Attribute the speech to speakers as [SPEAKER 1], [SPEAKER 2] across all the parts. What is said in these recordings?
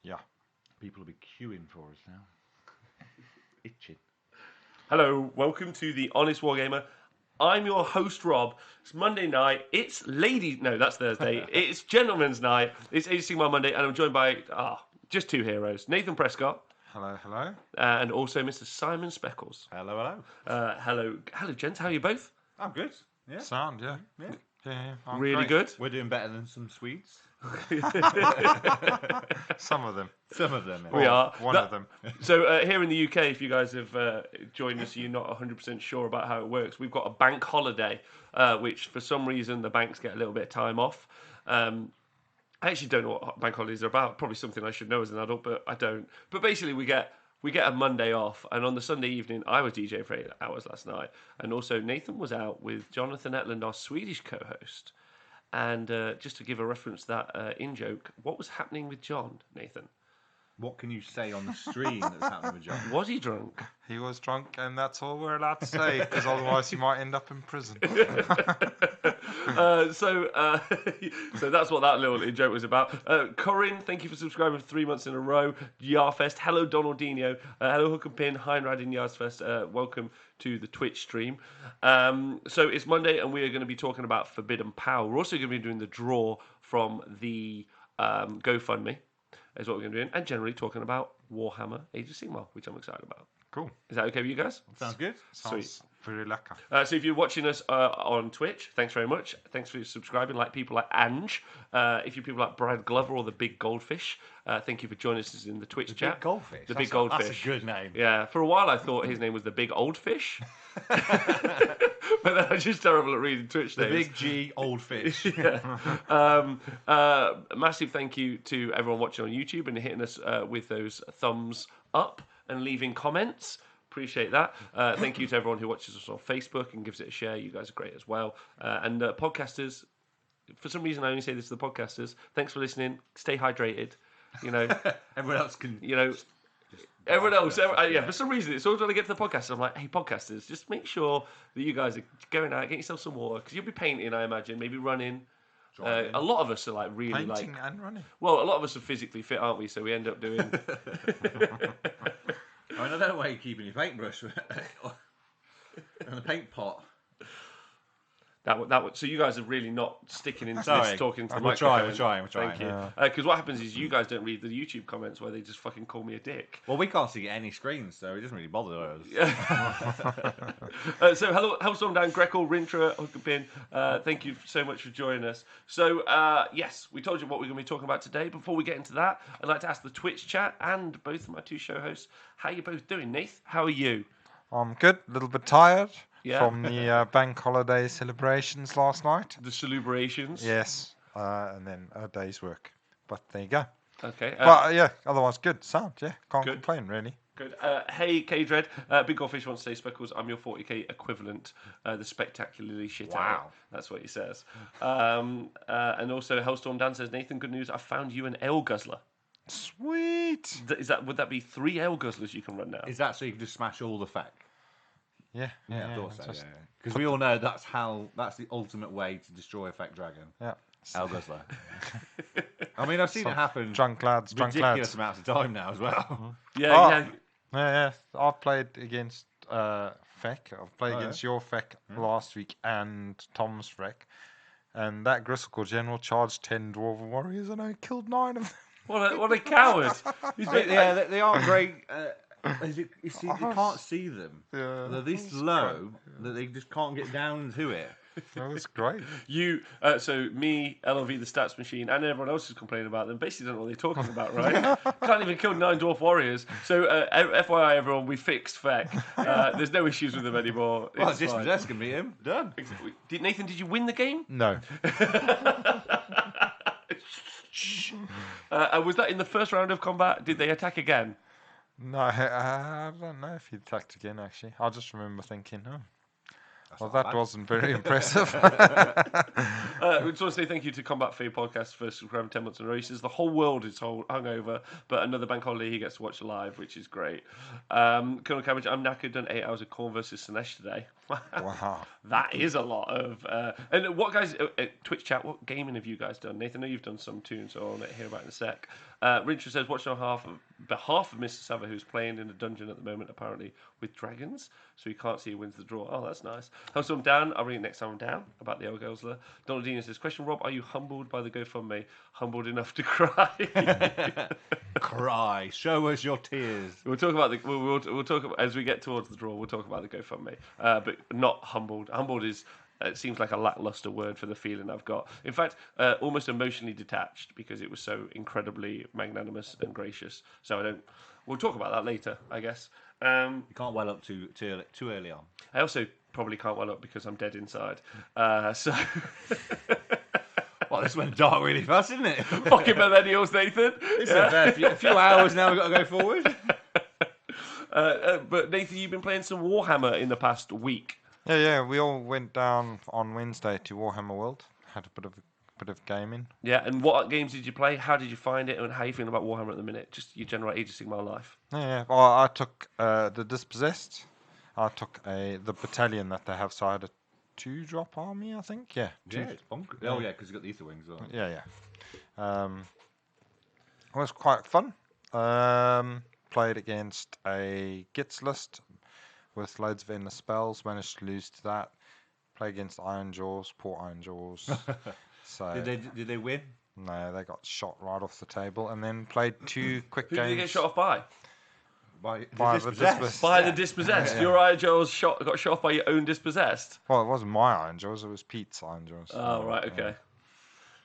[SPEAKER 1] Yeah.
[SPEAKER 2] People will be queuing for us now. Itching.
[SPEAKER 3] Hello, welcome to the Honest Wargamer. I'm your host, Rob. It's Monday night. It's ladies. No, that's Thursday. It's gentlemen's night. It's Age of Sigmar Monday, and I'm joined by just two heroes: Nathan Prescott
[SPEAKER 1] Hello, hello.
[SPEAKER 3] and also Mr. Simon Speckles.
[SPEAKER 2] Hello.
[SPEAKER 3] Hello, gents. How are you both?
[SPEAKER 2] I'm good. Yeah.
[SPEAKER 1] Sound, yeah.
[SPEAKER 2] Yeah.
[SPEAKER 1] Yeah, I'm
[SPEAKER 3] Really
[SPEAKER 1] great.
[SPEAKER 3] good.
[SPEAKER 2] We're doing better than some Swedes.
[SPEAKER 1] Some of them.
[SPEAKER 2] Some of them.
[SPEAKER 3] We are.
[SPEAKER 1] One of them.
[SPEAKER 3] So here in the UK, if you guys have joined us, you're not 100% sure about how it works. We've got a bank holiday, which for some reason the banks get a little bit of time off. I actually don't know what bank holidays are about. Probably something I should know as an adult, but I don't. But basically, we get a Monday off, and on the Sunday evening, I was DJing for 8 hours last night, and also Nathan was out with Jonathan Etland, our Swedish co-host. And just to give a reference to that in-joke, what was happening with John, Nathan?
[SPEAKER 2] What can you say on the stream that's happening with John?
[SPEAKER 3] Was he drunk?
[SPEAKER 1] He was drunk, and that's all we're allowed to say, because otherwise he might end up in prison.
[SPEAKER 3] So that's what that little joke was about. Corinne, thank you for subscribing for 3 months in a row. Yarfest, hello Donaldinho, hello Hook and Pin, Heinrad in Yarsfest. Welcome to the Twitch stream. So it's Monday, and we are going to be talking about Forbidden Power. We're also going to be doing the draw from the GoFundMe, is what we're going to be doing, and generally talking about Warhammer Age of Sigmar, which I'm excited about.
[SPEAKER 1] Cool.
[SPEAKER 3] Is that okay with you guys?
[SPEAKER 2] Sounds good.
[SPEAKER 1] Sounds very lekker.
[SPEAKER 3] So if you're watching us on Twitch, thanks very much. Thanks for subscribing, like people like Ange. If you're people like Brad Glover or the Big Goldfish, thank you for joining us in the Twitch chat.
[SPEAKER 2] Big Goldfish.
[SPEAKER 3] The Big Goldfish.
[SPEAKER 2] That's a good name.
[SPEAKER 3] Yeah, for a while I thought his name was the Big Old Fish. But then I'm just terrible at reading Twitch
[SPEAKER 2] The
[SPEAKER 3] names.
[SPEAKER 2] Big G Old Fish.
[SPEAKER 3] Massive thank you to everyone watching on YouTube and hitting us with those thumbs up and leaving comments. Appreciate that. Thank you to everyone who watches us on Facebook and gives it a share. You guys are great as well. And podcasters, for some reason I only say this to the podcasters. Thanks for listening. Stay hydrated. You know,
[SPEAKER 2] Everyone else can.
[SPEAKER 3] you know. Everyone else, for some reason, it's always when I get to the podcast, I'm like, hey, podcasters, just make sure that you guys are going out, get yourself some water, because you'll be painting, I imagine, maybe running. A lot of us are like really
[SPEAKER 1] Painting and running.
[SPEAKER 3] well, a lot of us are physically fit, aren't we? So we end up doing.
[SPEAKER 2] I mean, I don't know why you're keeping your paintbrush and a paint pot.
[SPEAKER 3] So you guys are really not sticking into
[SPEAKER 2] Sorry.
[SPEAKER 3] this, talking to the
[SPEAKER 2] We're
[SPEAKER 3] microphone.
[SPEAKER 2] trying.
[SPEAKER 3] Thank you.
[SPEAKER 1] Yeah.
[SPEAKER 3] Because what happens is you guys don't read the YouTube comments where they just fucking call me a dick.
[SPEAKER 2] Well, we can't see any screens, so it doesn't really bother us.
[SPEAKER 3] So hello, Hellstorm down, Greco, Rintra, Hookapin. Thank you so much for joining us. So yes, we told you what we're going to be talking about today. Before we get into that, I'd like to ask the Twitch chat and both of my two show hosts, how you both doing? Nath, how are you?
[SPEAKER 1] I'm good, a little bit tired
[SPEAKER 3] Yeah.
[SPEAKER 1] from the bank holiday celebrations last night.
[SPEAKER 3] The celebrations.
[SPEAKER 1] Yes, and then a day's work. But there you go.
[SPEAKER 3] Okay.
[SPEAKER 1] But yeah, otherwise good. Sound, yeah. Can't
[SPEAKER 3] Good.
[SPEAKER 1] complain, really.
[SPEAKER 3] Good. Hey, K-Dread. Big Goldfish wants to say, Speckles, I'm your 40k equivalent. The spectacularly shit
[SPEAKER 2] Wow.
[SPEAKER 3] out. That's what he says. And also, Hellstorm Dan says, Nathan, good news. I found you an ale guzzler.
[SPEAKER 1] Sweet.
[SPEAKER 3] Would that be 3 ale guzzlers you can run now?
[SPEAKER 2] Is that so you can just smash all the feck?
[SPEAKER 1] Yeah,
[SPEAKER 2] I thought so.
[SPEAKER 1] just-
[SPEAKER 2] Because we all know that's the ultimate way to destroy a feck dragon.
[SPEAKER 1] Yeah.
[SPEAKER 2] El Guzzler. I mean, I've seen it happen
[SPEAKER 1] Drunk lads.
[SPEAKER 2] ridiculous amounts of time now as well.
[SPEAKER 3] Yeah,
[SPEAKER 1] Oh.
[SPEAKER 3] yeah.
[SPEAKER 1] Yeah. I've played against Feck. I've played
[SPEAKER 2] Oh,
[SPEAKER 1] against your Feck last week and Tom's Feck. And that Gristlecore General charged 10 Dwarven Warriors and I killed 9 of them.
[SPEAKER 3] What a coward.
[SPEAKER 2] Yeah, they are great. You see, you can't see them.
[SPEAKER 1] Yeah,
[SPEAKER 2] They're this low that they just can't get down to it.
[SPEAKER 1] that was great.
[SPEAKER 3] You, so me, LLV, the stats machine, and everyone else is complaining about them. Basically, don't know what they're talking about, right? Can't even kill 9 Dwarf Warriors. So, FYI, everyone, we fixed Feck. There's no issues with them anymore.
[SPEAKER 2] Well,
[SPEAKER 3] It's
[SPEAKER 2] just
[SPEAKER 3] fine.
[SPEAKER 2] possess can beat him. Done.
[SPEAKER 3] Nathan, did you win the game?
[SPEAKER 1] No.
[SPEAKER 3] Was that in the first round of combat? Did they attack again?
[SPEAKER 1] No, I don't know if he attacked again, actually. I just remember thinking, well,
[SPEAKER 2] not
[SPEAKER 1] that
[SPEAKER 2] bad.
[SPEAKER 1] wasn't very impressive.
[SPEAKER 3] We just want to say thank you to Combat Fear Podcast for subscribing 10 months in a row. He says the whole world is hungover, but another bank holiday he gets to watch live, which is great. Colonel Cabbage, I'm knackered, done 8 hours of Corn versus Sinesh today.
[SPEAKER 1] Wow.
[SPEAKER 3] That is a lot of. And what guys, Twitch chat, what gaming have you guys done? Nathan, I know you've done some too, so I'll let you hear about it in a sec. Richard says, watching on behalf of Mr. Sava, who's playing in a dungeon at the moment, apparently, with dragons, so he can't see who wins the draw. Oh, that's nice. How's I'm down? I'll read it next time I'm down about the old girls there. Donald Dean says, question, Rob, are you humbled by the GoFundMe? Humbled enough to cry?
[SPEAKER 2] Cry. Show us your tears.
[SPEAKER 3] We'll talk about we'll talk about, as we get towards the draw. We'll talk about the GoFundMe, but not humbled. Humbled is it seems like a lackluster word for the feeling I've got. In fact, almost emotionally detached because it was so incredibly magnanimous and gracious. So I don't. We'll talk about that later, I guess.
[SPEAKER 2] You can't well up too early on.
[SPEAKER 3] I also probably can't well up because I'm dead inside. So.
[SPEAKER 2] Well, this went dark really fast, didn't it?
[SPEAKER 3] Fucking millennials, Nathan.
[SPEAKER 2] It's a few hours now. We've got to go forward.
[SPEAKER 3] But Nathan, you've been playing some Warhammer in the past week.
[SPEAKER 1] Yeah. We all went down on Wednesday to Warhammer World. Had a bit of gaming.
[SPEAKER 3] Yeah, and what games did you play? How did you find it? And how are you feeling about Warhammer at the minute? Just your general Age of Sigmar life.
[SPEAKER 1] Yeah. Well, I took the Dispossessed. I took the battalion that they have. So I had a 2-drop army, I think. Yeah.
[SPEAKER 2] It's bonkers. Oh yeah, because you've got the ether wings. Well.
[SPEAKER 1] Yeah. It was quite fun. Played against a Gits list with loads of endless spells. Managed to lose to that. Play against Iron Jaws, poor Iron Jaws. So
[SPEAKER 2] Did they win?
[SPEAKER 1] no, they got shot right off the table. And then played 2 quick
[SPEAKER 3] Who
[SPEAKER 1] games.
[SPEAKER 3] did you get shot off by?
[SPEAKER 2] By
[SPEAKER 1] the Dispossessed.
[SPEAKER 3] By the Dispossessed.
[SPEAKER 1] Yeah.
[SPEAKER 3] Your Iron Jaws got shot off by your own Dispossessed.
[SPEAKER 1] Well, it wasn't my Iron Jaws. It was Pete's Iron Jaws.
[SPEAKER 3] Oh, right, okay.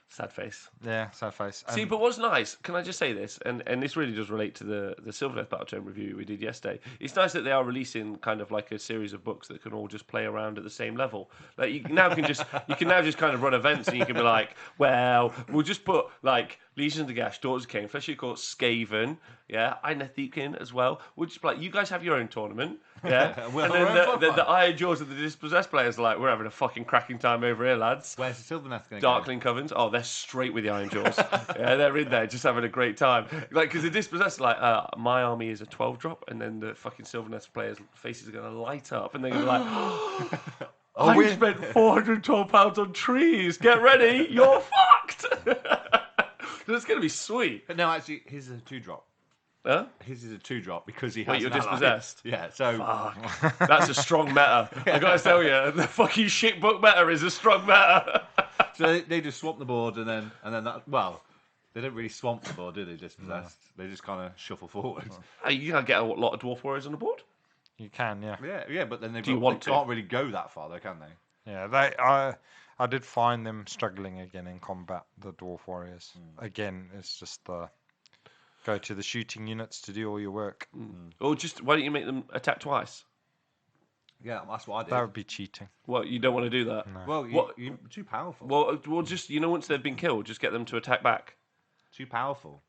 [SPEAKER 3] Sad face.
[SPEAKER 1] Yeah, sad face.
[SPEAKER 3] See, but what's nice, can I just say this, and this really does relate to the Sylvaneth Battletome review we did yesterday. It's nice that they are releasing kind of like a series of books that can all just play around at the same level. Like you can now just kind of run events and you can be like, well, we'll just put like Legion of the Gash, Daughters of Cain, Fleshly Court, Skaven, yeah, Einethicin as well. We'll just be like, you guys have your own tournament, yeah.
[SPEAKER 2] We'll
[SPEAKER 3] And
[SPEAKER 2] have
[SPEAKER 3] then
[SPEAKER 2] our own
[SPEAKER 3] the Iron Jaws of the Dispossessed players are like, we're having a fucking cracking time over here, lads.
[SPEAKER 2] Where's the Sylvaneth going?
[SPEAKER 3] Darkling Covens, oh, they're straight with the Iron Jaws. Yeah, they're in there just having a great time. Like, because the Dispossessed, like, my army is a 12-drop, and then the fucking Sylvaneth players' faces are going to light up, and they're going to be like, I spent £412 on trees. Get ready, you're fucked. That's going to be sweet.
[SPEAKER 2] But no, actually, his is a 2-drop.
[SPEAKER 3] Huh?
[SPEAKER 2] His is a 2-drop because he has.
[SPEAKER 3] Wait, you're
[SPEAKER 2] an ally.
[SPEAKER 3] Dispossessed?
[SPEAKER 2] Yeah, so.
[SPEAKER 3] Fuck. That's a strong meta. I got to tell you, the fucking shit book meta is a strong meta.
[SPEAKER 2] So they just swamp the board and then that. Well, they don't really swamp the board, do they? Dispossessed. No. They just kind of shuffle forward.
[SPEAKER 3] You can get a lot of Dwarf Warriors on the board.
[SPEAKER 1] You can, yeah.
[SPEAKER 2] Yeah, but then they
[SPEAKER 3] can't
[SPEAKER 2] really go that far, though, can they?
[SPEAKER 1] Yeah, I did find them struggling again in combat, the Dwarf Warriors. Again, it's just go to the shooting units to do all your work.
[SPEAKER 3] Or just, why don't you make them attack twice?
[SPEAKER 2] Yeah, that's what I did.
[SPEAKER 1] That would be cheating.
[SPEAKER 3] What, you don't want to do that?
[SPEAKER 1] No.
[SPEAKER 2] Well, you're too powerful.
[SPEAKER 3] Well, just, once they've been killed, just get them to attack back.
[SPEAKER 2] Too powerful.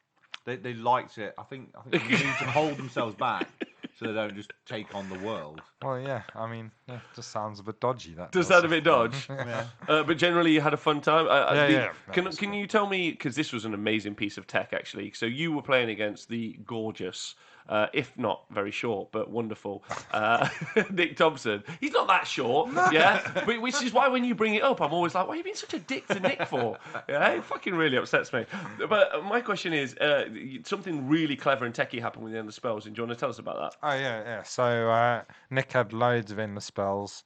[SPEAKER 2] They liked it. I think they need to hold themselves back so they don't just take on the world.
[SPEAKER 1] Well, yeah, I mean, it just sounds a bit dodgy. That
[SPEAKER 3] Does that a bit dodge?
[SPEAKER 2] Yeah.
[SPEAKER 3] But generally, you had a fun time.
[SPEAKER 1] Yeah.
[SPEAKER 3] Can you tell me, because this was an amazing piece of tech, actually. So you were playing against the gorgeous, if not very short, but wonderful, Nick Thompson. He's not that short, yeah? Which is why when you bring it up, I'm always like, why are you being such a dick to Nick for? Yeah, it fucking really upsets me. But my question is, something really clever and techie happened with the end of spells, and do you want to tell us about that?
[SPEAKER 1] Oh, yeah. So Nick had loads of endless spells.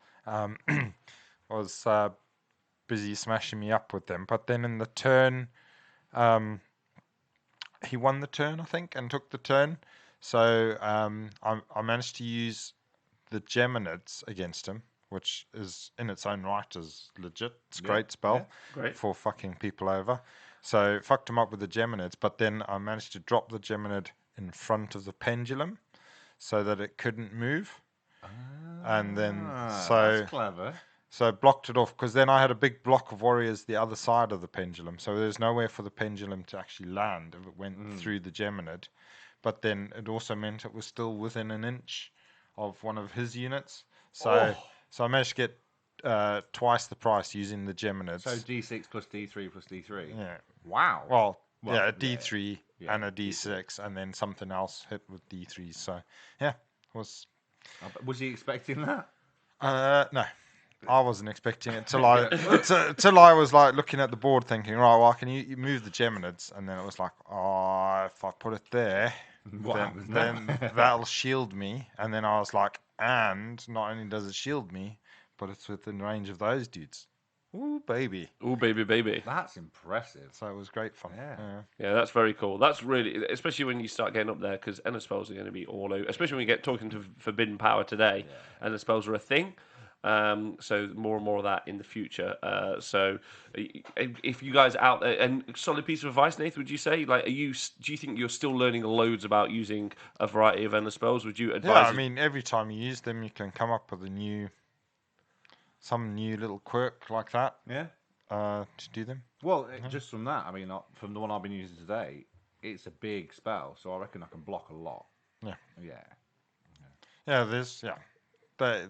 [SPEAKER 1] Was busy smashing me up with them. But then in the turn, he won the turn, I think, and took the turn. So I managed to use the Geminids against him, which is in its own right is legit. It's a great spell for fucking people over. So fucked him up with the Geminids, but then I managed to drop the Geminid in front of the pendulum so that it couldn't move. And then
[SPEAKER 2] that's clever.
[SPEAKER 1] So blocked it off, because then I had a big block of warriors the other side of the pendulum. So there's nowhere for the pendulum to actually land if it went through the Geminid. But then it also meant it was still within an inch of one of his units. So I managed to get twice the price using the Geminids.
[SPEAKER 2] So D6 plus D3 plus D3.
[SPEAKER 1] Yeah.
[SPEAKER 2] Wow.
[SPEAKER 1] Well, a D3 and a D6, and then something else hit with D3. So yeah, was
[SPEAKER 2] he expecting that?
[SPEAKER 1] No. I wasn't expecting it till I was like looking at the board thinking, right, well, can you move the Geminids? And then it was like, oh, if I put it there, then that'll shield me. And then I was like, and not only does it shield me, but it's within range of those dudes. Ooh, baby.
[SPEAKER 3] Ooh, baby.
[SPEAKER 2] That's impressive.
[SPEAKER 1] So it was great fun.
[SPEAKER 3] Yeah, that's very cool. That's really, especially when you start getting up there, because Ender spells are going to be all over. Especially when we get talking to Forbidden Power today, Ender spells are a thing. So more and more of that in the future. So if you guys out there, and solid piece of advice, Nathan, would you say, like, do you think you're still learning loads about using a variety of Ender spells? Would you advise?
[SPEAKER 1] Yeah, I mean, every time you use them, you can come up with some new little quirk like that.
[SPEAKER 2] Yeah.
[SPEAKER 1] To do them.
[SPEAKER 2] Well, just from that, I mean, from the one I've been using today, it's a big spell, so I reckon I can block a lot.
[SPEAKER 1] Yeah.
[SPEAKER 2] Yeah.
[SPEAKER 1] Yeah.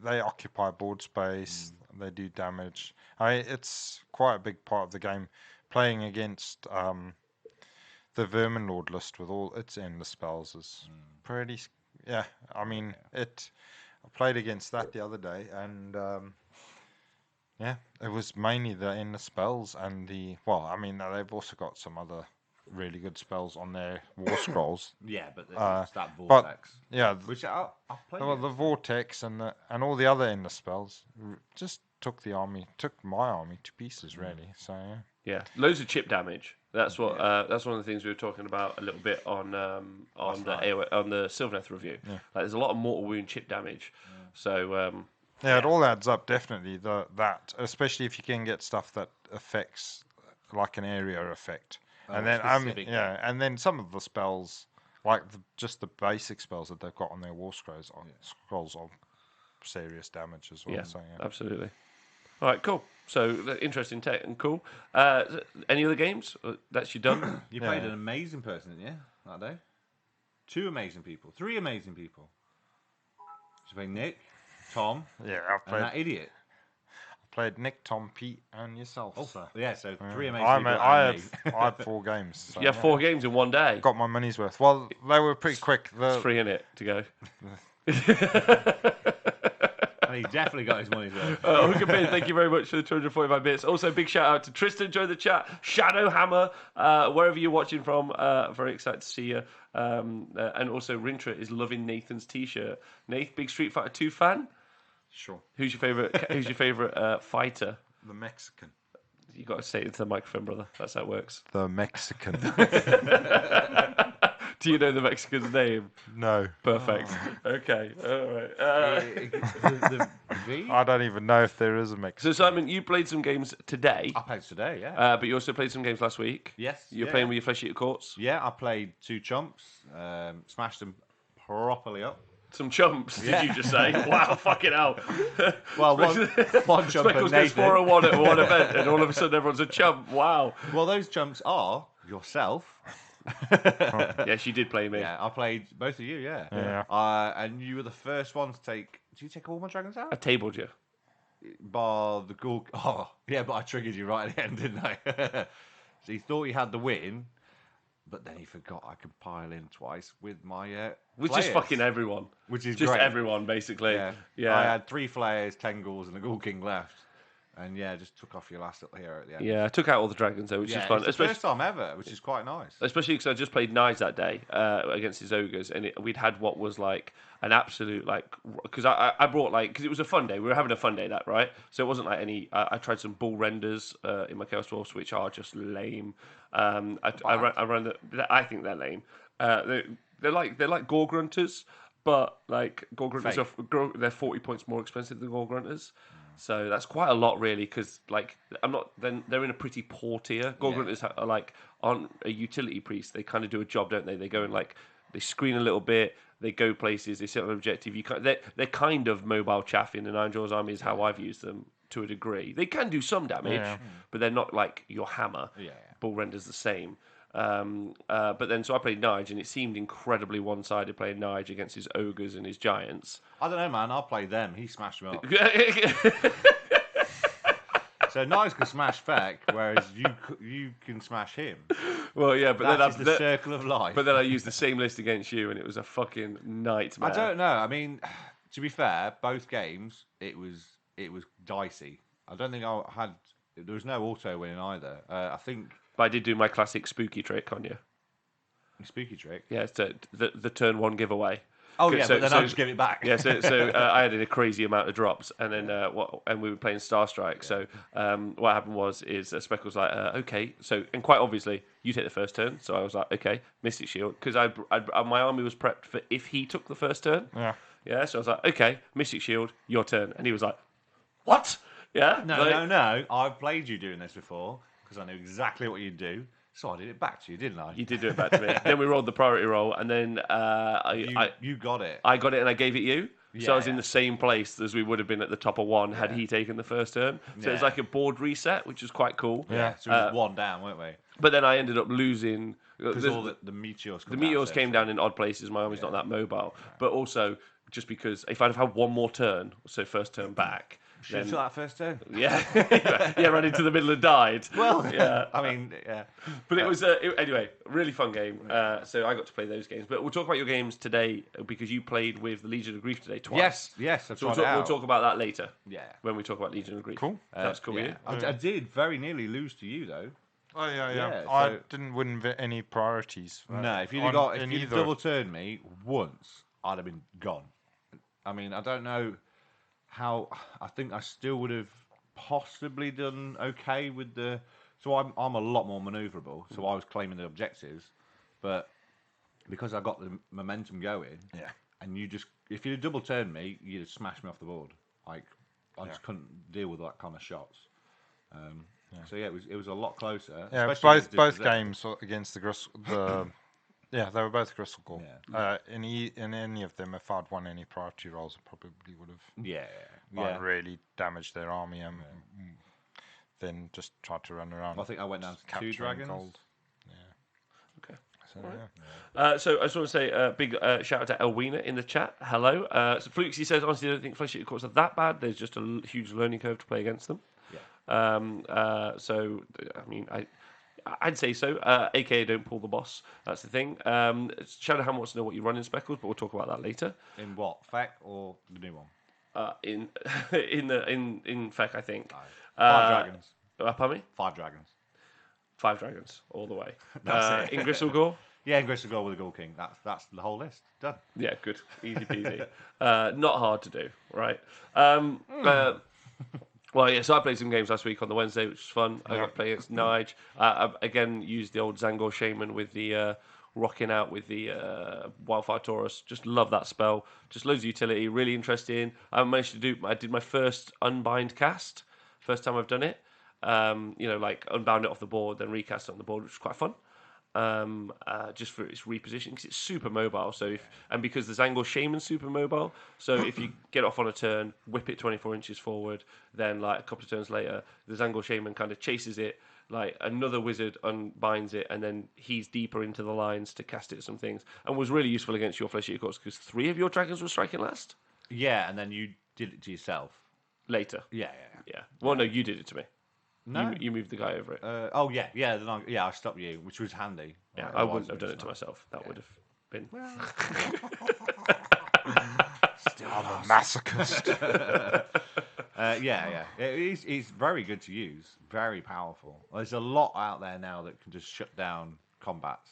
[SPEAKER 1] They occupy board space. They do damage. It's quite a big part of the game. Playing against the Vermin Lord list with all its endless spells is pretty. Yeah, I mean I played against that the other day, and it was mainly the endless spells and they've also got some other really good spells on their war scrolls.
[SPEAKER 2] Yeah, but it's that vortex. Which I'll play.
[SPEAKER 1] Well, the vortex and all the other endless spells just took my army to pieces, really. So
[SPEAKER 3] yeah, loads of chip damage. That's what. That's one of the things we were talking about a little bit on the AOS, on the Sylvaneth review. Yeah. Like, there's a lot of mortal wound chip damage. Yeah. So
[SPEAKER 1] it all adds up definitely. That especially if you can get stuff that affects like an area effect. And then and then some of the spells, like just the basic spells that they've got on their war scrolls, are serious damage as well.
[SPEAKER 3] Yeah,
[SPEAKER 1] so,
[SPEAKER 3] absolutely. All right, cool. So interesting tech and cool. Any other games? That's you done.
[SPEAKER 2] You played an amazing person, didn't you, that day? 2 amazing people, 3 amazing people. You played Nick, Tom,
[SPEAKER 1] and
[SPEAKER 2] that idiot.
[SPEAKER 1] Played Nick, Tom, Pete, and yourself.
[SPEAKER 2] Oh, so 3 amazing people.
[SPEAKER 1] I had 4 games. So,
[SPEAKER 3] you have 4 games in one day.
[SPEAKER 1] Got my money's worth. Well, they were pretty quick.
[SPEAKER 3] It's free in it to go.
[SPEAKER 2] And he definitely got his money's worth.
[SPEAKER 3] Hooker Bin, thank you very much for the 245 bits. Also, big shout out to Tristan, join the chat. Shadowhammer, wherever you're watching from, very excited to see you. And also, Rintra is loving Nathan's t-shirt. Nath, big Street Fighter 2 fan?
[SPEAKER 1] Sure.
[SPEAKER 3] Who's your favorite fighter?
[SPEAKER 1] The Mexican.
[SPEAKER 3] You got to say it into the microphone, brother. That's how it works.
[SPEAKER 1] The Mexican.
[SPEAKER 3] Do you know the Mexican's name?
[SPEAKER 1] No.
[SPEAKER 3] Perfect. Okay. All right.
[SPEAKER 1] I don't even know if there is a Mexican.
[SPEAKER 3] So, Simon, you played some games today.
[SPEAKER 2] I played today, yeah.
[SPEAKER 3] But you also played some games last week.
[SPEAKER 2] Yes.
[SPEAKER 3] You're playing with your flesh eater courts.
[SPEAKER 2] Yeah, I played 2 chumps, smashed them properly up.
[SPEAKER 3] Some chumps, did you just say? Wow, fucking hell.
[SPEAKER 2] Well, one chump
[SPEAKER 3] Speckles gets 4 at one event, and all of a sudden everyone's a chump. Wow.
[SPEAKER 2] Well, those chumps are yourself.
[SPEAKER 3] Yes, you did play me.
[SPEAKER 2] Yeah, I played both of you,
[SPEAKER 1] Yeah.
[SPEAKER 2] And you were the first one to take... Did you take all my dragons out?
[SPEAKER 3] I tabled you.
[SPEAKER 2] Bar the ghoul... Oh, yeah, but I triggered you right at the end, didn't I? So you thought you had the win... But then he forgot I could pile in twice with my
[SPEAKER 3] which
[SPEAKER 2] flayers.
[SPEAKER 3] is fucking everyone.
[SPEAKER 2] Which is
[SPEAKER 3] just
[SPEAKER 2] great.
[SPEAKER 3] everyone, basically.
[SPEAKER 2] Yeah. I had 3 flayers, 10 ghouls, and a ghoul king left. And just took off your last little hero at the end.
[SPEAKER 3] Yeah, I took out all the dragons though, which is fun.
[SPEAKER 2] It's the first time ever, which is quite nice.
[SPEAKER 3] Especially because I just played knives that day against his ogres, and we'd had what was like an absolute because I brought because it was a fun day. We were having a fun day right? So it wasn't like any. I tried some bull renders in my Chaos Dwarfs, which are just lame. I ran I think they're lame. They're like Gore Grunters, but Gore Grunters they're 40 points more expensive than Gore Grunters. So that's quite a lot, really, because I'm not. Then they're in a pretty poor tier. Gore Grunters aren't a utility priest. They kind of do a job, don't they? They go and they screen a little bit. They go places. They sit on an objective. They're kind of mobile chaff in the Nine Jaws army is how I've used them to a degree. They can do some damage, but they're not like your hammer.
[SPEAKER 2] Yeah.
[SPEAKER 3] Bull Render's the same. But then, so I played Nige, and it seemed incredibly one-sided playing Nige against his ogres and his giants.
[SPEAKER 2] I don't know, man. I played them. He smashed them up. So Nige can smash Feck, whereas you can smash him.
[SPEAKER 3] Well, yeah, but
[SPEAKER 2] that's the circle of life.
[SPEAKER 3] But then I used the same list against you, and it was a fucking nightmare.
[SPEAKER 2] I don't know. I mean, To be fair, both games it was dicey. I don't think I had. There was no auto winning either. I think
[SPEAKER 3] But I did do my classic spooky trick on you.
[SPEAKER 2] spooky trick.
[SPEAKER 3] Yeah, so the turn one giveaway.
[SPEAKER 2] Oh yeah,
[SPEAKER 3] So-
[SPEAKER 2] but then
[SPEAKER 3] so-
[SPEAKER 2] I'll just give it back.
[SPEAKER 3] Yeah, so I had a crazy amount of drops, and then and we were playing Star Strike. So what happened is Speckle's like, okay, so and quite obviously you take the first turn. So I was like, okay, Mystic Shield, because my army was prepped for if he took the first turn.
[SPEAKER 1] Yeah.
[SPEAKER 3] Yeah, so I was like, okay, Mystic Shield, your turn, and he was like, what? Yeah,
[SPEAKER 2] No. I've played you doing this before because I knew exactly what you'd do. So I did it back to you, didn't I?
[SPEAKER 3] You did do it back to me. Then we rolled the priority roll, and then
[SPEAKER 2] You got it.
[SPEAKER 3] I got it and I gave it you. So I was in
[SPEAKER 2] Yeah.
[SPEAKER 3] the same place as we would have been at the top of one had he taken the first turn. So it's
[SPEAKER 2] Yeah.
[SPEAKER 3] like a board reset, which is quite cool.
[SPEAKER 2] Yeah, so we was one down, weren't we?
[SPEAKER 3] But then I ended up losing.
[SPEAKER 2] Because all the meteors.
[SPEAKER 3] The meteors came down in odd places. My army's not that mobile. But also, just because if I'd have had one more turn, so first turn back,
[SPEAKER 2] Should have took that first turn.
[SPEAKER 3] yeah, ran into the middle and died.
[SPEAKER 2] Well,
[SPEAKER 3] yeah.
[SPEAKER 2] I mean, yeah.
[SPEAKER 3] But it was anyway, really fun game. So I got to play those games. But we'll talk about your games today because you played with the Legion of Grief today twice.
[SPEAKER 2] Yes. I've
[SPEAKER 3] So
[SPEAKER 2] tried it
[SPEAKER 3] we'll
[SPEAKER 2] out.
[SPEAKER 3] talk about that later.
[SPEAKER 2] Yeah.
[SPEAKER 3] When we talk about Legion of Grief.
[SPEAKER 1] Cool.
[SPEAKER 3] That's cool.
[SPEAKER 2] Yeah.
[SPEAKER 3] Yeah.
[SPEAKER 2] I did very nearly lose to you though.
[SPEAKER 1] Oh yeah.
[SPEAKER 2] Yeah,
[SPEAKER 1] I
[SPEAKER 2] so-
[SPEAKER 1] didn't win any priorities.
[SPEAKER 2] No, if you'd
[SPEAKER 1] on-
[SPEAKER 2] have got
[SPEAKER 1] in
[SPEAKER 2] if you'd
[SPEAKER 1] either.
[SPEAKER 2] double turned me once, I'd have been gone. I mean, I don't know how. I think I still would have possibly done okay with the. So I'm a lot more manoeuvrable. So I was claiming the objectives, but because I got the momentum going,
[SPEAKER 1] Yeah.
[SPEAKER 2] and you just if you'd double turned me, you'd have smashed me off the board. Like I just couldn't deal with that kind of shots. So yeah, it was a lot closer.
[SPEAKER 1] Yeah,
[SPEAKER 2] especially against
[SPEAKER 1] both
[SPEAKER 2] Dispossessed.
[SPEAKER 1] games against the yeah, they were both Gristle Gore. In any of them, if I'd won any priority rolls, I probably would have
[SPEAKER 2] Yeah.
[SPEAKER 1] really damaged their army and then just tried to run around.
[SPEAKER 2] I think I went down to 2
[SPEAKER 1] capturing
[SPEAKER 2] dragons.
[SPEAKER 1] gold. Yeah.
[SPEAKER 3] Okay.
[SPEAKER 1] So, yeah.
[SPEAKER 3] So I just want to say a big shout out to Elwina in the chat. Hello. So Flukesy says, honestly, I don't think Flesh Eater Courts are that bad. There's just a huge learning curve to play against them.
[SPEAKER 2] Yeah.
[SPEAKER 3] So I mean, I'd say so. AKA don't pull the boss. That's the thing. Shadowhand wants to know what you run in Speckles, but we'll talk about that later.
[SPEAKER 2] In what? FEC or the new one?
[SPEAKER 3] In FEC, I think.
[SPEAKER 2] 5 dragons.
[SPEAKER 3] Pardon me?
[SPEAKER 2] 5 dragons.
[SPEAKER 3] 5 dragons all the way.
[SPEAKER 2] That's it.
[SPEAKER 3] In Gristlegore.
[SPEAKER 2] Yeah, and Gristle Gore with a Ghoul King. That's the whole list. Done.
[SPEAKER 3] Yeah, good. Easy peasy. Not hard to do, right? Well, yeah, so I played some games last week on the Wednesday, which was fun. I got to play against Nige. I again used the old Zangor Shaman with the rocking out with the Wildfire Taurus. Just love that spell. Just loads of utility, really interesting. I did my first Unbind cast. First time I've done it. Like unbound it off the board, then recast it on the board, which was quite fun. Just for its repositioning because it's super mobile. So because the Zangor Shaman's super mobile, so if you get off on a turn, whip it 24 inches forward, then like a couple of turns later, the Zangor Shaman kind of chases it. Like another wizard unbinds it, and then he's deeper into the lines to cast it some things, and was really useful against your Flesh Eater Courts because 3 of your dragons were striking last.
[SPEAKER 2] Yeah, and then you did it to yourself.
[SPEAKER 3] Later.
[SPEAKER 2] Yeah.
[SPEAKER 3] Yeah. Well, no, you did it to me.
[SPEAKER 2] No.
[SPEAKER 3] You moved the guy over it.
[SPEAKER 2] Yeah. Then I stopped you, which was handy.
[SPEAKER 3] Yeah,
[SPEAKER 2] Right,
[SPEAKER 3] I
[SPEAKER 2] otherwise
[SPEAKER 3] wouldn't have
[SPEAKER 2] it
[SPEAKER 3] done
[SPEAKER 2] was
[SPEAKER 3] it to
[SPEAKER 2] not.
[SPEAKER 3] myself. That would have been.
[SPEAKER 1] I'm a masochist.
[SPEAKER 2] Yeah. It's very good to use. Very powerful. There's a lot out there now that can just shut down combats.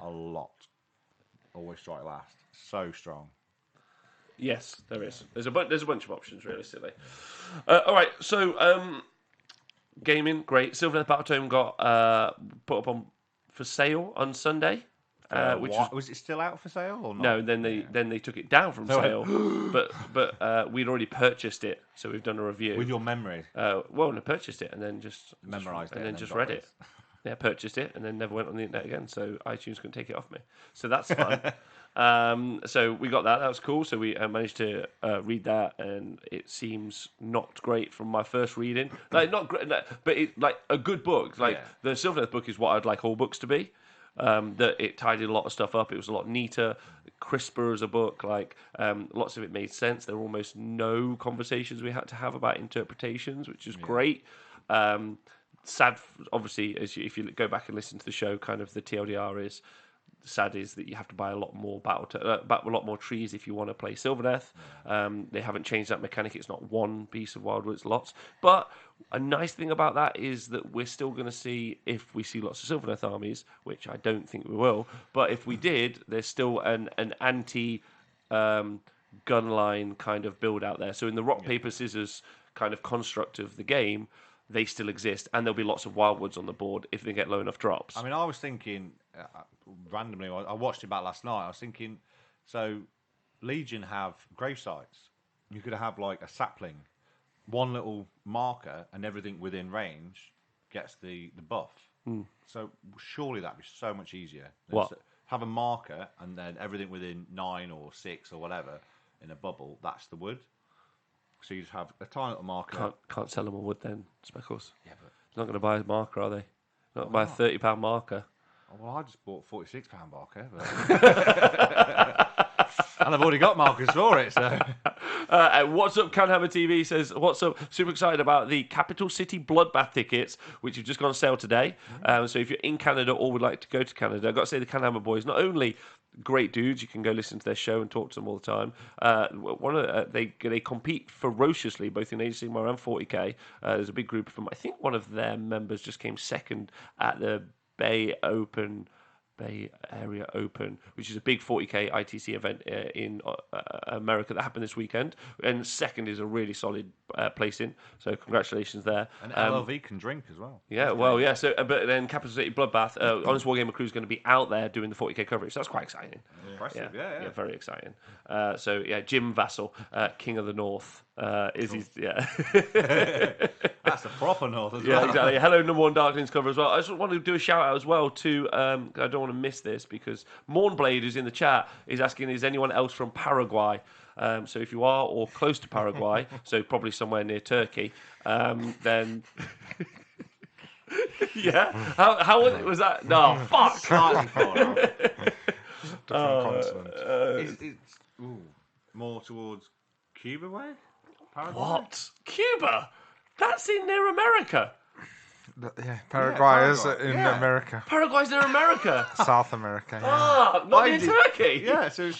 [SPEAKER 2] A lot. Always strike last. So strong.
[SPEAKER 3] Yes, there is. There's a bunch of options, realistically. All right, so gaming, great. Sylvaneth Battletome got put up on for sale on Sunday, which
[SPEAKER 2] Was it still out for sale or not?
[SPEAKER 3] no. Then they took it down from sale, but we'd already purchased it, so we've done a review.
[SPEAKER 2] With your memory.
[SPEAKER 3] I purchased it and then just
[SPEAKER 2] Memorised it
[SPEAKER 3] and then
[SPEAKER 2] and then
[SPEAKER 3] just
[SPEAKER 2] got
[SPEAKER 3] read
[SPEAKER 2] this.
[SPEAKER 3] it. Yeah, purchased it and then never went on the internet again. So iTunes couldn't take it off me. So that's fun. So we got that. That was cool. So we managed to read that, and it seems not great from my first reading. Like not great, but it like a good book. Like the Sylvaneth book is what I'd like all books to be. That it tidied a lot of stuff up. It was a lot neater, crisper as a book. Like lots of it made sense. There were almost no conversations we had to have about interpretations, which is great. Sad, obviously, if you go back and listen to the show, kind of the TLDR is sad is that you have to buy a lot more a lot more trees if you want to play Sylvaneth. They haven't changed that mechanic. It's not one piece of Wildwood, it's lots. But a nice thing about that is that we're still going to see, if we see lots of Sylvaneth armies, which I don't think we will, but if we did, there's still an anti gun line kind of build out there. So in the rock, paper, scissors kind of construct of the game, they still exist, and there'll be lots of Wildwoods on the board if they get low enough drops.
[SPEAKER 2] I mean, I was thinking, randomly, I watched it back last night, I was thinking, so Legion have grave sites. You could have like a sapling, one little marker, and everything within range gets the buff. So surely that'd be so much easier.
[SPEAKER 3] What?
[SPEAKER 2] Have a marker, and then everything within 9 or 6 or whatever in a bubble, that's the wood. So you just have a tiny little marker.
[SPEAKER 3] Can't sell them a wood then, Speckles.
[SPEAKER 2] Yeah, but
[SPEAKER 3] They're not going to buy a marker, are they? Not buy a £30 marker.
[SPEAKER 2] well, I just bought a £46 marker, and I've already got markers for it. So,
[SPEAKER 3] What's up, Canhammer TV says, what's up? Super excited about the Capital City Bloodbath tickets, which have just gone on sale today. So if you're in Canada or would like to go to Canada, I've got to say the Canhammer boys, not only great dudes, you can go listen to their show and talk to them all the time. They compete ferociously, both in Age of Sigmar and 40k. There's a big group of them. I think one of their members just came second at the Bay Area Open, which is a big 40k ITC event in America that happened this weekend. And second is a really solid placing. So congratulations there.
[SPEAKER 2] and LLV can drink as well.
[SPEAKER 3] Yeah, well, yeah. So, but then Capital City Bloodbath, Honest Wargamer Crew is going to be out there doing the 40k coverage. So that's quite exciting.
[SPEAKER 2] Impressive, yeah.
[SPEAKER 3] Very exciting. So yeah, Jim Vassal, King of the North, is his
[SPEAKER 2] That's the proper North as
[SPEAKER 3] Yeah,
[SPEAKER 2] well.
[SPEAKER 3] exactly. Hello, number one Darklings cover as well. I just want to do a shout out as well to, I don't want to miss this because Mornblade, who's in the chat, is asking, is anyone else from Paraguay? So if you are or close to Paraguay, so probably somewhere near Turkey, then... yeah? How was that? No, fuck!
[SPEAKER 2] Slightly far off.
[SPEAKER 1] Different continent.
[SPEAKER 2] It's more towards Cuba way? Paraguay?
[SPEAKER 3] What? Cuba? That's in near America.
[SPEAKER 1] Yeah, Paraguay is
[SPEAKER 2] Paraguay.
[SPEAKER 1] in
[SPEAKER 2] Yeah.
[SPEAKER 1] America.
[SPEAKER 3] Paraguay's near America.
[SPEAKER 1] South America. Yeah.
[SPEAKER 3] Ah, not in Turkey.
[SPEAKER 2] Yeah, so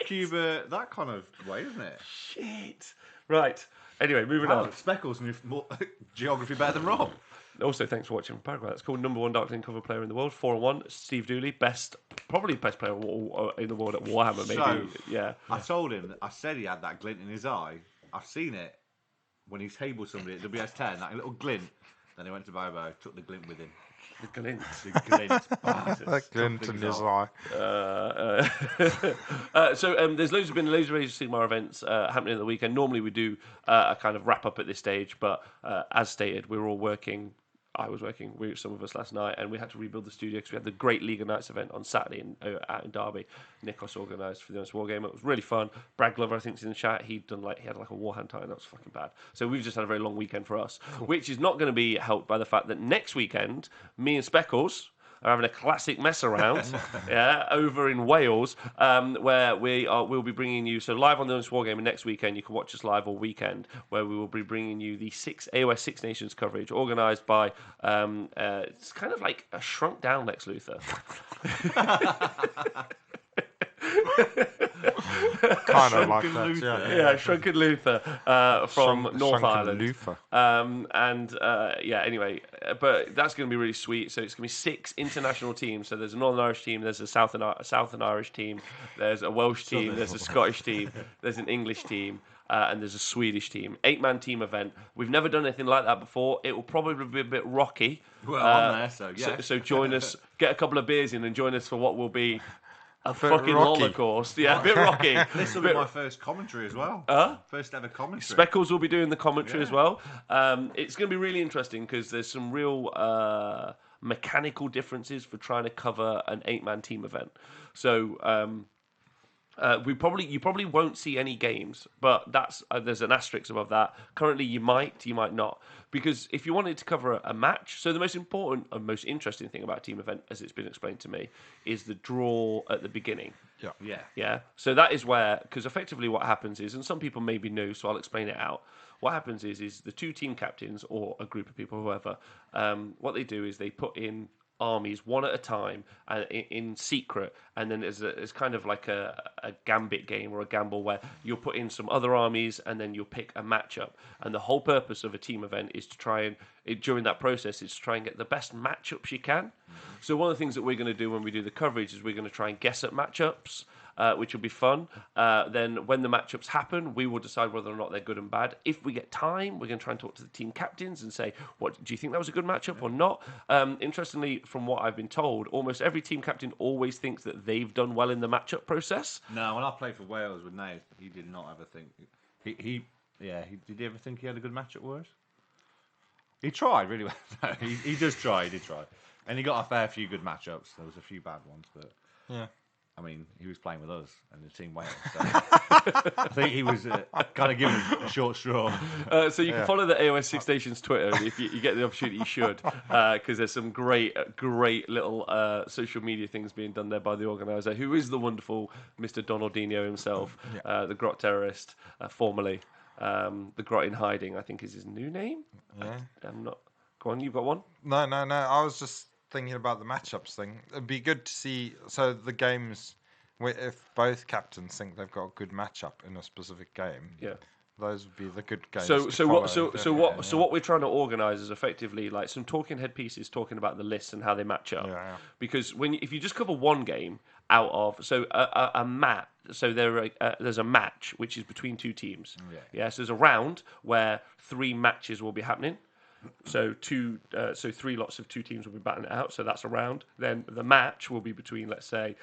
[SPEAKER 2] Cuba, that kind of way, isn't it?
[SPEAKER 3] Shit. Right. Anyway, moving
[SPEAKER 2] Wow,
[SPEAKER 3] on.
[SPEAKER 2] Speckles knew more geography better than Rob.
[SPEAKER 3] Also, thanks for watching from Paraguay. That's called number one Darkling cover player in the world, 4-1. Steve Dooley, probably best player in the world at Warhammer, maybe.
[SPEAKER 2] So,
[SPEAKER 3] yeah.
[SPEAKER 2] I told him, I said he had that glint in his eye. I've seen it when he's tabled somebody at WS10, that little glint. Then he went to Bobo, took the glint with him.
[SPEAKER 3] The glint.
[SPEAKER 2] The glint.
[SPEAKER 1] That glint in his eye.
[SPEAKER 3] So there's been loads of Age of Sigmar events happening at the weekend. Normally we do a kind of wrap up at this stage, but as stated, we're all working. I was working with some of us last night, and we had to rebuild the studio because we had the Great League of Nights event on Saturday out in Derby. Nikos organised for the Honest Wargame. It was really fun. Brad Glover, I think, is in the chat. He had like a warhand tie, and that was fucking bad. So we've just had a very long weekend for us, which is not going to be helped by the fact that next weekend, me and Speckles are having a classic mess around, over in Wales, where we'll be bringing you, so live on the Honest Wargamer next weekend, you can watch us live all weekend, where we will be bringing you the AOS Six Nations coverage, organised by, it's kind of like a shrunk down Lex Luthor.
[SPEAKER 1] Kind of like that, yeah.
[SPEAKER 3] Shrunken Luther from North Ireland.
[SPEAKER 1] Luther.
[SPEAKER 3] Anyway, but that's going to be really sweet. So it's going to be 6 international teams. So there's a Northern Irish team, there's a Southern Irish team, there's a Welsh team, there's a Scottish team, there's an English team, and there's a Swedish team. 8-man team event. We've never done anything like that before. It will probably be a bit rocky.
[SPEAKER 2] Well, I'm there, so yeah.
[SPEAKER 3] So join us, get a couple of beers in, and join us for what will be a
[SPEAKER 1] Bit
[SPEAKER 3] fucking
[SPEAKER 1] rocky.
[SPEAKER 3] holocaust. Yeah, a bit rocky.
[SPEAKER 2] This will be my first commentary as well. First ever commentary.
[SPEAKER 3] Speckles will be doing the commentary as well. It's going to be really interesting because there's some real mechanical differences for trying to cover an 8-man team event. So you probably won't see any games, but that's there's an asterisk above that. Currently, you might not, because if you wanted to cover a match, so the most important and most interesting thing about a team event, as it's been explained to me, is the draw at the beginning. Yeah. So that is where, because effectively what happens is, and some people may be new, so I'll explain it out. What happens is the 2 team captains or a group of people, whoever, what they do is they put in armies one at a time and in secret, and then it's kind of like a gambit game or a gamble where you'll put in some other armies and then you'll pick a matchup. And the whole purpose of a team event is to try and during that process is to try and get the best matchups you can. So one of the things that we're going to do when we do the coverage is we're going to try and guess at matchups. Which will be fun. Then when the matchups happen, we will decide whether or not they're good and bad. If we get time, we're going to try and talk to the team captains and say, "What do you think that was a good matchup or not?" Interestingly, from what I've been told, almost every team captain always thinks that they've done well in the matchup process.
[SPEAKER 2] No, when I played for Wales with Nate, he did not ever think he did he ever think he had a good matchup with us? He tried really well. No, he did try, and he got a fair few good matchups. There was a few bad ones, but
[SPEAKER 1] yeah.
[SPEAKER 2] I mean, he was playing with us and the team Wales. So I think he was kind of giving a short straw.
[SPEAKER 3] So you can follow the AOS Six Nations Twitter if you get the opportunity. You should, because there's some great little social media things being done there by the organizer, who is the wonderful Mr. Donaldinho himself, the Grot terrorist, formerly the Grot in Hiding. I think is his new name.
[SPEAKER 1] Yeah.
[SPEAKER 3] I'm not. Go on, you've got one.
[SPEAKER 1] No. I was just thinking about the matchups thing. It'd be good to see. So the games, if both captains think they've got a good matchup in a specific game, those would be the good games.
[SPEAKER 3] So what we're trying to organise is effectively like some talking head pieces talking about the lists and how they match up.
[SPEAKER 1] Yeah.
[SPEAKER 3] Because if you just cover one game out of a match. So there's a match which is between two teams. So there's a round where 3 matches will be happening. So 3 lots of 2 teams will be battling it out. So that's a round. Then the match will be between, let's say,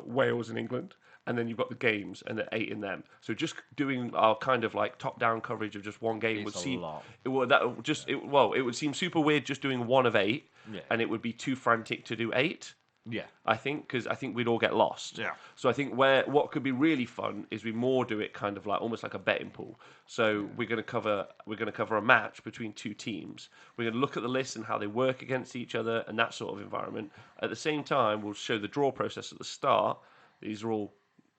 [SPEAKER 3] Wales and England, and then you've got the games and the 8 in them. So just doing our kind of like top-down coverage of just one game would seem it would seem super weird just doing 1 of 8, and it would be too frantic to do 8.
[SPEAKER 2] Yeah,
[SPEAKER 3] I think because we'd all get lost.
[SPEAKER 1] Yeah.
[SPEAKER 3] So I think what could be really fun is we more do it kind of like almost like a betting pool. So we're going to cover a match between 2 teams. We're going to look at the list and how they work against each other and that sort of environment. At the same time, we'll show the draw process at the start. These are all,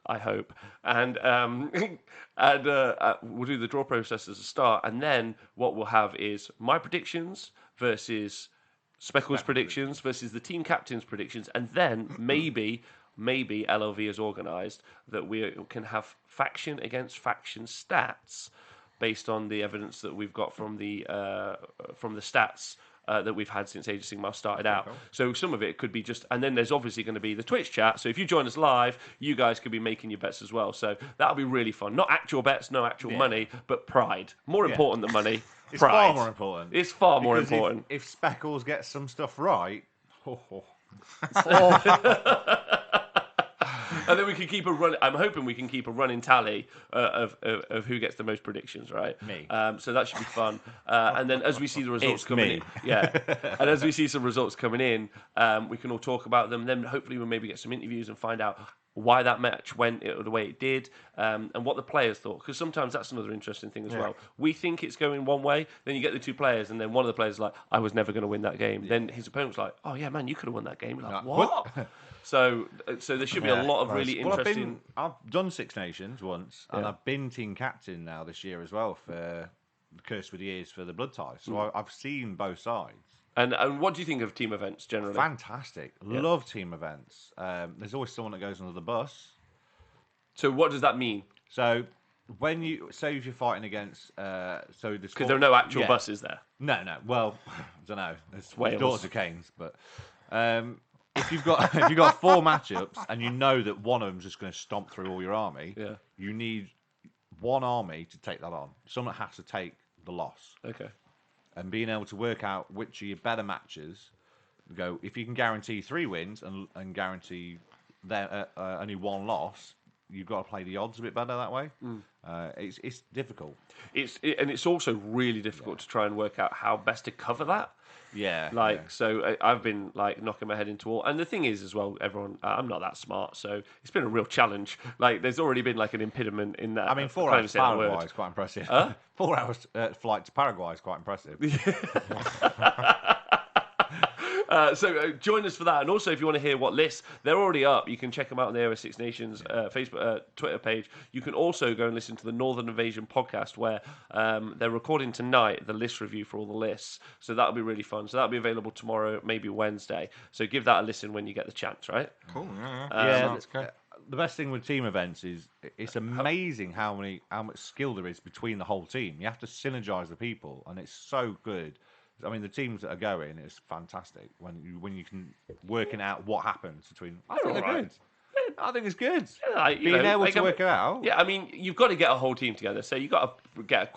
[SPEAKER 3] I hope, and we'll do the draw process as a start, and then what we'll have is my predictions versus Speckle's predictions versus the team captain's predictions, and then maybe LLV is organised that we can have faction against faction stats based on the evidence that we've got from the stats that we've had since Age of Sigmar started out. So some of it could be just, and then there's obviously going to be the Twitch chat. So if you join us live, you guys could be making your bets as well. So that'll be really fun. Not actual bets, no actual money, but pride. More important than money.
[SPEAKER 2] It's
[SPEAKER 3] pride.
[SPEAKER 2] far more important.
[SPEAKER 3] It's far more important.
[SPEAKER 2] If Speckles gets some stuff right,
[SPEAKER 3] and then we can keep a run. I'm hoping we can keep a running tally of who gets the most predictions, right?
[SPEAKER 2] Me.
[SPEAKER 3] So that should be fun. And then as we see the results
[SPEAKER 2] It's
[SPEAKER 3] coming
[SPEAKER 2] me.
[SPEAKER 3] in, and as we see some results coming in, we can all talk about them. Then hopefully we'll maybe get some interviews and find out why that match went the way it did, and what the players thought. Because sometimes that's another interesting thing as well. We think it's going one way, then you get the 2 players, and then one of the players is like, I was never going to win that game. Then his opponent's like, oh yeah, man, you could have won that game. You're like, what? So there should be a lot of really interesting.
[SPEAKER 2] I've done Six Nations once, and I've been team captain now this year as well for Curse with the Ears for the Blood Ties. So I've seen both sides.
[SPEAKER 3] And what do you think of team events generally?
[SPEAKER 2] Fantastic. Love team events. There's always someone that goes under the bus.
[SPEAKER 3] So what does that mean?
[SPEAKER 2] So when you say if you're fighting against,
[SPEAKER 3] because there are no actual buses there.
[SPEAKER 2] No. Well, I don't know. It's
[SPEAKER 3] Wales.
[SPEAKER 2] Daughters of Canes, but if you've got 4 matchups and you know that one of them's just going to stomp through all your army, you need one army to take that on. Someone has to take the loss.
[SPEAKER 3] Okay.
[SPEAKER 2] And being able to work out which are your better matches, go if you can guarantee 3 wins and guarantee only 1 loss, you've got to play the odds a bit better that way. It's difficult.
[SPEAKER 3] It's also really difficult to try and work out how best to cover that. So I've been like knocking my head into all, and the thing is as well, everyone, I'm not that smart, so it's been a real challenge. Like there's already been like an impediment in that.
[SPEAKER 2] I mean, 4 hours to Paraguay is quite impressive. 4 hours flight to Paraguay is quite impressive.
[SPEAKER 3] So join us for that. And also, if you want to hear what lists, they're already up. You can check them out on the AOS Six Nations Facebook, Twitter page. You can also go and listen to the Northern Invasion podcast, where they're recording tonight the list review for all the lists. So that'll be really fun. So that'll be available tomorrow, maybe Wednesday. So give that a listen when you get the chance, right?
[SPEAKER 1] Cool.
[SPEAKER 2] That's good. The best thing with team events is it's amazing how much skill there is between the whole team. You have to synergize the people, and it's so good. I mean, the teams that are going is fantastic when you can working out what happens between. I think they're good. I think it's good.
[SPEAKER 3] Yeah,
[SPEAKER 2] being able to work it out.
[SPEAKER 3] Yeah, I mean, you've got to get a whole team together. So you've got to get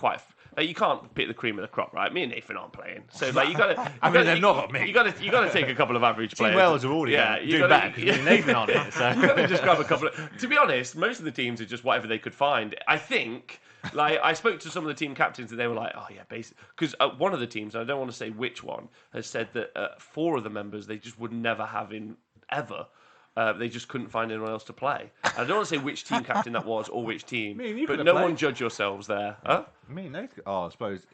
[SPEAKER 3] you can't pick the cream of the crop, right? Me and Nathan aren't playing, so like you got to.
[SPEAKER 2] I mean, they've not got me.
[SPEAKER 3] You got to take a couple of average players.
[SPEAKER 2] Team Wales are already doing bad because me and Nathan on it. So
[SPEAKER 3] you got to just grab a couple. To be honest, most of the teams are just whatever they could find. I think. Like I spoke to some of the team captains and they were like, "Oh yeah, basically," because one of the teams, and I don't want to say which one, has said that 4 of the members they just would never have in ever. They just couldn't find anyone else to play. And I don't want to say which team captain that was or which team, but no one judge yourselves there. Huh?
[SPEAKER 2] Me and Nathan. Oh, I suppose.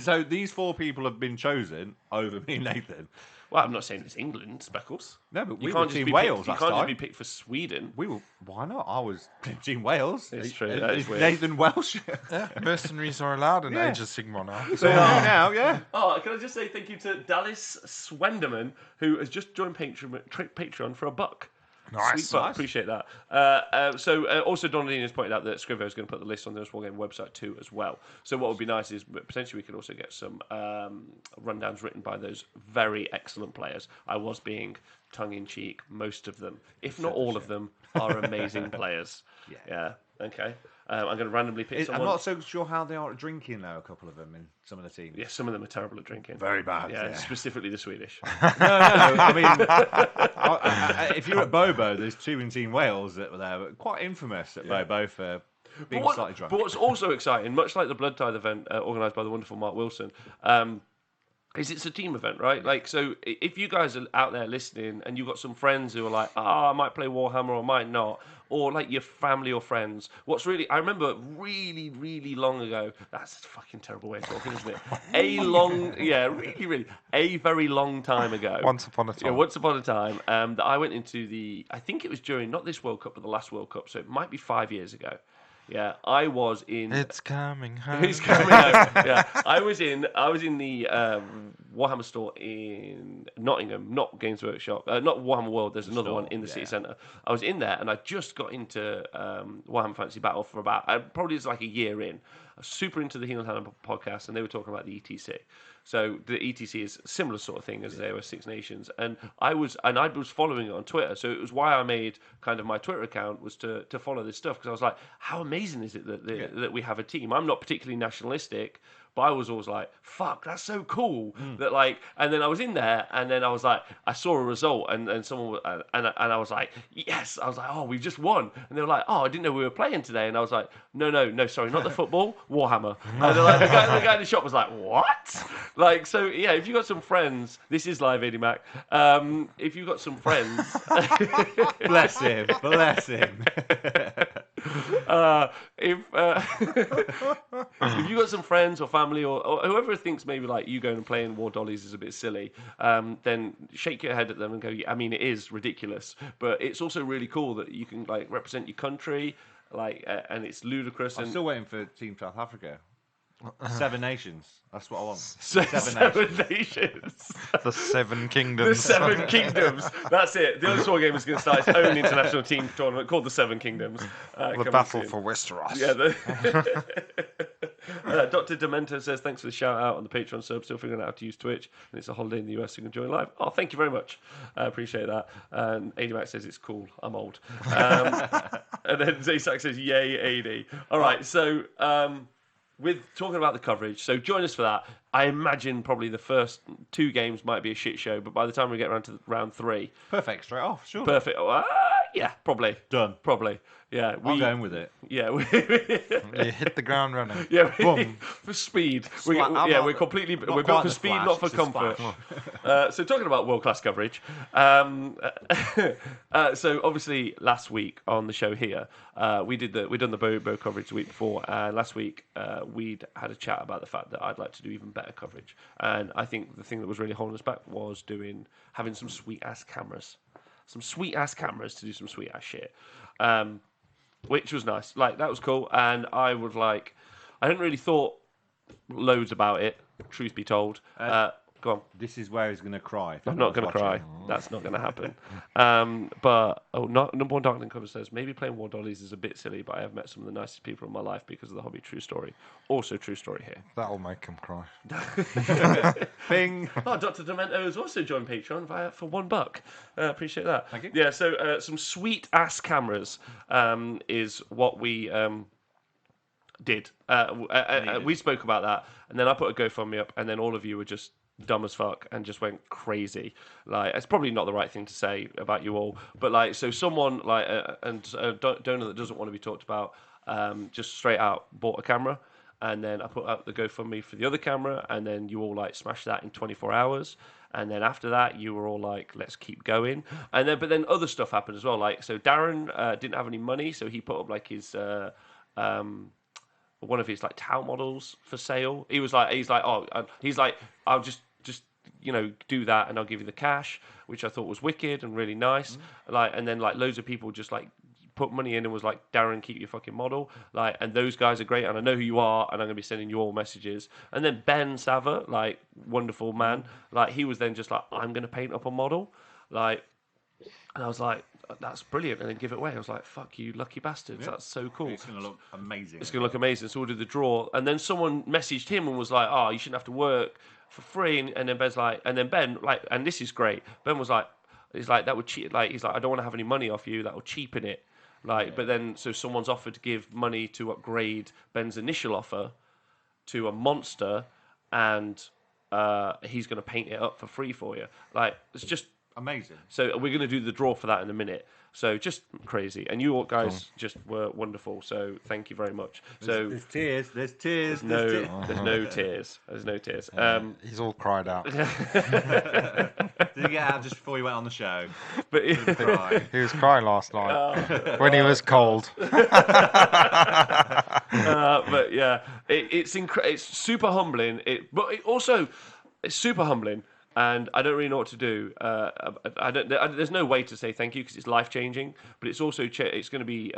[SPEAKER 2] So these 4 people have been chosen over me and Nathan.
[SPEAKER 3] Well, I'm not saying it's England, Speckles.
[SPEAKER 2] No, but
[SPEAKER 3] you
[SPEAKER 2] we
[SPEAKER 3] can't
[SPEAKER 2] were
[SPEAKER 3] just
[SPEAKER 2] Team
[SPEAKER 3] be
[SPEAKER 2] Wales
[SPEAKER 3] picked, you
[SPEAKER 2] last
[SPEAKER 3] can't
[SPEAKER 2] time.
[SPEAKER 3] just be picked for Sweden.
[SPEAKER 2] We were. Why not? I was Team Wales.
[SPEAKER 3] It's true. That is weird.
[SPEAKER 2] Nathan Welsh.
[SPEAKER 1] Yeah, mercenaries are allowed in Age of Sigmar now.
[SPEAKER 2] So now, yeah.
[SPEAKER 3] Oh, can I just say thank you to Dallas Swenderman, who has just joined Patreon for $1.
[SPEAKER 1] Nice.
[SPEAKER 3] Sweet buck, appreciate that. Also, Donaldine has pointed out that Scrivo is going to put the list on the War Game website too as well. So what would be nice is potentially we could also get some rundowns written by those very excellent players. I was being tongue-in-cheek. Most of them, if not all of them, are amazing players. Yeah. Okay. I'm going to randomly pick someone.
[SPEAKER 2] I'm not so sure how they are at drinking, though, a couple of them in some of the teams.
[SPEAKER 3] Yeah, some of them are terrible at drinking.
[SPEAKER 2] Very bad.
[SPEAKER 3] Yeah, specifically the Swedish.
[SPEAKER 2] No. I mean, if you're at Bobo, there's 2 in Team Wales that were there, but quite infamous at Bobo for being slightly drunk.
[SPEAKER 3] But what's also exciting, much like the Blood Tithe event organised by the wonderful Mark Wilson, is it's a team event, right? Like, so if you guys are out there listening and you've got some friends who are like, I might play Warhammer or I might not, or like your family or friends, I remember really, really long ago, that's a fucking terrible way of talking, isn't it? A very long time ago.
[SPEAKER 1] Once upon a time.
[SPEAKER 3] Yeah, once upon a time, that I went into I think it was during, not this World Cup, but the last World Cup, so it might be 5 years ago. Yeah, I was in.
[SPEAKER 1] It's coming home.
[SPEAKER 3] It's coming home. Yeah, I was in the Warhammer store in Nottingham, not Games Workshop, not Warhammer World. There's another one in the city centre. I was in there, and I just got into Warhammer Fantasy Battle for about probably it's like a year in. I was super into the Heel and Hand podcast, and they were talking about the ETC. So the ETC is a similar sort of thing as the AOS Six Nations, and I was following it on Twitter. So it was why I made kind of my Twitter account was to follow this stuff, because I was like, how amazing is it that we have a team? I'm not particularly nationalistic, but I was always like, fuck, that's so cool that like. And then I was in there, and then I was like, I saw a result, and someone and I was like, yes, I was like, oh, we've just won, and they were like, oh, I didn't know we were playing today, and I was like, no, sorry, not the football, Warhammer. And they're like, the guy in the shop was like, what? Like, so yeah, if you got some friends, this is live, Eddie Mac. If you got some friends,
[SPEAKER 2] bless him.
[SPEAKER 3] If you got some friends or family or whoever thinks maybe like you going and playing War Dollies is a bit silly, then shake your head at them and go, I mean, it is ridiculous, but it's also really cool that you can like represent your country, like, and it's ludicrous.
[SPEAKER 2] I'm still waiting for Team South Africa. 7 nations. That's what I want.
[SPEAKER 3] Seven nations.
[SPEAKER 1] The 7 kingdoms.
[SPEAKER 3] The 7 kingdoms. That's it. The other War Game is going to start its own international team tournament called the 7 Kingdoms.
[SPEAKER 1] The battle for Westeros.
[SPEAKER 3] Yeah. Dr. Demento says, thanks for the shout out on the Patreon sub. Still figuring out how to use Twitch, and it's a holiday in the US, so you can join live. Oh, thank you very much. I appreciate that. And ADMac says it's cool. I'm old. And then Zaysak says, yay, AD. All right, so with talking about the coverage, so join us for that. I imagine probably the first 2 games might be a shit show, but by the time we get around to round 3,
[SPEAKER 2] perfect straight off, sure.
[SPEAKER 3] Perfect. Yeah, probably.
[SPEAKER 2] Done.
[SPEAKER 3] Probably. Yeah.
[SPEAKER 2] I'm going with it.
[SPEAKER 3] Yeah.
[SPEAKER 1] You hit the ground running.
[SPEAKER 3] Yeah,
[SPEAKER 2] Boom.
[SPEAKER 3] for speed.
[SPEAKER 2] I'm
[SPEAKER 3] We're
[SPEAKER 2] not-
[SPEAKER 3] completely
[SPEAKER 2] not
[SPEAKER 3] we're built
[SPEAKER 2] quite
[SPEAKER 3] for
[SPEAKER 2] the
[SPEAKER 3] speed,
[SPEAKER 2] Flash,
[SPEAKER 3] not for
[SPEAKER 2] it's a
[SPEAKER 3] comfort.
[SPEAKER 2] splash.
[SPEAKER 3] So talking about world class coverage, so obviously last week on the show here, we'd done the Bobo coverage the week before, and last week we'd had a chat about the fact that I'd like to do even better coverage, and I think the thing that was really holding us back was having some sweet ass cameras to do some sweet ass shit. Which was nice. Like, that was cool. And I hadn't really thought loads about it, truth be told. Go on.
[SPEAKER 2] This is where he's going to cry.
[SPEAKER 3] I'm not going to cry. That's not going to happen. Number one Darkling cover says, maybe playing War Dollies is a bit silly, but I have met some of the nicest people in my life because of the hobby. True story. Also true story here.
[SPEAKER 1] That'll make him cry.
[SPEAKER 2] Bing.
[SPEAKER 3] Oh, Dr. Demento has also joined Patreon for $1. Appreciate that.
[SPEAKER 2] Thank you.
[SPEAKER 3] Yeah, so some sweet ass cameras is what we did. We spoke about that, and then I put a GoFundMe up, and then all of you were just dumb as fuck and just went crazy. Like, it's probably not the right thing to say about you all, but like, so someone like donor that doesn't want to be talked about, just straight out bought a camera, and then I put up the GoFundMe for the other camera, and then you all like smashed that in 24 hours. And then after that, you were all like, let's keep going. But then other stuff happened as well. Like, so Darren didn't have any money, so he put up like his one of his like towel models for sale. I'll just do that, and I'll give you the cash, which I thought was wicked and really nice. And then like loads of people just like put money in and was like, Darren, keep your fucking model. Like, and those guys are great, and I know who you are, and I'm gonna be sending you all messages. And then Ben Sava, like, wonderful man, like, he was then just like, I'm gonna paint up a model, like, and I was like, that's brilliant, and then give it away. I was like, fuck you, lucky bastards, that's so cool.
[SPEAKER 2] It's going to look amazing.
[SPEAKER 3] It's going to look amazing. So we'll do the draw. And then someone messaged him and was like, oh, you shouldn't have to work for free. And then Ben's like, and then Ben, like, and this is great. Ben was like, he's like, that would cheat. Like, he's like, I don't want to have any money off you. That will cheapen it. Like, but then, so someone's offered to give money to upgrade Ben's initial offer to a monster, and he's going to paint it up for free for you. Like, it's just
[SPEAKER 2] amazing.
[SPEAKER 3] So we're going to do the draw for that in a minute. So just crazy, and you all guys just were wonderful. So thank you very much.
[SPEAKER 2] There's tears. There's tears.
[SPEAKER 3] There's no tears. There's no tears.
[SPEAKER 1] He's all cried out.
[SPEAKER 2] Did you get out just before you went on the show?
[SPEAKER 3] But
[SPEAKER 1] He was crying last night when he was cold.
[SPEAKER 3] but yeah, it's super humbling. It's super humbling. And I don't really know what to do. There's no way to say thank you because it's life changing. But it's also it's going to be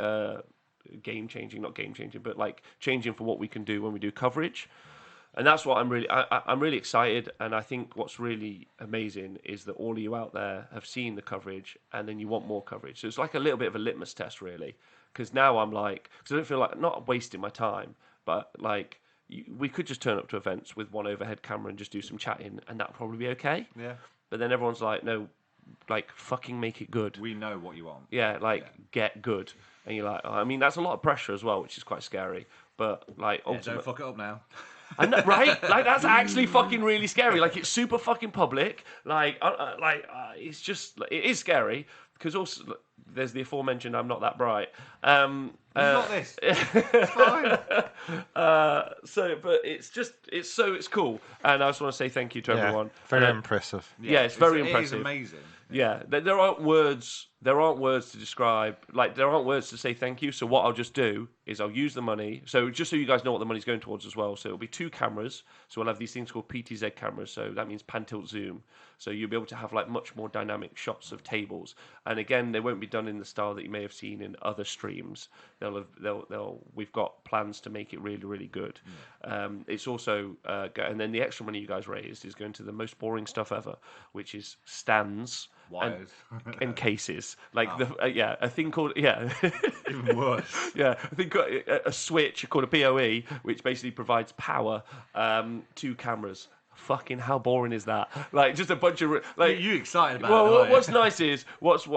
[SPEAKER 3] game changing, not game changing, but like changing for what we can do when we do coverage. And that's what I'm really excited. And I think what's really amazing is that all of you out there have seen the coverage, and then you want more coverage. So it's like a little bit of a litmus test, really. Because now I'm like, because I don't feel like not wasting my time, but like. We could just turn up to events with one overhead camera and just do some chatting, and that'll probably be okay.
[SPEAKER 2] Yeah.
[SPEAKER 3] But then everyone's like, no, like, fucking make it good.
[SPEAKER 2] We know what you want.
[SPEAKER 3] Yeah, get good. And you're like, I mean, that's a lot of pressure as well, which is quite scary. But, like, ultimately...
[SPEAKER 2] don't fuck it up now.
[SPEAKER 3] I know, right? Like, that's actually fucking really scary. Like, it's super fucking public. It's just... It is scary, because also... There's the aforementioned I'm not that bright.
[SPEAKER 2] You got this. It's fine.
[SPEAKER 3] But it's cool, and I just want to say thank you to everyone.
[SPEAKER 1] Very impressive.
[SPEAKER 3] Yeah, it's very impressive.
[SPEAKER 2] It is amazing.
[SPEAKER 3] Yeah, there aren't words. There aren't words to describe. Like, there aren't words to say thank you. So what I'll just do is I'll use the money. So just so you guys know what the money's going towards as well. So it'll be 2 cameras. So we'll have these things called PTZ cameras. So that means pan tilt zoom. So you'll be able to have like much more dynamic shots of tables. And again, they won't be done in the style that you may have seen in other streams. We've got plans to make it really, really good. It's also and then the extra money you guys raised is going to the most boring stuff ever, which is stands.
[SPEAKER 2] Wires.
[SPEAKER 3] And cases. Like, a thing called,
[SPEAKER 2] Even worse.
[SPEAKER 3] Yeah, I think a switch called a PoE, which basically provides power to cameras. Fucking how boring is that? Like, just a bunch of like.
[SPEAKER 2] You excited about it?
[SPEAKER 3] Well, what's nice is that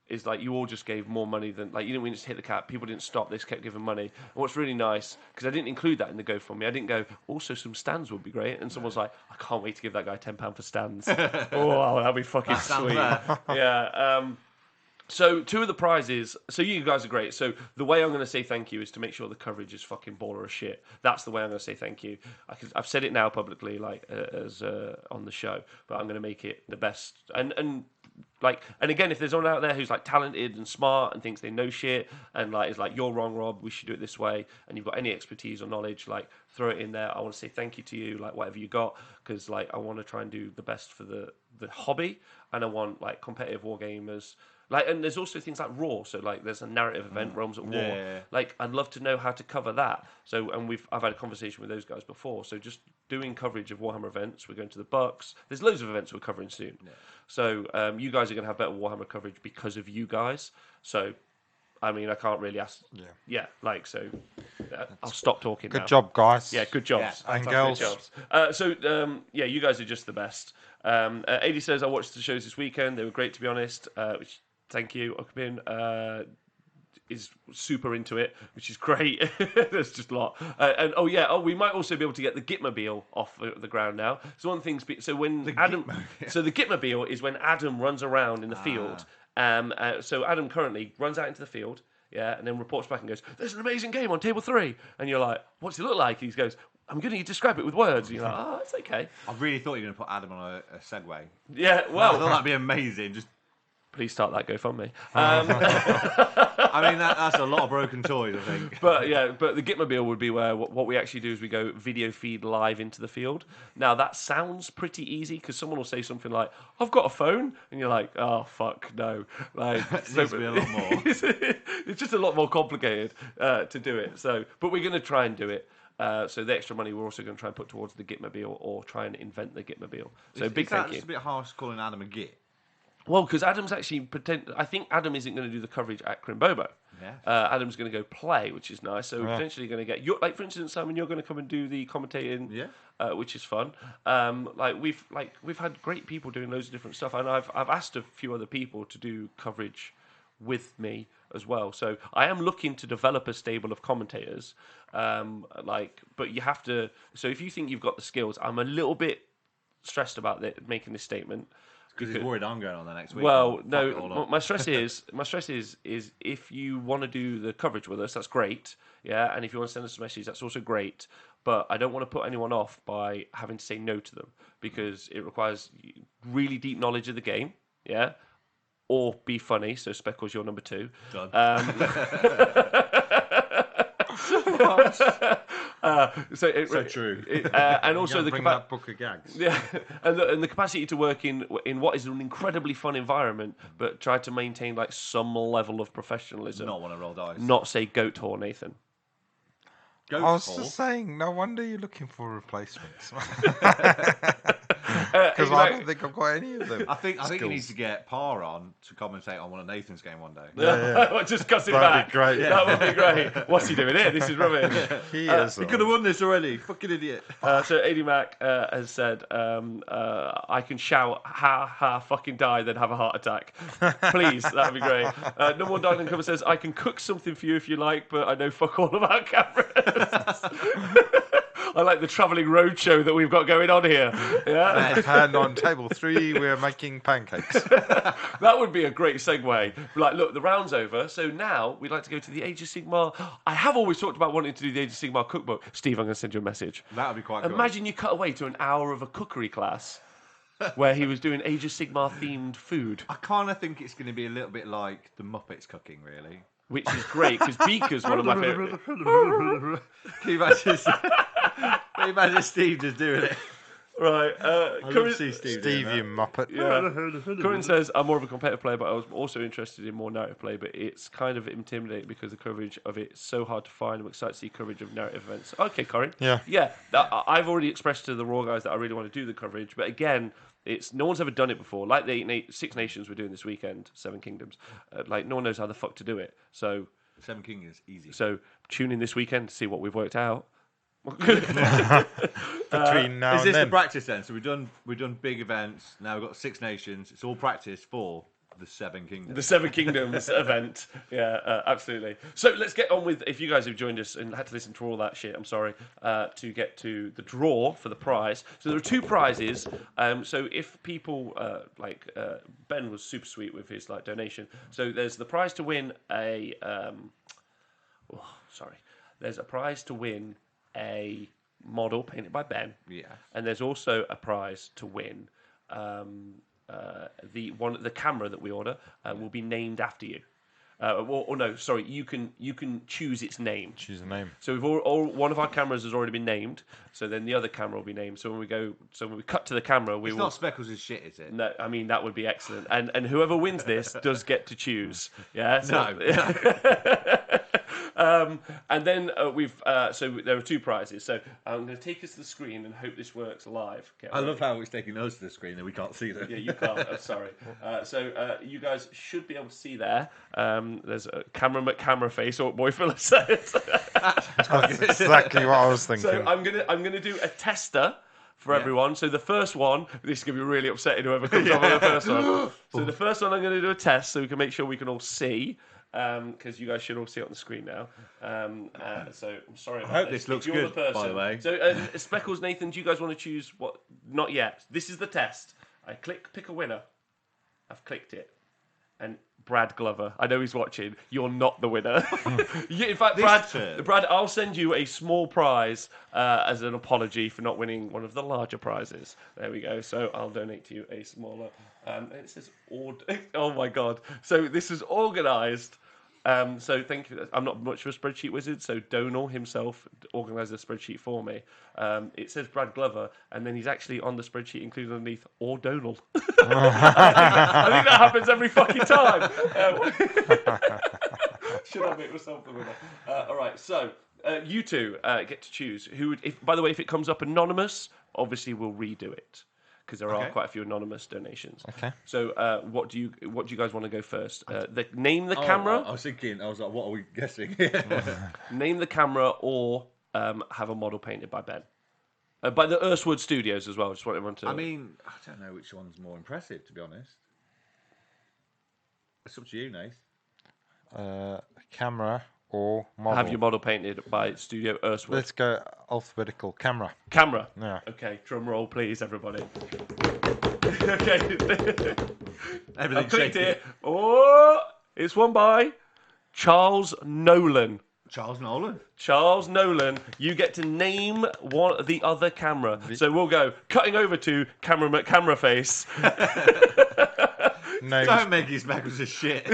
[SPEAKER 3] is like you all just gave more money than like you didn't just hit the cap. People didn't stop. They just kept giving money. And what's really nice because I didn't include that in the GoFundMe. I didn't go. Also, some stands would be great. And someone's like, I can't wait to give that guy £10 for stands. Oh, that'd be fucking sweet. Yeah. So 2 of the prizes. So you guys are great. So the way I'm going to say thank you is to make sure the coverage is fucking baller as shit. That's the way I'm going to say thank you. I've said it now publicly, like as on the show, but I'm going to make it the best. And again, if there's someone out there who's like talented and smart and thinks they know shit and like is like, you're wrong, Rob, we should do it this way, and you've got any expertise or knowledge, like throw it in there. I want to say thank you to you, like whatever you got, because like I want to try and do the best for the hobby, and I want like competitive war gamers. Like, and there's also things like Raw. So, like, there's a narrative event, Realms at War.
[SPEAKER 2] Yeah.
[SPEAKER 3] Like, I'd love to know how to cover that. So, and I've had a conversation with those guys before. So, just doing coverage of Warhammer events. We're going to the Bucks. There's loads of events we're covering soon. Yeah. So, you guys are going to have better Warhammer coverage because of you guys. So, I mean, I can't really ask. Yeah. Like, so I'll stop talking.
[SPEAKER 1] Good job, guys.
[SPEAKER 3] Yeah, good jobs.
[SPEAKER 1] Yeah, and girls.
[SPEAKER 3] Yeah, you guys are just the best. AD says I watched the shows this weekend. They were great, to be honest. Which. Thank you. Okubin is super into it, which is great. There's just a lot. We might also be able to get the Gitmobile off the ground now. So one thing. So when the Gitmobile is when Adam runs around in the field. So Adam currently runs out into the field, and then reports back and goes, "There's an amazing game on table 3," and you're like, "What's it look like?" He goes, "I'm going to describe it with words." And you're like, "Oh, that's okay."
[SPEAKER 2] I really thought you were going to put Adam on a Segway.
[SPEAKER 3] Yeah, well,
[SPEAKER 2] I thought that'd be amazing. Just.
[SPEAKER 3] Please start that GoFundMe.
[SPEAKER 2] I mean, that's a lot of broken toys, I think.
[SPEAKER 3] But the Gitmobile would be where what we actually do is we go video feed live into the field. Now, that sounds pretty easy because someone will say something like, "I've got a phone," and you're like, "Oh, fuck, no." Like,
[SPEAKER 2] it needs to be a lot more.
[SPEAKER 3] It's just a lot more complicated to do it. So, but we're going to try and do it. So the extra money we're also going to try and put towards the Gitmobile or try and invent the Gitmobile. So big thank you.
[SPEAKER 2] It's a bit harsh calling Adam a Git.
[SPEAKER 3] Well, because Adam's actually I think Adam isn't going to do the coverage at Crimbobo. Yeah. Adam's going to go play, which is nice. So potentially going to get for instance, Simon, you're going to come and do the commentating, which is fun. We've had great people doing loads of different stuff, and I've asked a few other people to do coverage with me as well. So I am looking to develop a stable of commentators. But you have to. So if you think you've got the skills, I'm a little bit stressed about making this statement.
[SPEAKER 2] Because he's worried I'm going on the next week.
[SPEAKER 3] Well, no, my stress is if you want to do the coverage with us, that's great, and if you want to send us a message, that's also great. But I don't want to put anyone off by having to say no to them because it requires really deep knowledge of the game, or be funny. So Speckles, you're number 2.
[SPEAKER 2] Done.
[SPEAKER 3] So
[SPEAKER 2] true.
[SPEAKER 3] And also the
[SPEAKER 1] that book of gags.
[SPEAKER 3] Yeah, and the capacity to work in what is an incredibly fun environment, but try to maintain like some level of professionalism.
[SPEAKER 2] Not want to roll dice.
[SPEAKER 3] Not say goat whore, Nathan.
[SPEAKER 1] I was just saying, no wonder you're looking for replacements. Because I don't think I've got any of them.
[SPEAKER 2] I think you need to get Parr on to commentate on one of Nathan's game one day.
[SPEAKER 3] Yeah. Just cuss him back.
[SPEAKER 1] That'd be great.
[SPEAKER 3] That would be great. What's he doing here? This is rubbish.
[SPEAKER 1] He
[SPEAKER 2] could have won this already. Fucking idiot.
[SPEAKER 3] So AD Mac has said, I can shout, ha, ha, fucking die, then have a heart attack. Please, that would be great. Number 1 Diamond Cover says, I can cook something for you if you like, but I know fuck all about cameras. I like the travelling roadshow that we've got going on here. Yeah.
[SPEAKER 1] And on table 3, we're making pancakes.
[SPEAKER 3] That would be a great segue. Like, look, the round's over, so now we'd like to go to the Age of Sigmar. I have always talked about wanting to do the Age of Sigmar cookbook. Steve, I'm going to send you a message.
[SPEAKER 2] That would be quite cool.
[SPEAKER 3] Imagine you cut away to an hour of a cookery class where he was doing Age of Sigmar themed food.
[SPEAKER 2] I kind of think it's going to be a little bit like the Muppets cooking, really.
[SPEAKER 3] Which is great, because Beaker's one of my favourite.
[SPEAKER 2] Can you imagine Steve just doing it?
[SPEAKER 3] Right.
[SPEAKER 1] Steve, you muppet.
[SPEAKER 3] Yeah. Curran says, I'm more of a competitive player, but I was also interested in more narrative play, but it's kind of intimidating because the coverage of it's so hard to find. I'm excited to see coverage of narrative events. Okay, Corin.
[SPEAKER 1] Yeah.
[SPEAKER 3] Yeah. I've already expressed to the Raw guys that I really want to do the coverage, but again, no one's ever done it before. Like the 6 Nations we're doing this weekend, 7 Kingdoms. No one knows how the fuck to do it. So
[SPEAKER 2] 7 Kingdoms, easy.
[SPEAKER 3] So tune in this weekend to see what we've worked out.
[SPEAKER 1] Between now and
[SPEAKER 2] is this
[SPEAKER 1] then.
[SPEAKER 2] the practice then? So we've done big events. Now we've got 6 Nations. It's all practice for The Seven Kingdoms.
[SPEAKER 3] The Seven Kingdoms event. Yeah, absolutely. So let's get on with, if you guys have joined us and had to listen to all that shit, I'm sorry, to get to the draw for the prize. So there are 2 prizes. So if people, Ben was super sweet with his donation. So there's the prize to win a, there's a prize to win a model painted by Ben.
[SPEAKER 2] Yeah.
[SPEAKER 3] And there's also a prize to win the camera that we order will be named after you. You can choose its name.
[SPEAKER 1] Choose a name.
[SPEAKER 3] So one of our cameras has already been named. So then the other camera will be named. So when we cut to the camera,
[SPEAKER 2] it's not Speckles' shit, is it?
[SPEAKER 3] No, I mean that would be excellent. And whoever wins this does get to choose. Yeah. So, and then so there are 2 prizes. So I'm going to take us to the screen and hope this works live.
[SPEAKER 2] I love how it's taking us to the screen and we can't see them.
[SPEAKER 3] Yeah, you can't. Oh, sorry. So you guys should be able to see there. There's a camera face, or what Boy Philip says.
[SPEAKER 1] That's exactly what I was thinking.
[SPEAKER 3] So I'm gonna do a tester for everyone. So the first one, this is gonna be really upsetting whoever comes up on the first one. So the first one, I'm gonna do a test so we can make sure we can all see. Because you guys should all see it on the screen now. So I'm sorry about
[SPEAKER 2] I hope this looks good, by the way.
[SPEAKER 3] So Speckles, Nathan, do you guys want to choose what? Not yet. This is the test. I pick a winner. I've clicked it. And Brad Glover, I know he's watching. You're not the winner. In fact, Brad, I'll send you a small prize as an apology for not winning one of the larger prizes. There we go. So I'll donate to you a smaller. It says oh my god. So this is organised. So thank you. I'm not much of a spreadsheet wizard, so Donal himself organised the spreadsheet for me. It says Brad Glover, and then he's actually on the spreadsheet included underneath Donal. I think that happens every fucking time. Should I make myself the winner? All right, so you 2 get to choose who. By the way, if it comes up anonymous, obviously we'll redo it. Because there are quite a few anonymous donations. Okay. So, what do you guys want to go first? Name the camera.
[SPEAKER 2] I was thinking. I was like, what are we guessing?
[SPEAKER 3] Name the camera, or have a model painted by Ben, by the Erstwood Studios as well. Just want everyone to.
[SPEAKER 2] I mean, I don't know which one's more impressive, to be honest. It's up to you, Nath.
[SPEAKER 1] Camera or model.
[SPEAKER 3] Have your model painted by Studio Erstwood.
[SPEAKER 1] Let's go alphabetical. Camera.
[SPEAKER 3] Camera.
[SPEAKER 1] Yeah.
[SPEAKER 3] Okay, drum roll, please, everybody. Okay.
[SPEAKER 2] Everything's shaking.
[SPEAKER 3] It. Oh, it's won by Charles Nolan.
[SPEAKER 2] Charles Nolan.
[SPEAKER 3] Charles Nolan. You get to name the other camera. So we'll go cutting over to camera face.
[SPEAKER 2] Don't make his Speckles a shit.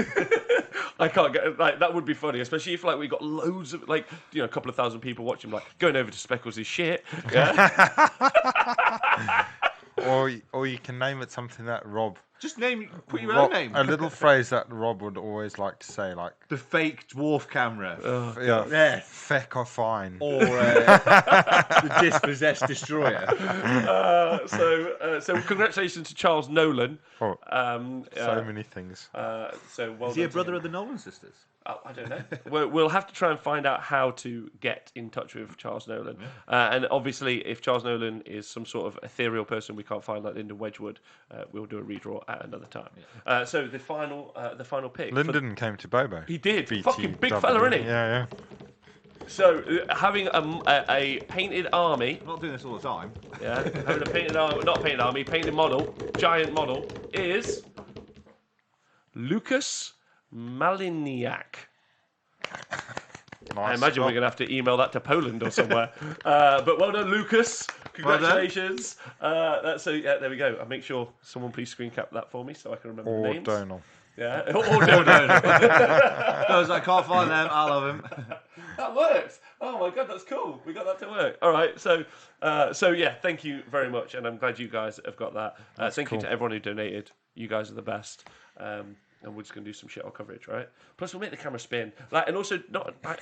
[SPEAKER 3] I can't get that would be funny, especially if we got loads of a couple of thousand people watching, going over to Speckles' shit. Yeah.
[SPEAKER 1] or you can name it something that Rob.
[SPEAKER 2] Just put your own name.
[SPEAKER 1] A little phrase that Rob would always like to say,
[SPEAKER 2] the fake dwarf camera.
[SPEAKER 1] Feck or fine.
[SPEAKER 2] Or the dispossessed destroyer.
[SPEAKER 3] So congratulations to Charles Nolan.
[SPEAKER 1] So many things.
[SPEAKER 2] Is he a brother of the Nolan sisters?
[SPEAKER 3] I don't know. We'll have to try and find out how to get in touch with Charles Nolan. And obviously, if Charles Nolan is some sort of ethereal person we can't find, like Lyndon Wedgwood, we'll do a redraw at another time. So the final pick.
[SPEAKER 1] Lyndon came to Bobo.
[SPEAKER 3] He did.
[SPEAKER 1] BTW.
[SPEAKER 3] Fucking big fella, isn't he?
[SPEAKER 1] Yeah.
[SPEAKER 3] So having a painted army.
[SPEAKER 2] I'm not doing this all the time.
[SPEAKER 3] Yeah. Having a painted model, giant model, is Lucas Maliniak.
[SPEAKER 1] Nice.
[SPEAKER 3] I imagine we're going to have to email that to Poland or somewhere. But well done, Lucas. Congratulations. There we go. I'll make sure someone please screen cap that for me so I can remember the names.
[SPEAKER 1] Donal.
[SPEAKER 3] Yeah, or Donal.
[SPEAKER 2] Because I can't find them. I love him.
[SPEAKER 3] That works. Oh my god, that's cool. We got that to work. All right, so yeah, thank you very much, and I'm glad you guys have got that. Thank you to everyone who donated. You guys are the best. And we're just going to do some shit on coverage, right? Plus, we'll make the camera spin. And also,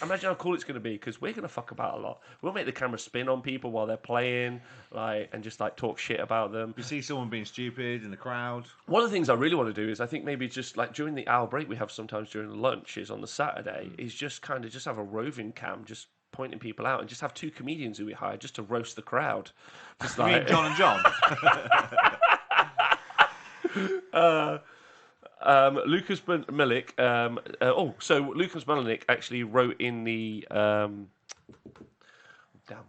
[SPEAKER 3] imagine how cool it's going to be, because we're going to fuck about a lot. We'll make the camera spin on people while they're playing, and just, talk shit about them.
[SPEAKER 2] You see someone being stupid in the crowd.
[SPEAKER 3] One of the things I really want to do is, I think maybe just, during the hour break we have sometimes during lunch is on the Saturday, is just kind of just have a roving cam, just pointing people out, and just have 2 comedians who we hire just to roast the crowd. Just
[SPEAKER 2] you mean John and John?
[SPEAKER 3] Lucas Milik. So Lucas Milik actually wrote in the.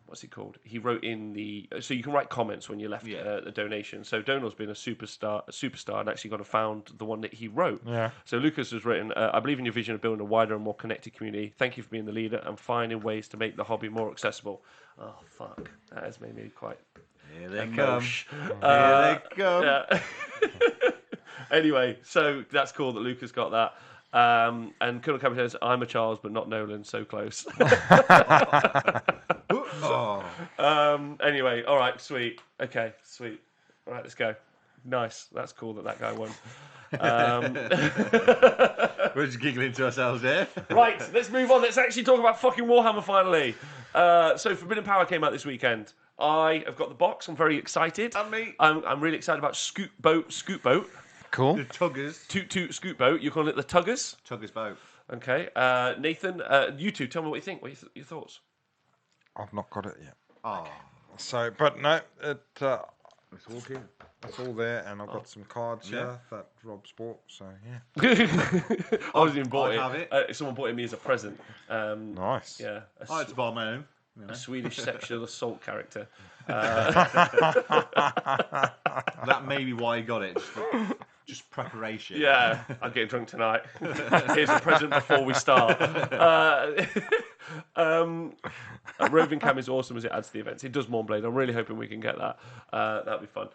[SPEAKER 3] What's it called? He wrote in the. So you can write comments when you left a donation. So Donald's been a superstar, and actually gone and found the one that he wrote.
[SPEAKER 1] Yeah.
[SPEAKER 3] So Lucas has written, I believe in your vision of building a wider and more connected community. Thank you for being the leader and finding ways to make the hobby more accessible. Oh, fuck. That has made me quite...
[SPEAKER 2] Here they come.
[SPEAKER 3] Here
[SPEAKER 2] they come.
[SPEAKER 3] Yeah. Anyway, so that's cool that Lucas got that. And Colonel Capitan says, I'm a Charles, but not Nolan, so close. Anyway, all right, sweet. Okay, sweet. All right, let's go. Nice. That's cool that guy won.
[SPEAKER 2] We're just giggling to ourselves here.
[SPEAKER 3] Right, let's move on. Let's actually talk about fucking Warhammer finally. So Forbidden Power came out this weekend. I have got the box. I'm very excited.
[SPEAKER 2] And me.
[SPEAKER 3] I'm really excited about Scoot Boat.
[SPEAKER 1] Cool.
[SPEAKER 2] The Tuggers.
[SPEAKER 3] Toot Scoot Boat. You're calling it the Tuggers?
[SPEAKER 2] Tuggers boat.
[SPEAKER 3] Okay. Nathan, you two, tell me what you think. What are your thoughts?
[SPEAKER 1] I've not got it yet.
[SPEAKER 2] Oh.
[SPEAKER 1] So, but no,
[SPEAKER 2] It's all here.
[SPEAKER 1] it's all there, and I've got some cards
[SPEAKER 2] Yeah.
[SPEAKER 1] here that Rob's bought. So yeah,
[SPEAKER 3] I wasn't even bought
[SPEAKER 2] I
[SPEAKER 3] it.
[SPEAKER 2] have it.
[SPEAKER 3] Someone bought it me as a present.
[SPEAKER 1] nice.
[SPEAKER 3] Yeah.
[SPEAKER 2] I had to buy my own.
[SPEAKER 3] A Swedish sexual assault character.
[SPEAKER 2] That may be why he got it. Just preparation.
[SPEAKER 3] Yeah, I'm getting drunk tonight. Here's a present before we start. Roving Cam is awesome as it adds to the events. It does Mournblade. I'm really hoping we can get that. That'd be fun.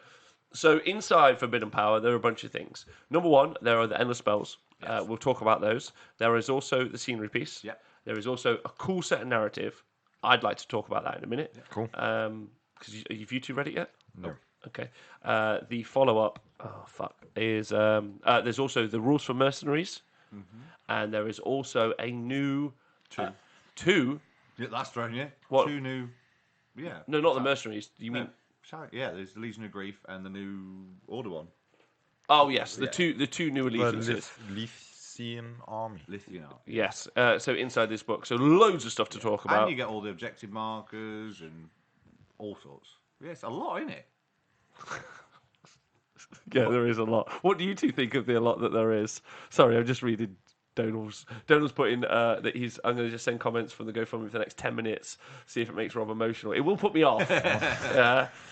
[SPEAKER 3] So inside Forbidden Power, there are a bunch of things. Number one, there are the endless spells.
[SPEAKER 2] Yes.
[SPEAKER 3] We'll talk about those. There is also the scenery piece.
[SPEAKER 2] Yeah.
[SPEAKER 3] There is also a cool set of narrative. I'd like to talk about that in a minute.
[SPEAKER 1] Cool.
[SPEAKER 3] Because have you two read it yet?
[SPEAKER 1] No.
[SPEAKER 3] Okay. The follow-up, is there's also the rules for mercenaries, and there is also a new two.
[SPEAKER 2] Yeah, that's thrown you.
[SPEAKER 3] What?
[SPEAKER 2] 2 new. Yeah.
[SPEAKER 3] No, not the mercenaries. You mean?
[SPEAKER 2] Sorry. Yeah, there's the Legion of Grief and the new Order one.
[SPEAKER 3] Oh yes, the two new
[SPEAKER 1] The
[SPEAKER 3] allegiances.
[SPEAKER 1] Lycian army.
[SPEAKER 2] Lithium.
[SPEAKER 3] Yes. So inside this book, so loads of stuff to talk about.
[SPEAKER 2] And you get all the objective markers and all sorts. Yeah, it's a lot, isn't it?
[SPEAKER 3] Yeah, there is a lot. What do you two think of the lot that there is? Sorry, I'm just reading Donald's. Donald's put in that I'm going to just send comments from the GoFundMe for the next 10 minutes, see if it makes Rob emotional. It will put me off.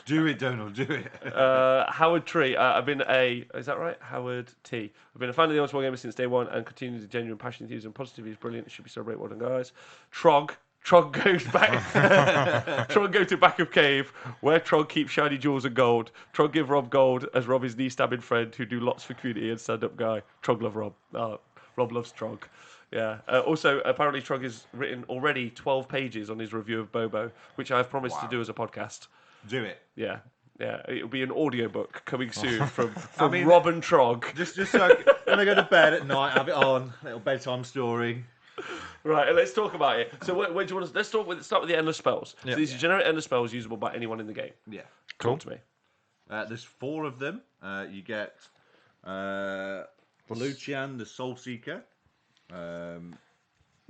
[SPEAKER 2] Do it, Donald, do it.
[SPEAKER 3] Howard Tree. Is that right? Howard T. I've been a fan of the Honest War Gamer since day one and continue the genuine passion, enthusiasm, and positivity is brilliant. It should be celebrated, well done, guys. Trog goes back. Trog go to back of cave where Trog keeps shiny jewels and gold. Trog give Rob gold as Rob is knee stabbing friend who do lots for community and stand up guy. Trog love Rob. Rob loves Trog. Yeah. Also, apparently Trog has written already 12 pages on his review of Bobo, which I've promised to do as a podcast.
[SPEAKER 2] Do it.
[SPEAKER 3] Yeah. Yeah. It'll be an audiobook coming soon from
[SPEAKER 2] I mean,
[SPEAKER 3] Rob and Trog.
[SPEAKER 2] Just so when I go to bed at night, have it on. Little bedtime story.
[SPEAKER 3] Right, let's talk about it. So, where do you want to? Let's start with the endless spells.
[SPEAKER 1] Yeah.
[SPEAKER 3] So these are generic endless spells usable by anyone in the game.
[SPEAKER 2] Yeah.
[SPEAKER 3] Talk to me.
[SPEAKER 2] There's 4 of them. You get Lucian, the Soul Seeker, the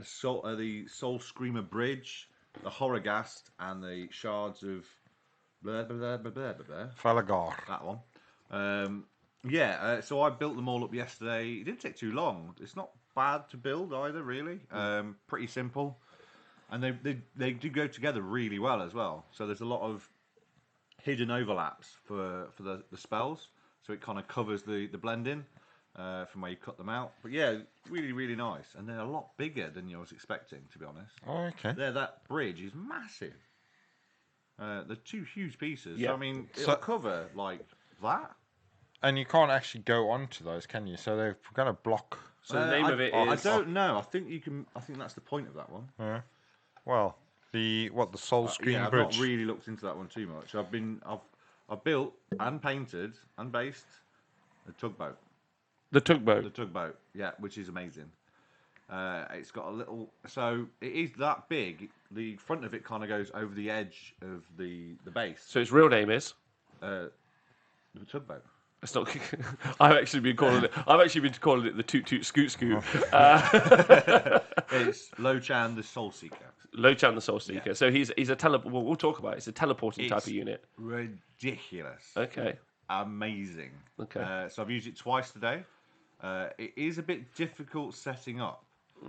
[SPEAKER 2] Soul Screamer Bridge, the Horrorghast, and the Shards of blah, blah, blah, blah, blah, blah.
[SPEAKER 1] Falagar.
[SPEAKER 2] That one. So I built them all up yesterday. It didn't take too long. It's not bad to build either, really. Pretty simple. And they do go together really well as well. So there's a lot of hidden overlaps for the spells. So it kind of covers the blending from where you cut them out. But yeah, really, really nice. And they're a lot bigger than you was expecting, to be honest.
[SPEAKER 1] Oh, okay.
[SPEAKER 2] That bridge is massive. They're 2 huge pieces.
[SPEAKER 3] Yeah.
[SPEAKER 2] So, I mean, it'll cover like that.
[SPEAKER 1] And you can't actually go onto those, can you? So they're going to block.
[SPEAKER 3] So the name of it
[SPEAKER 2] I
[SPEAKER 3] is.
[SPEAKER 2] don't know. I think you can. I think that's the point of that one.
[SPEAKER 1] Yeah. Well, the Soul Screen
[SPEAKER 2] I've
[SPEAKER 1] Bridge.
[SPEAKER 2] not really looked into that one too much. I've built and painted and based the tugboat.
[SPEAKER 3] The tugboat.
[SPEAKER 2] The tugboat, yeah, which is amazing. It's got a little. So it is that big. The front of it kind of goes over the edge of the base.
[SPEAKER 3] So its real name is.
[SPEAKER 2] The tugboat.
[SPEAKER 3] It's not. I've actually been calling it the Toot Toot Scoot Scoot.
[SPEAKER 2] It's Lochan the Soul Seeker.
[SPEAKER 3] Lochan the Soul Seeker.
[SPEAKER 2] Yeah.
[SPEAKER 3] So he's a Well, we'll talk about it. It's a teleporting type of unit.
[SPEAKER 2] Ridiculous.
[SPEAKER 3] Okay.
[SPEAKER 2] Amazing.
[SPEAKER 3] Okay.
[SPEAKER 2] So I've used it twice today. It is a bit difficult setting up.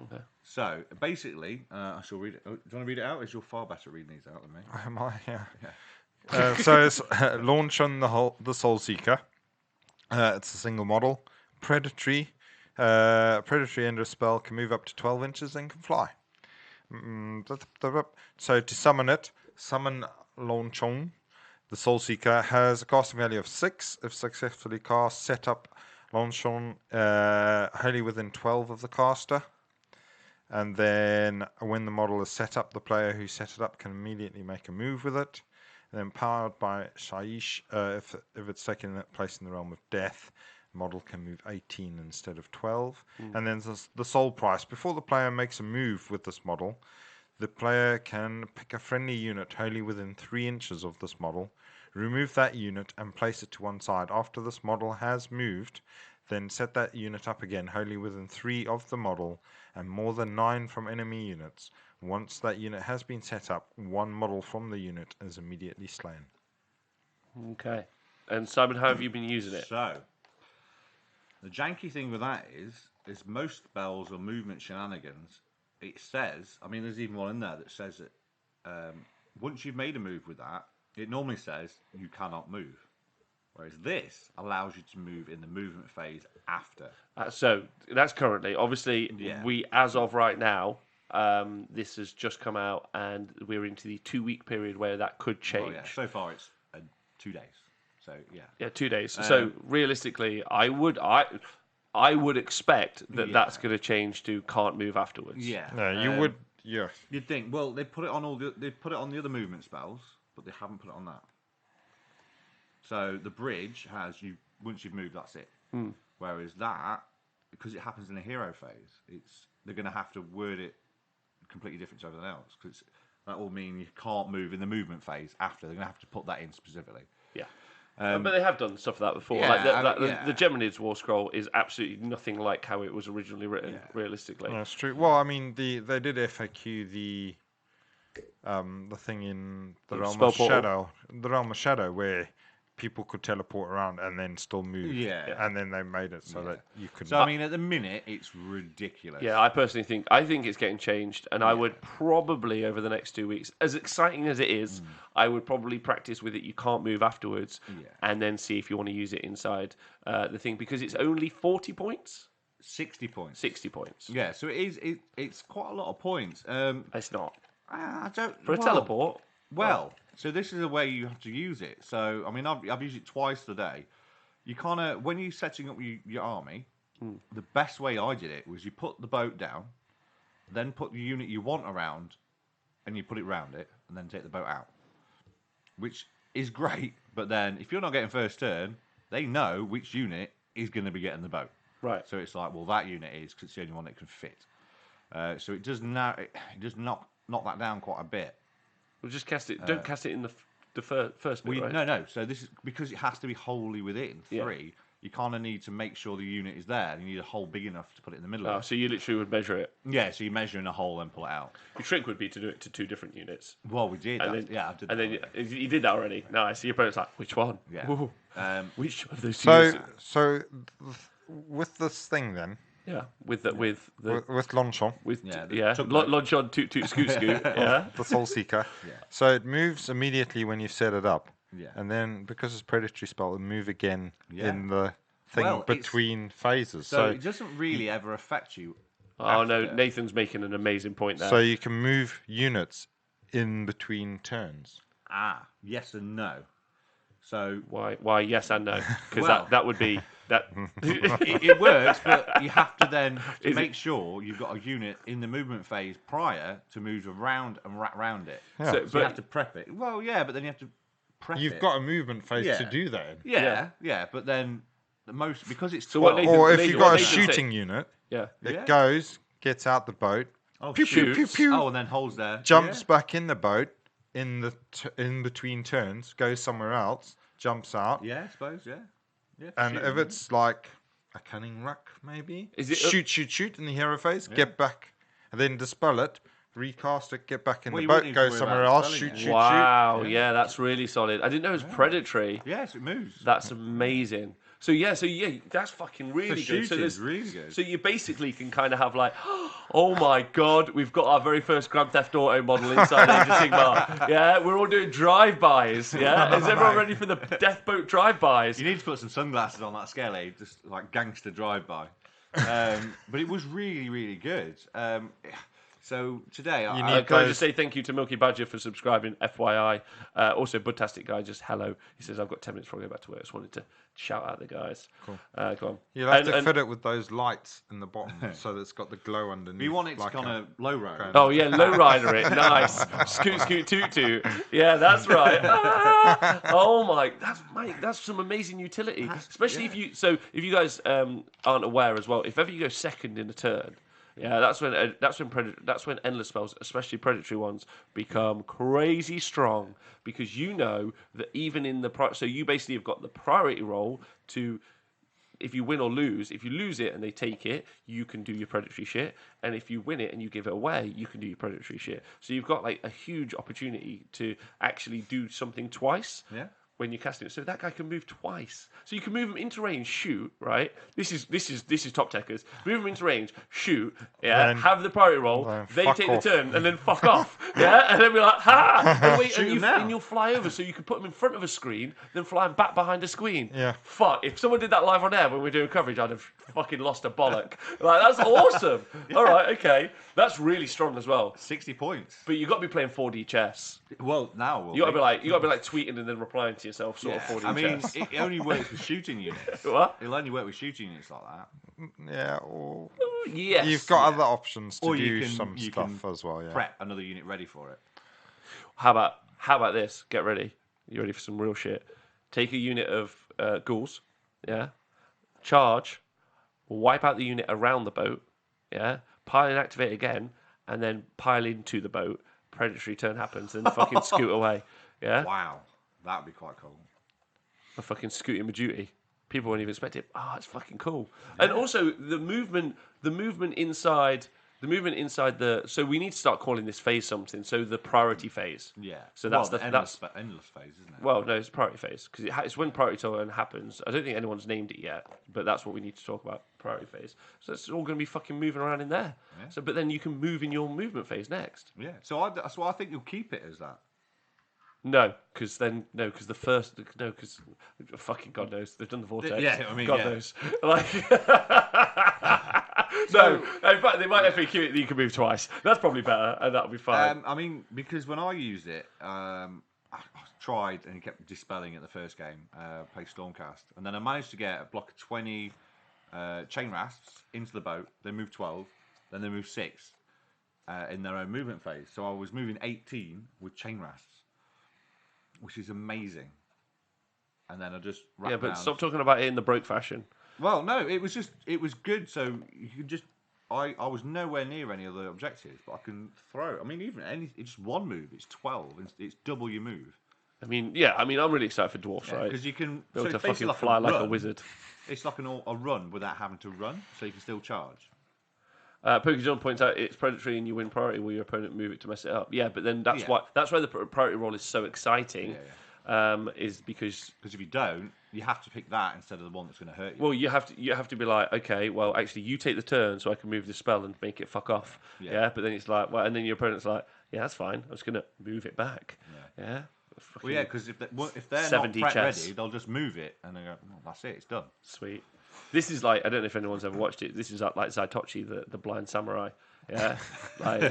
[SPEAKER 3] Okay.
[SPEAKER 2] So basically, I shall read it. Oh, do you want to read it out? As you're far better reading these out than me.
[SPEAKER 1] Am I? Yeah. So it's launch on the Soul Seeker. It's a single model. Predatory Ender spell can move up to 12 inches and can fly. So to summon it, summon Launchon. The Soul Seeker has a casting value of 6. If successfully cast, set up Launchon wholly within 12 of the caster. And then when the model is set up, the player who set it up can immediately make a move with it. And then powered by Shaiish, if it's taken place in the realm of death, the model can move 18 instead of 12. And then the soul price. Before the player makes a move with this model, the player can pick a friendly unit wholly within 3 inches of this model, remove that unit and place it to one side. After this model has moved, then set that unit up again wholly within 3 of the model and more than 9 from enemy units. Once that unit has been set up, 1 model from the unit is immediately slain.
[SPEAKER 3] Okay. And Simon, how have you been using it?
[SPEAKER 2] So, the janky thing with that is most spells or movement shenanigans, it says, I mean, there's even one in there that says that once you've made a move with that, it normally says you cannot move. Whereas this allows you to move in the movement phase after.
[SPEAKER 3] So that's currently, obviously, we, as of right now, this has just come out and we're into the 2-week period where that could change.
[SPEAKER 2] Well, yeah. So far it's 2 days. So, yeah.
[SPEAKER 3] Yeah, 2 days. So realistically, I would expect that that's going to change to can't move afterwards.
[SPEAKER 2] Yeah.
[SPEAKER 1] No, you would, yeah.
[SPEAKER 2] You'd think, well, they put it on the other movement spells, but they haven't put it on that. So the bridge has once you've moved, that's it. Whereas that, because it happens in a hero phase, they're going to have to word it completely different to everything else. Because that will mean you can't move in the movement phase after. They're going to have to put that in specifically.
[SPEAKER 3] Yeah. But they have done stuff like that before.
[SPEAKER 2] Yeah,
[SPEAKER 3] Like the Geminids War Scroll is absolutely nothing like how it was originally written, realistically.
[SPEAKER 1] That's true. Well, I mean, they did FAQ the thing in the realm of Shadow, where people could teleport around and then still move.
[SPEAKER 2] Yeah.
[SPEAKER 1] And then they made it so that you could.
[SPEAKER 2] So I mean, at the minute, it's ridiculous.
[SPEAKER 3] Yeah, I personally think it's getting changed, and I would probably over the next 2 weeks, as exciting as it is, I would probably practice with it. You can't move afterwards, and then see if you want to use it inside the thing because it's only 40 points.
[SPEAKER 2] 60 points.
[SPEAKER 3] 60 points.
[SPEAKER 2] Yeah, so it's quite a lot of points.
[SPEAKER 3] It's not.
[SPEAKER 2] I don't
[SPEAKER 3] For a teleport.
[SPEAKER 2] Well, so this is the way you have to use it. So, I mean, I've used it twice today. You kind of, when you're setting up your army, the best way I did it was you put the boat down, then put the unit you want around, and you put it round it, and then take the boat out. Which is great, but then if you're not getting first turn, they know which unit is going to be getting the boat.
[SPEAKER 3] Right.
[SPEAKER 2] So it's like, well, that unit is, because it's the only one that can fit. So it does knock that down quite a bit.
[SPEAKER 3] We'll just cast it. Don't cast it in the first bit, right?
[SPEAKER 2] No. So this is because it has to be wholly within 3.
[SPEAKER 3] Yeah.
[SPEAKER 2] You kind of need to make sure the unit is there. You need a hole big enough to put it in the middle.
[SPEAKER 3] Oh,
[SPEAKER 2] of.
[SPEAKER 3] So you literally would measure it.
[SPEAKER 2] Yeah. So you measure in a hole and pull it out.
[SPEAKER 3] Your trick would be to do it to 2 different units.
[SPEAKER 2] Well, we did.
[SPEAKER 3] I did. And then you did that already. Nice. So your opponent's like, which one?
[SPEAKER 2] Yeah.
[SPEAKER 3] Which of those 2 units?
[SPEAKER 1] So with this thing then.
[SPEAKER 3] Yeah, with
[SPEAKER 1] Launchon.
[SPEAKER 3] Launchon, toot, scoot. Yeah,
[SPEAKER 1] the Soul Seeker.
[SPEAKER 2] Yeah.
[SPEAKER 1] So it moves immediately when you've set it up.
[SPEAKER 2] Yeah.
[SPEAKER 1] And then because it's predatory spell, it'll move again in the thing between phases.
[SPEAKER 2] So it doesn't really ever affect you.
[SPEAKER 3] Oh no, Nathan's making an amazing point there.
[SPEAKER 1] So you can move units in between turns.
[SPEAKER 2] Yes and no. So
[SPEAKER 3] why yes and no? Because that would be that.
[SPEAKER 2] it works, but you have to make sure you've got a unit in the movement phase prior to move around and wrap around it.
[SPEAKER 1] Yeah.
[SPEAKER 2] So you have to prep it. Well, yeah, but then you have to prep it.
[SPEAKER 1] You've got a movement phase to do that in.
[SPEAKER 2] Yeah, but then because it's
[SPEAKER 3] 12,
[SPEAKER 1] or if you've got a shooting unit,
[SPEAKER 3] it
[SPEAKER 1] goes, gets out the boat,
[SPEAKER 3] pew, pew, pew,
[SPEAKER 2] and then holds there,
[SPEAKER 1] jumps back in the boat in between turns, goes somewhere else, jumps out.
[SPEAKER 2] Yeah, I suppose. Yeah.
[SPEAKER 1] And if it's like a cunning ruck, maybe shoot in the hero phase, get back, and then dispel it, recast it, get back in
[SPEAKER 2] Well,
[SPEAKER 1] the
[SPEAKER 2] you
[SPEAKER 1] boat,
[SPEAKER 2] wouldn't need
[SPEAKER 1] go
[SPEAKER 2] to worry
[SPEAKER 1] somewhere
[SPEAKER 2] about
[SPEAKER 1] else,
[SPEAKER 2] spelling
[SPEAKER 1] shoot,
[SPEAKER 2] it.
[SPEAKER 1] shoot,
[SPEAKER 3] Wow,
[SPEAKER 1] shoot.
[SPEAKER 3] yeah, that's really solid. I didn't know it was predatory.
[SPEAKER 2] Yes, it moves.
[SPEAKER 3] That's amazing. So yeah, that's fucking really good. So
[SPEAKER 2] shooting's really good.
[SPEAKER 3] So you basically can kind of have like, oh my god, we've got our very first Grand Theft Auto model inside Age of Sigmar. Yeah, we're all doing drive-bys. Yeah, is everyone ready for the death boat drive-bys?
[SPEAKER 2] You need to put some sunglasses on that scale, Abe, just like gangster drive-by. But it was really, really good. So today,
[SPEAKER 3] Can I just say thank you to Milky Badger for subscribing, FYI. Also, Budtastic Guy, just hello. He says, I've got 10 minutes before I go back to work. I just wanted to shout out the guys.
[SPEAKER 1] Cool.
[SPEAKER 3] Go on.
[SPEAKER 1] You'll have to fit it with those lights in the bottom so that it's got the glow underneath.
[SPEAKER 2] we want it to
[SPEAKER 1] like
[SPEAKER 2] kind of low rider.
[SPEAKER 3] Oh, yeah, lowrider it. Nice. Scoot, scoot, toot, toot. Yeah, that's right. Ah! Oh, my. That's some amazing utility. Especially if you guys aren't aware as well, if ever you go second in a turn, yeah, that's when endless spells, especially predatory ones, become crazy strong because you know that even in so you basically have got the priority roll to, if you win or lose. If you lose it and they take it, you can do your predatory shit, and if you win it and you give it away, you can do your predatory shit. So you've got like a huge opportunity to actually do something twice.
[SPEAKER 2] Yeah.
[SPEAKER 3] When you're casting it, so that guy can move twice. So you can move him into range, shoot, right? This is top techers. Move him into range, shoot, yeah. Then, have the priority roll. They take the turn and then fuck off, yeah. And then be like, ha! And wait, and you'll fly over, so you can put him in front of a screen, then fly him back behind a screen.
[SPEAKER 1] Yeah.
[SPEAKER 3] Fuck! If someone did that live on air when we were doing coverage, I'd have fucking lost a bollock. Like that's awesome. Yeah. All right, okay, that's really strong as well.
[SPEAKER 2] 60 points.
[SPEAKER 3] But you got to be playing 4D chess.
[SPEAKER 2] Well, now
[SPEAKER 3] you got to be like tweeting and then replying to yourself, sort of 4D chess.
[SPEAKER 2] It only works with shooting units.
[SPEAKER 3] What?
[SPEAKER 2] It'll only work with shooting units like that.
[SPEAKER 1] Yeah, or
[SPEAKER 3] yes.
[SPEAKER 1] You've got other options to
[SPEAKER 2] do
[SPEAKER 1] some stuff as well. Yeah.
[SPEAKER 2] Prep another unit ready for it.
[SPEAKER 3] How about this? Get ready. You ready for some real shit? Take a unit of ghouls. Yeah. Charge. Wipe out the unit around the boat. Yeah. Pile and activate again, and then pile into the boat. Predatory turn happens, and fucking scoot away. Yeah.
[SPEAKER 2] Wow, that would be quite cool.
[SPEAKER 3] A fucking scooting with duty. People won't even expect it. Oh, it's fucking cool. Yeah. And also the movement inside the. So we need to start calling this phase something. So the priority phase.
[SPEAKER 2] Yeah.
[SPEAKER 3] So that's
[SPEAKER 2] endless phase, isn't it?
[SPEAKER 3] Well, no, it's priority phase because it's when priority turn happens. I don't think anyone's named it yet, but that's what we need to talk about. Priority phase. So it's all going to be fucking moving around in there. Yeah. So, but then you can move in your movement phase next.
[SPEAKER 2] Yeah. So that's why I think you'll keep it as that.
[SPEAKER 3] No, because fucking God knows they've done the vortex.
[SPEAKER 2] Yeah, I mean,
[SPEAKER 3] God knows. Like, no, in fact, they might FAQ it that you can move twice. That's probably better, and that'll be fine.
[SPEAKER 2] I mean, because when I used it, I tried and it kept dispelling it the first game. Played Stormcast, and then I managed to get a block of 20 chain rasps into the boat. They moved 12, then they moved 6 in their own movement phase. So I was moving 18 with chain rasps, which is amazing. And then I just
[SPEAKER 3] but stop talking about it in the broke fashion.
[SPEAKER 2] Well, no, it was good. So you could just I was nowhere near any other objectives, but I can throw. I mean, it's just one move. It's 12. It's double your move.
[SPEAKER 3] I mean, yeah. I mean, I'm really excited for dwarfs, right?
[SPEAKER 2] Because you can
[SPEAKER 3] be able to fucking fly like a wizard.
[SPEAKER 2] It's like a run without having to run, so you can still charge.
[SPEAKER 3] Pokey points out it's predatory and you win priority while your opponent move it to mess it up. Yeah, but then that's why the priority roll is so exciting.
[SPEAKER 2] Yeah.
[SPEAKER 3] Is because
[SPEAKER 2] if you don't, you have to pick that instead of the one that's going to hurt you.
[SPEAKER 3] Well, you have to be like, okay, well, actually, you take the turn so I can move the spell and make it fuck off. Yeah. But then it's like, well, and then your opponent's like, yeah, that's fine. I'm just going to move it back. Yeah.
[SPEAKER 2] Well, yeah, because if they're not prep ready, they'll just move it and they go, well, that's it, it's done.
[SPEAKER 3] Sweet. This is like, I don't know if anyone's ever watched it. This is like Zaitochi, the blind samurai. Yeah, like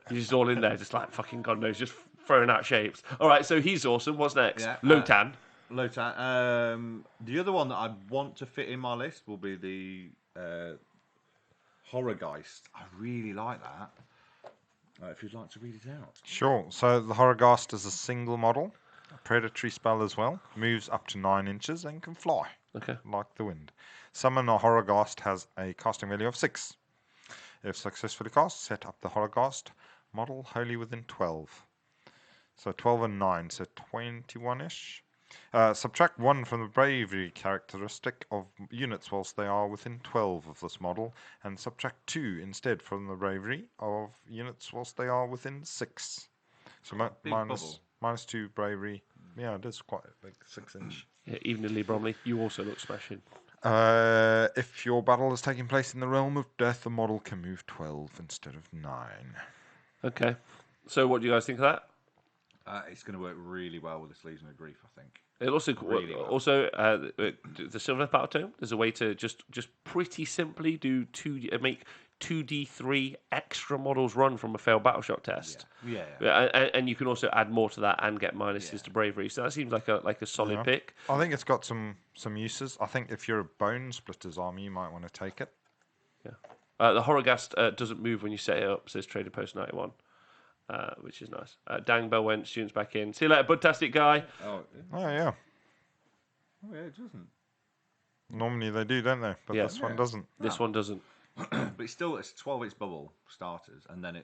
[SPEAKER 3] he's just all in there, just like fucking God knows, just throwing out shapes. All right, so he's awesome. What's next? Yeah, Lotan.
[SPEAKER 2] The other one that I want to fit in my list will be the Horrorgeist. I really like that. If you'd like to read it out.
[SPEAKER 1] Sure. So the Horrorgeist is a single model, a predatory spell as well. Moves up to 9 inches and can fly.
[SPEAKER 3] Okay.
[SPEAKER 1] Like the wind. Summon a Horrorgeist has a casting value of 6. If successfully cast, set up the Horrorgeist model wholly within 12. So 12 and 9, so 21-ish. Subtract 1 from the bravery characteristic of units whilst they are within 12 of this model, and subtract 2 instead from the bravery of units whilst they are within 6. So minus 2 bravery. Yeah, it is quite a big 6-inch.
[SPEAKER 3] Yeah, evenly, Bromley. You also look smashing.
[SPEAKER 1] If your battle is taking place in the realm of death, the model can move 12 instead of 9.
[SPEAKER 3] Okay. So what do you guys think of that?
[SPEAKER 2] It's going to work really well with this Legion of Grief, I think.
[SPEAKER 3] It also
[SPEAKER 2] Really well.
[SPEAKER 3] The Silver Battle Tome. There's a way to just pretty simply do make 2d3 extra models run from a failed battle shock test.
[SPEAKER 2] Yeah.
[SPEAKER 3] And you can also add more to that and get minuses to bravery. So that seems like a solid pick.
[SPEAKER 1] I think it's got some uses. I think if you're a Bone Splitters army, you might want to take it.
[SPEAKER 3] Yeah. The Horrorghast doesn't move when you set it up, says Trader Post 91. Which is nice. Dang Bell went, students back in. See you later, Budtastic guy.
[SPEAKER 1] Yeah.
[SPEAKER 2] Oh, yeah, it doesn't.
[SPEAKER 1] Normally they do, don't they? But this one doesn't.
[SPEAKER 3] This one doesn't.
[SPEAKER 2] But it's 12-inch bubble starters, and then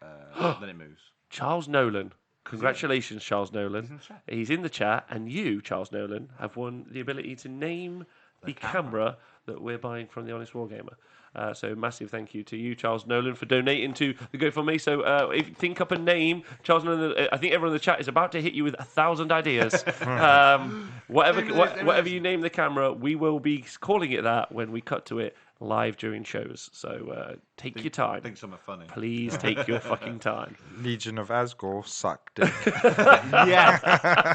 [SPEAKER 2] then it moves.
[SPEAKER 3] Charles Nolan. Congratulations, Charles Nolan. He's in the chat, and you, Charles Nolan, have won the ability to name the camera that we're buying from the Honest Wargamer. So massive thank you to you, Charles Nolan, for donating to the GoFundMe. So if you think up a name, Charles Nolan, I think everyone in the chat is about to hit you with 1,000 ideas. Whatever you name the camera, we will be calling it that when we cut to it live during shows. So take your time.
[SPEAKER 2] Think something funny.
[SPEAKER 3] Please take your fucking time.
[SPEAKER 1] Legion of Asgore suck dick.
[SPEAKER 2] Yeah.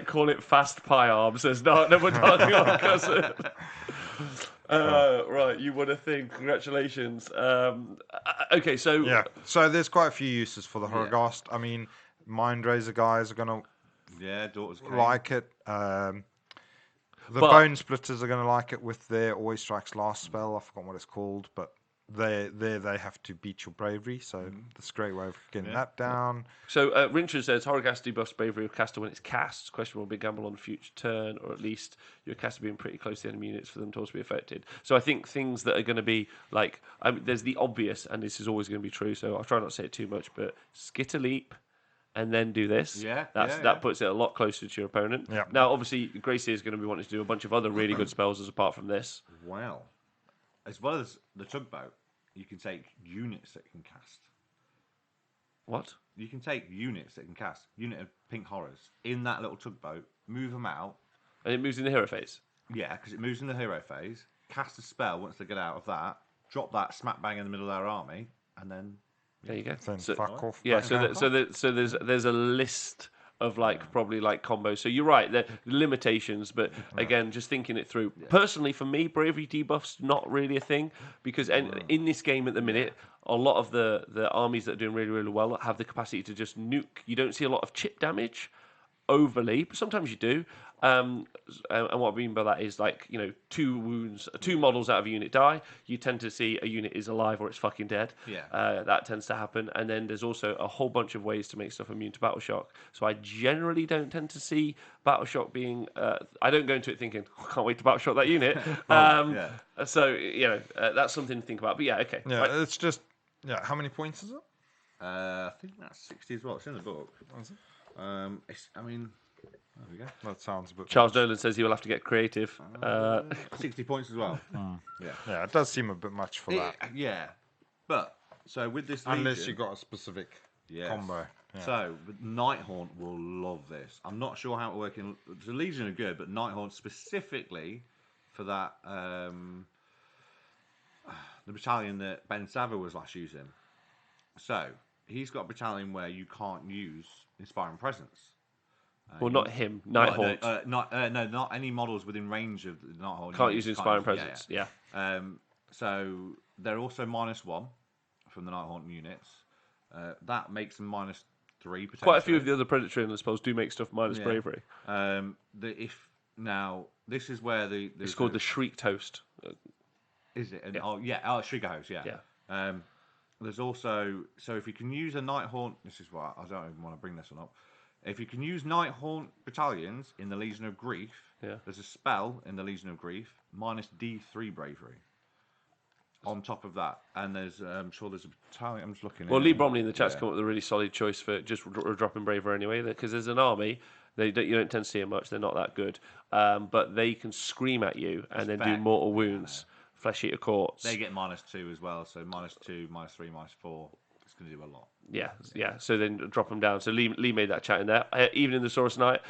[SPEAKER 3] Call it Fast Pie Arm, says no, we're talking on cousin. Right, you won a thing. Congratulations. Okay, so
[SPEAKER 1] Yeah. So there's quite a few uses for the Horrorghast. I mean, Mindraiser guys are going to
[SPEAKER 2] Daughters
[SPEAKER 1] like it. The Bone Splitters are going to like it with their Always Strikes Last spell. I forgot what it's called, but they have to beat your bravery, so that's a great way of getting that down.
[SPEAKER 3] So Rincher says Horrorghast debuffs bravery of caster when it's cast. Question will be gamble on the future turn, or at least your caster being pretty close to the enemy units for them to also be affected. So I think things that are going to be like, there's the obvious, and this is always going to be true. So I'll try not to say it too much, but Skitter Leap. And then do this. That puts it a lot closer to your opponent.
[SPEAKER 1] Yeah.
[SPEAKER 3] Now, obviously, Gracie is going to be wanting to do a bunch of other really good spells as apart from this.
[SPEAKER 2] Well, as well as the tugboat, you can take units that can cast.
[SPEAKER 3] What?
[SPEAKER 2] You can take units that can cast. Unit of pink horrors in that little tugboat, move them out.
[SPEAKER 3] And it moves in the hero phase?
[SPEAKER 2] Yeah, because it moves in the hero phase. Cast a spell once they get out of that. Drop that smack bang in the middle of their army, and then
[SPEAKER 3] there you go.
[SPEAKER 1] Then fuck off.
[SPEAKER 3] Yeah, so there's a list of probably combos. So you're right, there are limitations, but again, just thinking it through. Personally, for me, bravery debuffs not really a thing because in this game at the minute, a lot of the armies that are doing really, really well have the capacity to just nuke. You don't see a lot of chip damage overly, but sometimes you do. And what I mean by that is 2 models out of a unit die. You tend to see a unit is alive or it's fucking dead.
[SPEAKER 2] Yeah.
[SPEAKER 3] That tends to happen. And then there's also a whole bunch of ways to make stuff immune to battle shock. So I generally don't tend to see battle shock being. I don't go into it thinking, I can't wait to battle shock that unit. So that's something to think about. But yeah, okay.
[SPEAKER 1] Yeah,
[SPEAKER 3] right.
[SPEAKER 1] It's just How many points is it?
[SPEAKER 2] I think that's 60 as well. It's in the book. There we go.
[SPEAKER 1] That sounds a bit.
[SPEAKER 3] Charles Nolan says he will have to get creative.
[SPEAKER 2] 60 points as well.
[SPEAKER 1] Yeah, it does seem a bit much for that.
[SPEAKER 2] Yeah, but so with this
[SPEAKER 1] Unless
[SPEAKER 2] Legion,
[SPEAKER 1] you got a specific combo. Yeah.
[SPEAKER 2] So Nighthaunt will love this. I'm not sure how it will work in. The Legion are good, but Nighthaunt specifically for that the battalion that Ben Sava was last using. So he's got a battalion where you can't use Inspiring Presence.
[SPEAKER 3] Well, not him. Nighthaunt.
[SPEAKER 2] Not any models within range of the Nighthaunt.
[SPEAKER 3] Can't use Inspiring Presence. Yeah.
[SPEAKER 2] So they're also -1 from the Nighthaunt units. That makes them -3 potentially.
[SPEAKER 3] Quite a few of the other Predatory and I suppose do make stuff minus bravery.
[SPEAKER 2] This is where
[SPEAKER 3] it's called the Shriek Toast.
[SPEAKER 2] Is it? Shrieker Host. Yeah. There's also if you can use a Nighthaunt. This is why I don't even want to bring this one up. If you can use Nighthaunt battalions in the Legion of Grief, there's a spell in the Legion of Grief -D3 bravery. on top of that, and there's I'm sure there's a battalion. I'm just looking.
[SPEAKER 3] Well,
[SPEAKER 2] here.
[SPEAKER 3] Lee Bromley in the chat's come up with a really solid choice for just dropping Braver anyway, because there's an army. You don't tend to see them much. They're not that good, but they can scream at you and then do mortal wounds. Flesh Eater Courts.
[SPEAKER 2] They get -2 as well, so -2, -3, -4. It's going to do a lot.
[SPEAKER 3] Yeah. So then drop them down. So Lee made that chat in there, even in the Saurus Night.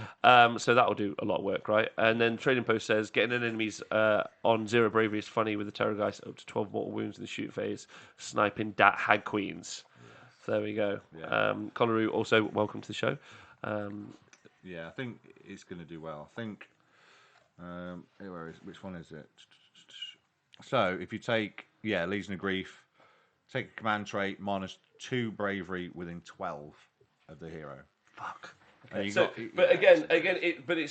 [SPEAKER 3] So that'll do a lot of work, right? And then Trading Post says getting an enemies on 0 bravery is funny with the Terrorgeist up to 12 mortal wounds in the shoot phase, sniping Dat Hag Queens. So there we go.
[SPEAKER 2] Yeah.
[SPEAKER 3] Collaroo also welcome to the show.
[SPEAKER 2] Yeah, I think it's going to do well. I think. Which one is it? So if you take Legion of Grief, take a command trait -2 bravery within 12 of the hero.
[SPEAKER 3] Fuck.
[SPEAKER 2] Okay.
[SPEAKER 3] It's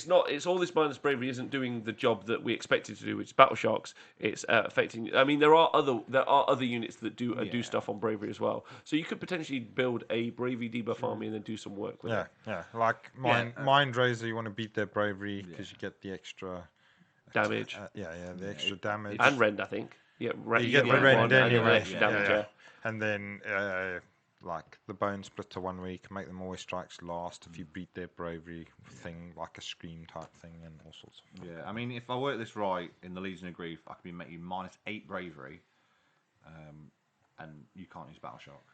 [SPEAKER 3] not. It's all this minus bravery isn't doing the job that we expect it to do, which is battle shocks. It's affecting. I mean, there are other units that do stuff on bravery as well. So you could potentially build a bravery debuff army and then do some work with it.
[SPEAKER 1] Yeah. Like Mind Razor, you want to beat their bravery because you get the extra
[SPEAKER 3] damage.
[SPEAKER 1] The extra damage
[SPEAKER 3] and rend, I think. Yeah,
[SPEAKER 1] you get the rend anyway.
[SPEAKER 3] Extra damage,
[SPEAKER 1] And then like the bone splitter 1 week, make them always strikes last if you beat their bravery thing, like a scream type thing, and all sorts of.
[SPEAKER 2] Yeah, I mean, if I work this right in the Legion of Grief, I could be making -8 bravery, and you can't use battle shock.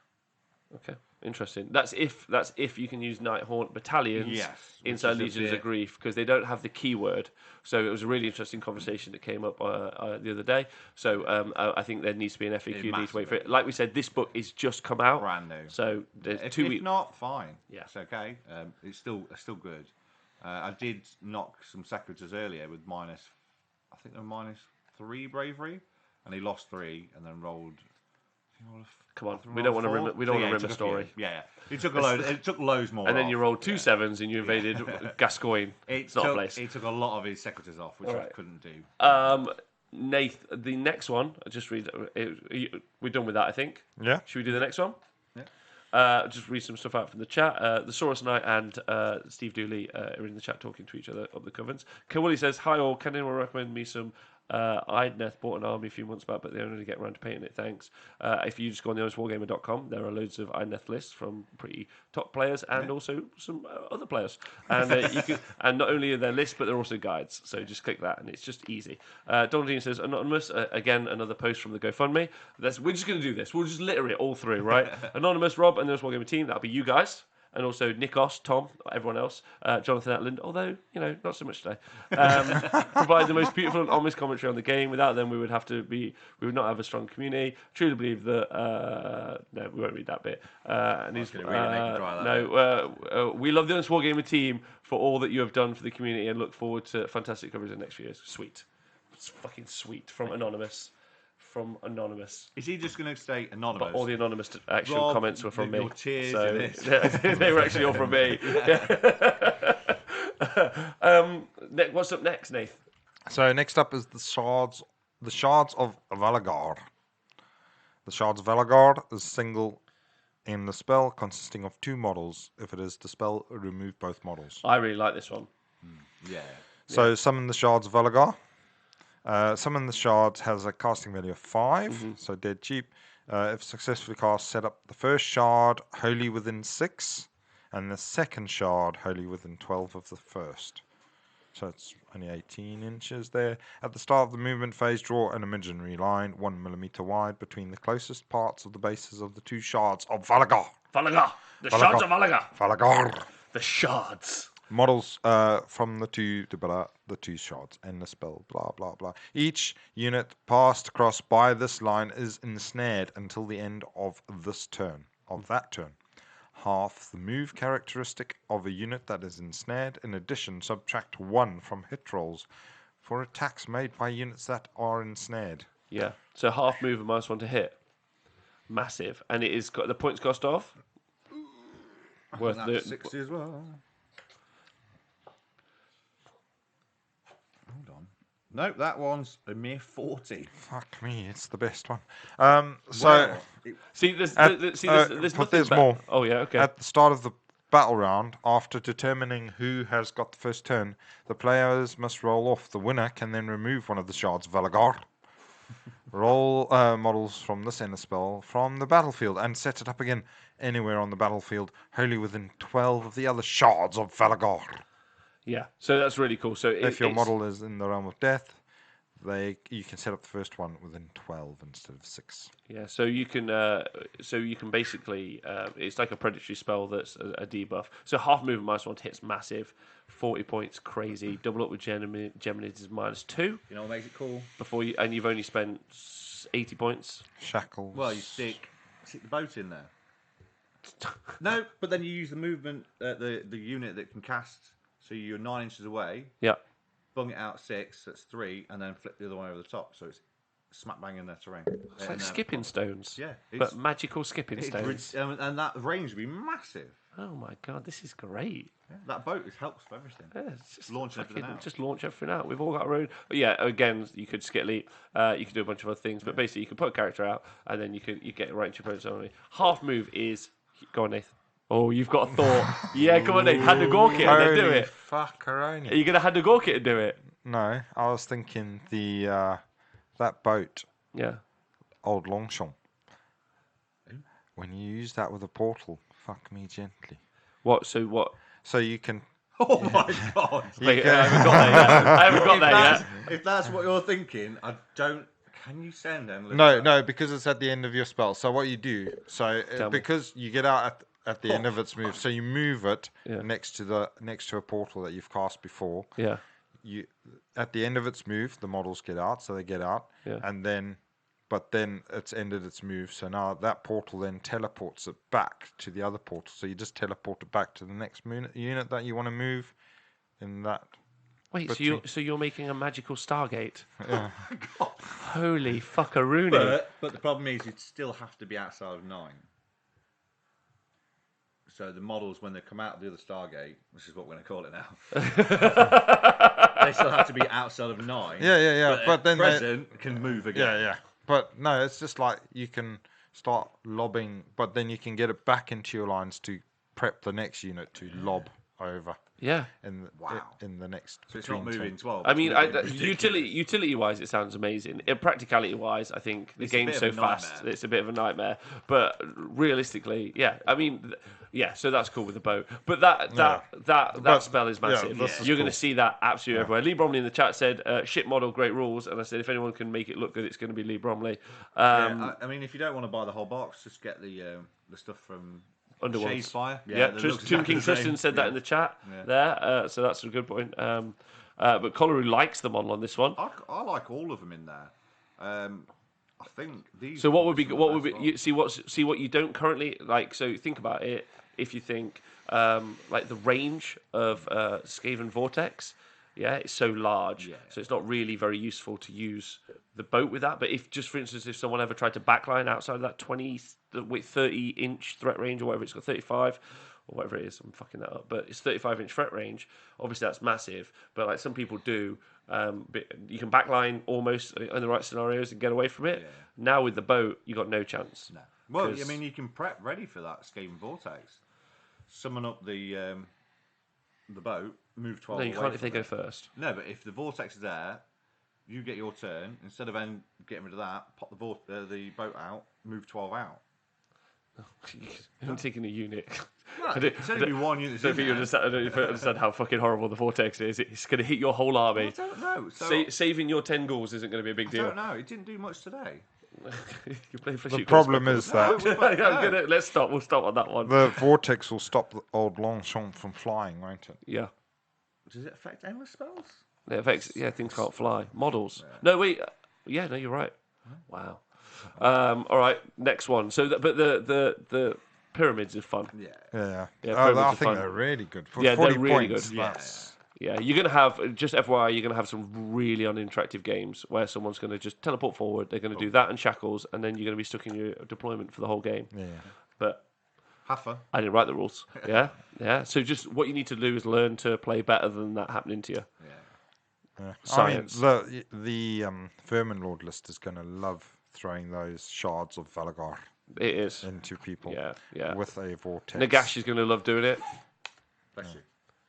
[SPEAKER 3] Okay, interesting. That's if you can use Nighthaunt battalions inside Legions of Grief, because they don't have the keyword. So it was a really interesting conversation that came up the other day. So I think there needs to be an FAQ. You need to wait for it. Like we said, this book is just come out,
[SPEAKER 2] brand new.
[SPEAKER 3] So there's
[SPEAKER 2] if,
[SPEAKER 3] 2
[SPEAKER 2] if
[SPEAKER 3] weeks.
[SPEAKER 2] Not fine.
[SPEAKER 3] Yeah,
[SPEAKER 2] it's okay. It's still good. I did knock some secretors earlier with I think they were -3 bravery, and he lost 3 and then rolled.
[SPEAKER 3] Come on, we don't want to rim a story.
[SPEAKER 2] Yeah, it took a load. It took loads more.
[SPEAKER 3] And then you rolled 2 7s and you invaded Gascoigne. It's not a place.
[SPEAKER 2] It took a lot of his secretors off, which I couldn't do.
[SPEAKER 3] Nath, the next one. I just read. We're done with that, I think.
[SPEAKER 1] Yeah.
[SPEAKER 3] Should we do the next one?
[SPEAKER 2] Yeah.
[SPEAKER 3] Just read some stuff out from the chat. The Saurus Knight and Steve Dooley are in the chat talking to each other up the covens. Kawuli says, "Hi all. Can anyone recommend me some?" Idneth bought an army a few months back, but they only get around to painting it. Thanks. If you just go on the honestwargamer.com, there are loads of Idneth lists from pretty top players and also some other players. And and not only are there lists, but they're also guides. So just click that, and it's just easy. Donaldine says, "Anonymous." Again, another post from the GoFundMe. We're just going to do this. We'll just litter it all through, right? Anonymous, Rob, and the Honest Wargamer team. That'll be you guys. And also Nikos, Tom, everyone else, Jonathan Atland, although, not so much today, provide the most beautiful and honest commentary on the game. Without them, we would not have a strong community. Truly believe that, no, we won't read that bit. And he's, we love the Honest Wargamer team for all that you have done for the community and look forward to fantastic coverage in the next few years. Sweet. It's fucking sweet from Anonymous. Is he just going to say anonymous? But all the anonymous actual comments were from me. Your tears so they were actually all from me. What's up next, Nath?
[SPEAKER 1] So next up is the shards of Valagar. The shards of Valagar is single in the spell, consisting of 2 models. If it is the spell, remove both models.
[SPEAKER 3] I really like this one.
[SPEAKER 2] Yeah.
[SPEAKER 1] So summon the shards of Valagar. Summon the shards has a casting value of 5, so dead cheap. If successfully cast, set up the first shard wholly within 6, and the second shard wholly within 12 of the first. So it's only 18 inches there. At the start of the movement phase, draw an imaginary line 1 millimeter wide between the closest parts of the bases of the 2 shards of Valagar.
[SPEAKER 3] Valagar! The shards of Valagar!
[SPEAKER 1] Valagar!
[SPEAKER 3] The shards!
[SPEAKER 1] Models from the 2 shards and the spell, blah, blah, blah. Each unit passed across by this line is ensnared until the end of that turn. Half the move characteristic of a unit that is ensnared. In addition, subtract 1 from hit rolls for attacks made by units that are ensnared.
[SPEAKER 3] Yeah, so half move and -1 to hit. Massive. And it is got the points cost off.
[SPEAKER 2] Worth the 60 as well. Hold on. Nope, that one's a mere 40.
[SPEAKER 1] Fuck me, it's the best one.
[SPEAKER 3] There's
[SPEAKER 1] more.
[SPEAKER 3] Oh yeah, okay.
[SPEAKER 1] At the start of the battle round, after determining who has got the first turn, the players must roll off. The winner can then remove one of the shards of Valagar. Roll models from this end of spell from the battlefield and set it up again anywhere on the battlefield, wholly within 12 of the other shards of Valagor.
[SPEAKER 3] Yeah, so that's really cool. So
[SPEAKER 1] If your model is in the realm of death, you can set up the first one within 12 instead of 6.
[SPEAKER 3] Yeah, so you can basically it's like a predatory spell that's a debuff. So half movement -1 hits massive, 40 points, crazy. Double up with Geminids is -2.
[SPEAKER 2] You know what makes it cool?
[SPEAKER 3] And you've only spent 80 points.
[SPEAKER 1] Shackles.
[SPEAKER 2] Well, you stick the boat in there. No, but then you use the movement, the unit that can cast. So you're 9 inches away.
[SPEAKER 3] Yeah.
[SPEAKER 2] Bung it out 6. That's 3, and then flip the other way over the top. So it's smack bang in their terrain.
[SPEAKER 3] It's like skipping stones.
[SPEAKER 2] Yeah,
[SPEAKER 3] but magical skipping stones.
[SPEAKER 2] And that range would be massive.
[SPEAKER 3] Oh my god, this is great.
[SPEAKER 2] Yeah, that boat helps for everything.
[SPEAKER 3] Yeah, it's just
[SPEAKER 2] Launch everything out.
[SPEAKER 3] Just launch everything out. We've all got our own. But yeah, again, you could skit leap. You could do a bunch of other things. But basically, you can put a character out, and then you get it right into your opponent's only. Half move is go on, Nathan. Oh, you've got a thought. Yeah, come on, Nathan. Hand a gork it and then do it.
[SPEAKER 1] Fuckaroni.
[SPEAKER 3] Are you gonna hand a gork it and do it?
[SPEAKER 1] No, I was thinking that boat.
[SPEAKER 3] Yeah.
[SPEAKER 1] Old Longchamp. When you use that with a portal, fuck me gently.
[SPEAKER 3] What? So what?
[SPEAKER 1] So you can.
[SPEAKER 2] Oh my god!
[SPEAKER 3] Wait, I haven't got there yet. I haven't got there yet.
[SPEAKER 2] If that's what you're thinking, I don't. Can you send them?
[SPEAKER 1] No, because it's at the end of your spell. So what you do? So
[SPEAKER 3] Tell me.
[SPEAKER 1] because you get out at the end of its move, so you move it
[SPEAKER 3] Yeah.
[SPEAKER 1] next to a portal that you've cast before.
[SPEAKER 3] Yeah.
[SPEAKER 1] You at the end of its move, the models get out, so they get out,
[SPEAKER 3] Yeah.
[SPEAKER 1] and then. But then it's ended its move, so now that portal then teleports it back to the other portal. So you just teleport it back to the next unit that you want to move in that.
[SPEAKER 3] Wait, so you're making a magical Stargate?
[SPEAKER 1] Yeah.
[SPEAKER 3] Holy fuckaroonie.
[SPEAKER 2] But the problem is you'd still have to be outside of 9. So the models, when they come out of the other Stargate, which is what we're going to call it now, they still have to be outside of 9.
[SPEAKER 1] Yeah. But then
[SPEAKER 2] present can move again.
[SPEAKER 1] Yeah. But no, it's just like you can start lobbing, but then you can get it back into your lines to prep the next unit to lob over.
[SPEAKER 3] Yeah.
[SPEAKER 1] In the next.
[SPEAKER 2] So it's not moving 12.
[SPEAKER 3] I mean, utility-wise, it sounds amazing. Practicality-wise, I think the game's so fast, it's a bit of a nightmare. But realistically, yeah. I mean, yeah. So that's cool with the boat. But that spell is massive. You're going to see that absolutely everywhere. Lee Bromley in the chat said, "Ship model, great rules." And I said, if anyone can make it look good, it's going to be Lee Bromley.
[SPEAKER 2] I mean, if you don't want to buy the whole box, just get the stuff from
[SPEAKER 3] Underworlds.
[SPEAKER 2] Fire.
[SPEAKER 3] Yeah, Tomb King Tristan said that in the chat there, so that's a good point. But Collaroo likes the model on this one.
[SPEAKER 2] I like all of them in there. I think these.
[SPEAKER 3] So what would be see what you don't currently like? So think about it. If you think like the range of Skaven Vortex, it's so large, so it's not really very useful to use the boat with that. But if just for instance, if someone ever tried to backline outside of that 30-inch threat range or whatever, it's got 35 or whatever it is, I'm fucking that up, but it's 35-inch threat range. Obviously that's massive, but like some people do, you can backline almost in the right scenarios and get away from it. Now with the boat, you got no chance.
[SPEAKER 2] No. Well, I mean, you can prep ready for that Skaven Vortex. Summon up the boat, move 12.
[SPEAKER 3] No, you can't if they go first.
[SPEAKER 2] No, but if the vortex is there, you get your turn. Instead of getting rid of that, pop the boat out, move 12 out.
[SPEAKER 3] I'm taking a unit.
[SPEAKER 2] No, it's only one unit.
[SPEAKER 3] I don't understand how fucking horrible the vortex is. It's going to hit your whole army.
[SPEAKER 2] I don't know. So,
[SPEAKER 3] saving your 10 ghouls isn't going to be a big deal.
[SPEAKER 2] I don't know. It didn't do much today.
[SPEAKER 1] The problem is that
[SPEAKER 3] let's stop. We'll stop on that one.
[SPEAKER 1] The vortex will stop the old Longchamp from flying, won't it?
[SPEAKER 3] Yeah.
[SPEAKER 2] Does it affect endless spells?
[SPEAKER 3] It affects. Things can't fly. Models. No, wait. Yeah, no, you're right. Wow. All right, next one. So, but the pyramids are fun.
[SPEAKER 1] Yeah.
[SPEAKER 3] I
[SPEAKER 1] think they're really good. For
[SPEAKER 3] 40
[SPEAKER 1] they're really
[SPEAKER 3] points,
[SPEAKER 1] good.
[SPEAKER 3] Yeah, you're going to have, just FYI, you're going to have some really uninteractive games where someone's going to just teleport forward, they're going to do that and shackles, and then you're going to be stuck in your deployment for the whole game.
[SPEAKER 1] Yeah.
[SPEAKER 3] But
[SPEAKER 2] Huffer.
[SPEAKER 3] I didn't write the rules. Yeah. So just what you need to do is learn to play better than that happening to you.
[SPEAKER 1] Yeah.
[SPEAKER 3] Science.
[SPEAKER 1] I mean, the Vermin Lord list is going to love throwing those shards of Valagor
[SPEAKER 3] It is.
[SPEAKER 1] into people
[SPEAKER 3] Yeah.
[SPEAKER 1] with a vortex.
[SPEAKER 3] Nagash is going to love doing it.
[SPEAKER 2] Bless you.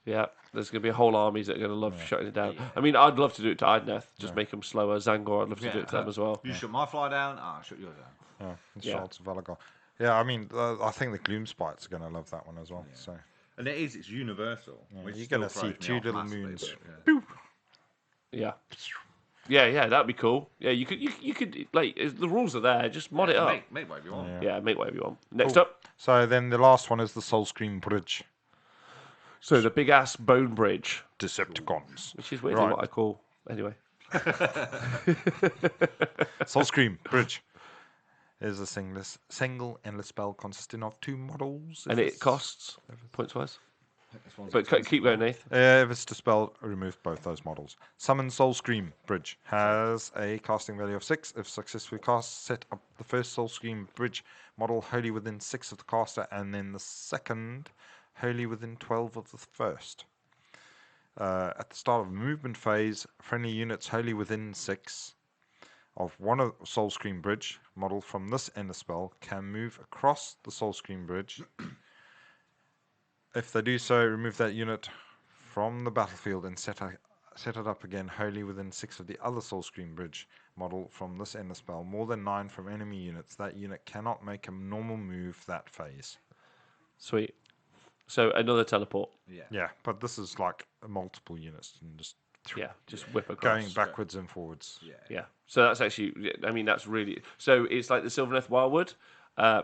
[SPEAKER 3] Yeah, there's going to be whole armies that are going to love shutting it down. I mean, I'd love to do it to Idneth, just make them slower. Zangor, I'd love to do it to them as well.
[SPEAKER 2] You shut my fly down, I'll shut yours down.
[SPEAKER 1] Yeah, Shards of Valagor. Yeah, I mean, I think the Gloom Spites are going to love that one as well. So,
[SPEAKER 2] and it's universal. Which
[SPEAKER 1] you're going to see 2 little moons.
[SPEAKER 3] Yeah. Yeah, that'd be cool. Yeah, you could like the rules are there. Just mod it up.
[SPEAKER 2] Make whatever you want.
[SPEAKER 3] Yeah, make whatever you want. Next up.
[SPEAKER 1] So then the last one is the Soulscream Bridge.
[SPEAKER 3] So the big ass bone bridge,
[SPEAKER 1] Decepticons,
[SPEAKER 3] which is weirdly what I call anyway.
[SPEAKER 1] Soulscream Bridge is a single endless spell consisting of 2 models,
[SPEAKER 3] and it costs points wise. But keep going, Nathan.
[SPEAKER 1] If it's dispelled, remove both those models. Summon Soulscream Bridge has a casting value of 6. If successfully cast, set up the first Soulscream Bridge model wholly within 6 of the caster, and then the second wholly within 12 of the first. At the start of the movement phase, friendly units wholly within 6 of one of Soulscream Bridge model from this end of spell can move across the Soulscream Bridge. If they do so, remove that unit from the battlefield and set it up again wholly within 6 of the other Soulscream Bridge model from this end of spell. More than 9 from enemy units. That unit cannot make a normal move that phase.
[SPEAKER 3] Sweet. So another teleport.
[SPEAKER 1] Yeah, but this is like multiple units and just
[SPEAKER 3] whip across.
[SPEAKER 1] Going backwards and forwards.
[SPEAKER 3] Yeah. So that's actually, I mean, that's really. So it's like the Sylvaneth Wildwood.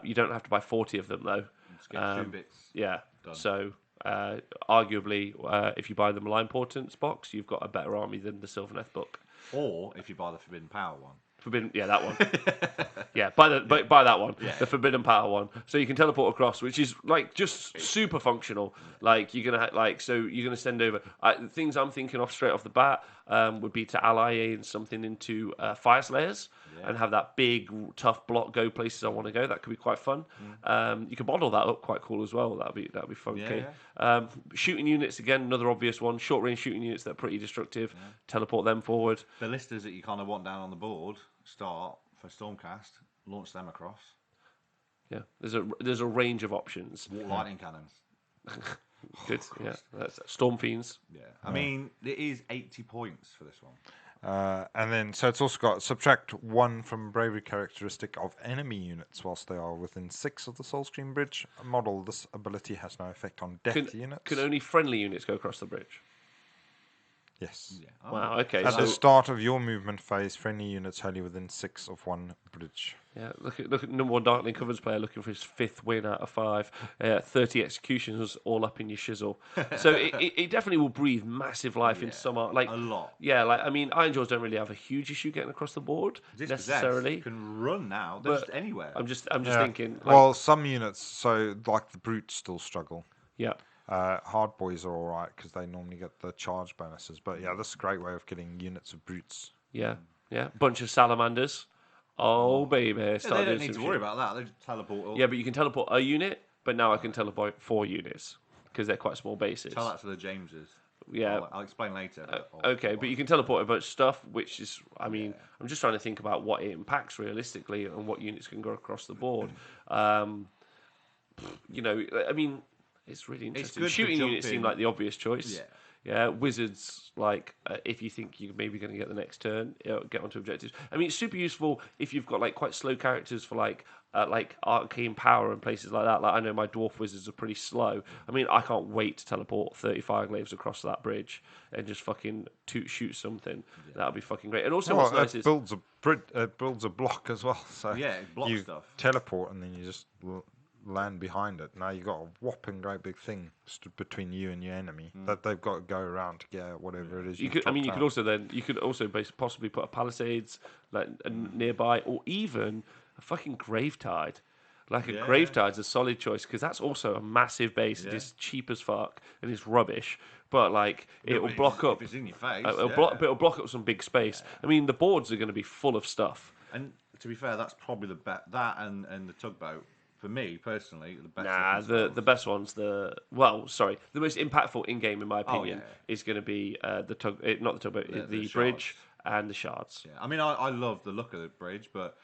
[SPEAKER 3] You don't have to buy 40 of them though.
[SPEAKER 2] Just get 2 bits.
[SPEAKER 3] Yeah.
[SPEAKER 2] Done.
[SPEAKER 3] So arguably, if you buy the Malign Portents box, you've got a better army than the Sylvaneth book.
[SPEAKER 2] Or if you buy the Forbidden Power one.
[SPEAKER 3] That one. buy that one, the Forbidden Power one. So you can teleport across, which is like just super functional. Like you're gonna you're gonna send over things I'm thinking of straight off the bat would be to ally in something into Fire Slayers and have that big tough block go places I want to go. That could be quite fun. You can model that up quite cool as well. That'd be funky. Shooting units again, another obvious one. Short range shooting units that are pretty destructive. Teleport them forward.
[SPEAKER 2] The listers that you kind of want down on the board. Start for Stormcast, launch them across.
[SPEAKER 3] Yeah, there's a range of options.
[SPEAKER 2] Lightning cannons.
[SPEAKER 3] Good. Yeah, that's Storm Fiends.
[SPEAKER 2] Yeah, I mean it is 80 points for this one.
[SPEAKER 1] And then so it's also got subtract 1 from bravery characteristic of enemy units whilst they are within 6 of the Soulscream Bridge model. This ability has no effect on death units.
[SPEAKER 3] Can only friendly units go across the bridge?
[SPEAKER 1] Yes.
[SPEAKER 2] Yeah. Oh.
[SPEAKER 3] Wow. Okay.
[SPEAKER 1] At the start of your movement phase, friendly units wholly within 6 of one bridge.
[SPEAKER 3] Yeah. Look at number 1 Darkling Covers player looking for his 5th win out of 5. 30 executions all up in your shizzle. So it definitely will breathe massive life into some art. Like
[SPEAKER 2] a lot.
[SPEAKER 3] Yeah. Like I mean, Iron Jaws don't really have a huge issue getting across the board necessarily.
[SPEAKER 2] Can run now. They're just anywhere.
[SPEAKER 3] I'm just thinking. Like,
[SPEAKER 1] well, some units, so like the brutes still struggle.
[SPEAKER 3] Yeah.
[SPEAKER 1] Hard boys are all right because they normally get the charge bonuses. But yeah, this is a great way of getting units of brutes.
[SPEAKER 3] Yeah. Bunch of salamanders. Oh, baby.
[SPEAKER 2] They don't need to worry about that. They just teleport up.
[SPEAKER 3] Yeah, but you can teleport a unit, but now I can teleport 4 units because they're quite small bases.
[SPEAKER 2] Tell that to the Jameses.
[SPEAKER 3] Yeah.
[SPEAKER 2] I'll explain later.
[SPEAKER 3] Okay, but you can teleport a bunch of stuff, which is, I mean, I'm just trying to think about what it impacts realistically and what units can go across the board. You know, I mean, it's really interesting.
[SPEAKER 2] It's
[SPEAKER 3] Shooting units seem like the obvious choice.
[SPEAKER 2] Yeah.
[SPEAKER 3] Wizards, like, if you think you're maybe going to get the next turn, get onto objectives. I mean, it's super useful if you've got, like, quite slow characters for, like Arcane Power and places like that. Like, I know my Dwarf Wizards are pretty slow. I mean, I can't wait to teleport 30 Fireglaves across that bridge and just fucking shoot something. That would be fucking great. And also what's nice is...
[SPEAKER 1] builds a block as well. So
[SPEAKER 2] it blocks
[SPEAKER 1] you
[SPEAKER 2] stuff.
[SPEAKER 1] Teleport and then you just land behind it. Now you've got a whopping great big thing between you and your enemy that they've got to go around to get whatever it is.
[SPEAKER 3] You could also possibly put a Palisades like nearby, or even a fucking Gravetide. Like a Gravetide's a solid choice because that's also a massive base. It is cheap as fuck and it's rubbish, but like it will block up.
[SPEAKER 2] If it's in your face,
[SPEAKER 3] it'll block up some big space. I mean, the boards are going to be full of stuff.
[SPEAKER 2] And to be fair, that's probably the best. That and the Tugboat. For me personally, the best.
[SPEAKER 3] Nah, the best one's the most impactful in game, in my opinion, is going to be the bridge and the shards.
[SPEAKER 2] Yeah, I mean, I love the look of the bridge, but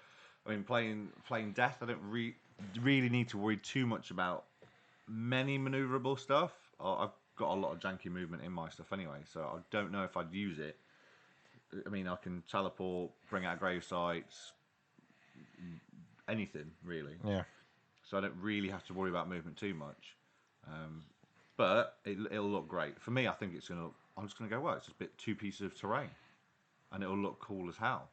[SPEAKER 2] I mean, playing Death, I don't really need to worry too much about many maneuverable stuff. got a lot of janky movement in my stuff anyway, so I don't know if I'd use it. I mean, I can teleport, bring out grave sites, anything really.
[SPEAKER 1] Yeah.
[SPEAKER 2] So I don't really have to worry about movement too much. But it'll look great. For me, I think it's gonna. I'm just gonna go, well, it's just two pieces of terrain, and it'll look cool as hell.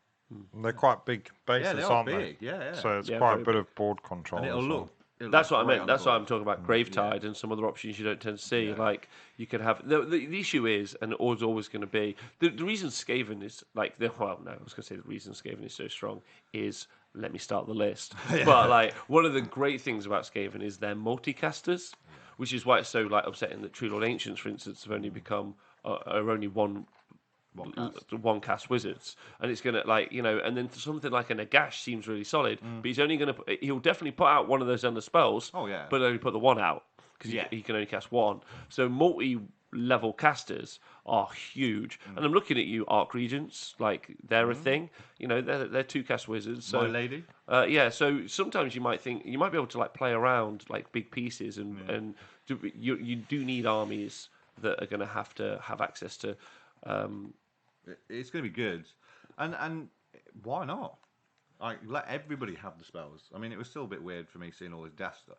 [SPEAKER 1] They're quite big bases,
[SPEAKER 2] Yeah, they are
[SPEAKER 1] aren't
[SPEAKER 2] big.
[SPEAKER 1] they?
[SPEAKER 2] Yeah.
[SPEAKER 1] So it's
[SPEAKER 3] Yeah,
[SPEAKER 1] quite a
[SPEAKER 3] very
[SPEAKER 1] bit
[SPEAKER 3] big.
[SPEAKER 1] of board control.
[SPEAKER 2] And it'll
[SPEAKER 1] as well.
[SPEAKER 2] look.
[SPEAKER 3] That's what I meant.
[SPEAKER 2] on
[SPEAKER 3] That's
[SPEAKER 2] the
[SPEAKER 3] what I'm
[SPEAKER 2] board.
[SPEAKER 3] talking about. Gravetide and some other options you don't tend to see.
[SPEAKER 2] Yeah.
[SPEAKER 3] Like you could have the issue is, and always going to be the reason Skaven is like I was going to say the reason Skaven is so strong is. Let me start the list. But like one of the great things about Skaven is they're multicasters, which is why it's so like upsetting that True Lord Ancients, for instance, have only become are only one cast wizards, and it's gonna and then something like a Nagash seems really solid, but he'll definitely put out one of those under spells.
[SPEAKER 2] Oh, yeah.
[SPEAKER 3] But only put the one out because he can only cast one. So multi-level casters are huge, and I'm looking at you, Arc Regents, like they're a thing. They're 2-cast wizards. So
[SPEAKER 2] My lady.
[SPEAKER 3] So sometimes you might be able to like play around like big pieces, and you do need armies that are going to have access to.
[SPEAKER 2] It's going to be good, and why not? Like, let everybody have the spells. I mean, it was still a bit weird for me seeing all this death stuff.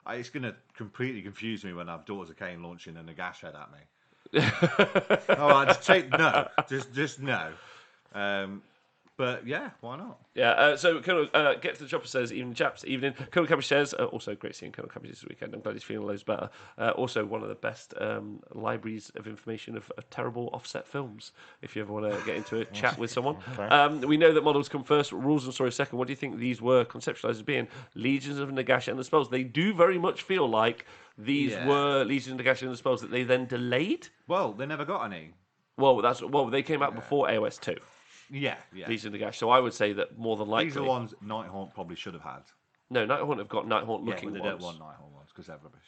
[SPEAKER 2] It's going to completely confuse me when I have Daughters of Cain launching a Nagash head at me. Just no. But yeah, why not?
[SPEAKER 3] Yeah, so Colonel Get to the Chopper says, evening chaps, evening. Colonel Cabbage says, also great seeing Colonel Cabbage this weekend. I'm glad he's feeling loads better. Also one of the best libraries of information of terrible offset films, if you ever want to get into a chat with someone.
[SPEAKER 1] Okay.
[SPEAKER 3] We know that models come first, rules and story second. What do you think these were conceptualized as being? Legions of Nagash and the spells. They do very much feel like these were Legions of Nagash and the spells that they then delayed.
[SPEAKER 2] Well, they never got any.
[SPEAKER 3] Well, they came out before AOS 2.
[SPEAKER 2] Yeah.
[SPEAKER 3] Legion of Nagash. So I would say that more than likely.
[SPEAKER 2] These are the ones Nighthaunt probably should have had.
[SPEAKER 3] No, Nighthaunt have got Nighthaunt looking
[SPEAKER 2] but they
[SPEAKER 3] ones.
[SPEAKER 2] don't want Nighthaunt ones because they're rubbish.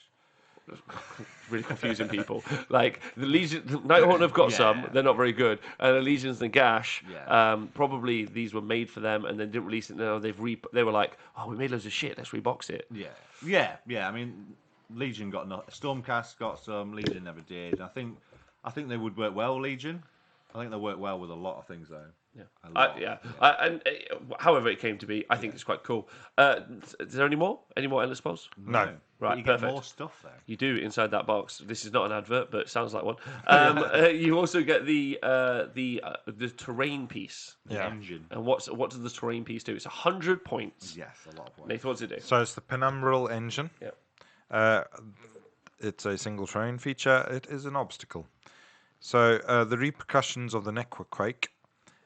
[SPEAKER 3] Really confusing people. Like the Nighthaunt have got some. They're not very good. And the Legions Nagash, probably these were made for them and then didn't release it. Now they were like, oh, we made loads of shit. Let's rebox it.
[SPEAKER 2] Yeah. I mean, Legion got Stormcast got some. Legion never did. I think they would work well. Legion. I think they work well with a lot of things though.
[SPEAKER 3] However it came to be, I think it's quite cool. Is there any more? Any more endless spells?
[SPEAKER 1] No.
[SPEAKER 3] Right,
[SPEAKER 2] you
[SPEAKER 3] perfect.
[SPEAKER 2] get more stuff there.
[SPEAKER 3] You do inside that box. This is not an advert, but it sounds like one. You also get the terrain piece.
[SPEAKER 1] Yeah.
[SPEAKER 2] Engine.
[SPEAKER 3] And what does the terrain piece do? It's 100 points.
[SPEAKER 2] Yes, a lot of points.
[SPEAKER 3] Nathan, what's it do?
[SPEAKER 1] So it's the penumbral engine.
[SPEAKER 3] Yeah.
[SPEAKER 1] It's a single terrain feature. It is an obstacle. So the repercussions of the Necroquake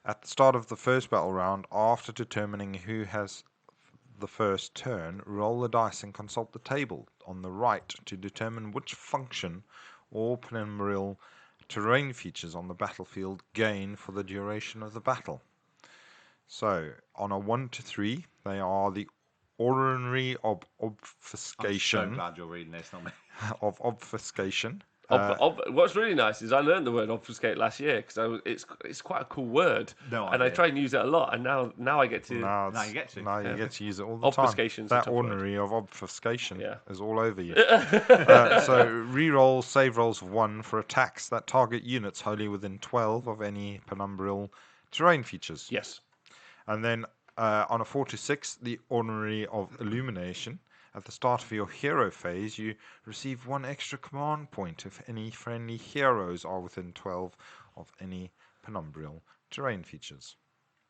[SPEAKER 1] at the start of the first battle round, after determining who has the first turn, roll the dice and consult the table on the right to determine which function or penumbral terrain features on the battlefield gain for the duration of the battle. So on a 1 to 3, they are the Orrery of Obfuscation.
[SPEAKER 2] I'm so glad you're reading this, not me.
[SPEAKER 1] Of Obfuscation.
[SPEAKER 3] What's really nice is I learned the word obfuscate last year because it's quite a cool word, and I try and use it a lot. And now I get to.
[SPEAKER 2] Now you get to.
[SPEAKER 1] Now you get to use it all the time.
[SPEAKER 3] Obfuscation's
[SPEAKER 1] That
[SPEAKER 3] a tough word.
[SPEAKER 1] ordinary of obfuscation
[SPEAKER 3] Yeah.
[SPEAKER 1] is all over you. So re-roll save rolls of 1 for attacks that target units wholly within 12 of any penumbral terrain features.
[SPEAKER 3] Yes.
[SPEAKER 1] And then on a 4 to 6, the ordinary of illumination. At the start of your hero phase, you receive 1 extra command point if any friendly heroes are within 12 of any penumbral terrain features.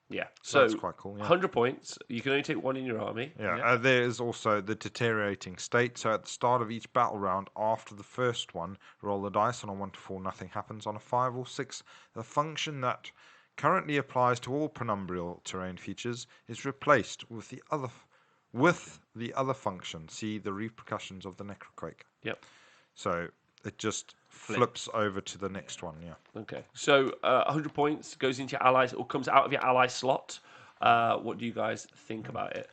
[SPEAKER 3] Yeah.
[SPEAKER 1] So that's quite cool. Yeah.
[SPEAKER 3] 100 points. You can only take 1 in your army.
[SPEAKER 1] Yeah. There is also the deteriorating state. So at the start of each battle round, after the first one, roll the dice. On a 1 to 4, nothing happens. On a 5 or 6, the function that currently applies to all penumbral terrain features is replaced with the other function. See the repercussions of the Necroquake.
[SPEAKER 3] Yep.
[SPEAKER 1] So it just flips over to the next one. Yeah.
[SPEAKER 3] Okay. So 100 points goes into your allies or comes out of your ally slot. What do you guys think about it?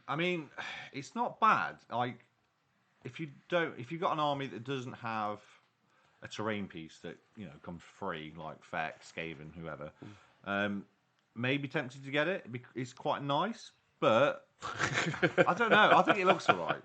[SPEAKER 2] I mean, it's not bad. Like, if you've got an army that doesn't have a terrain piece that comes free, like Feck, Skaven, whoever, maybe tempted to get it. It's quite nice. But I don't know. I think it looks alright.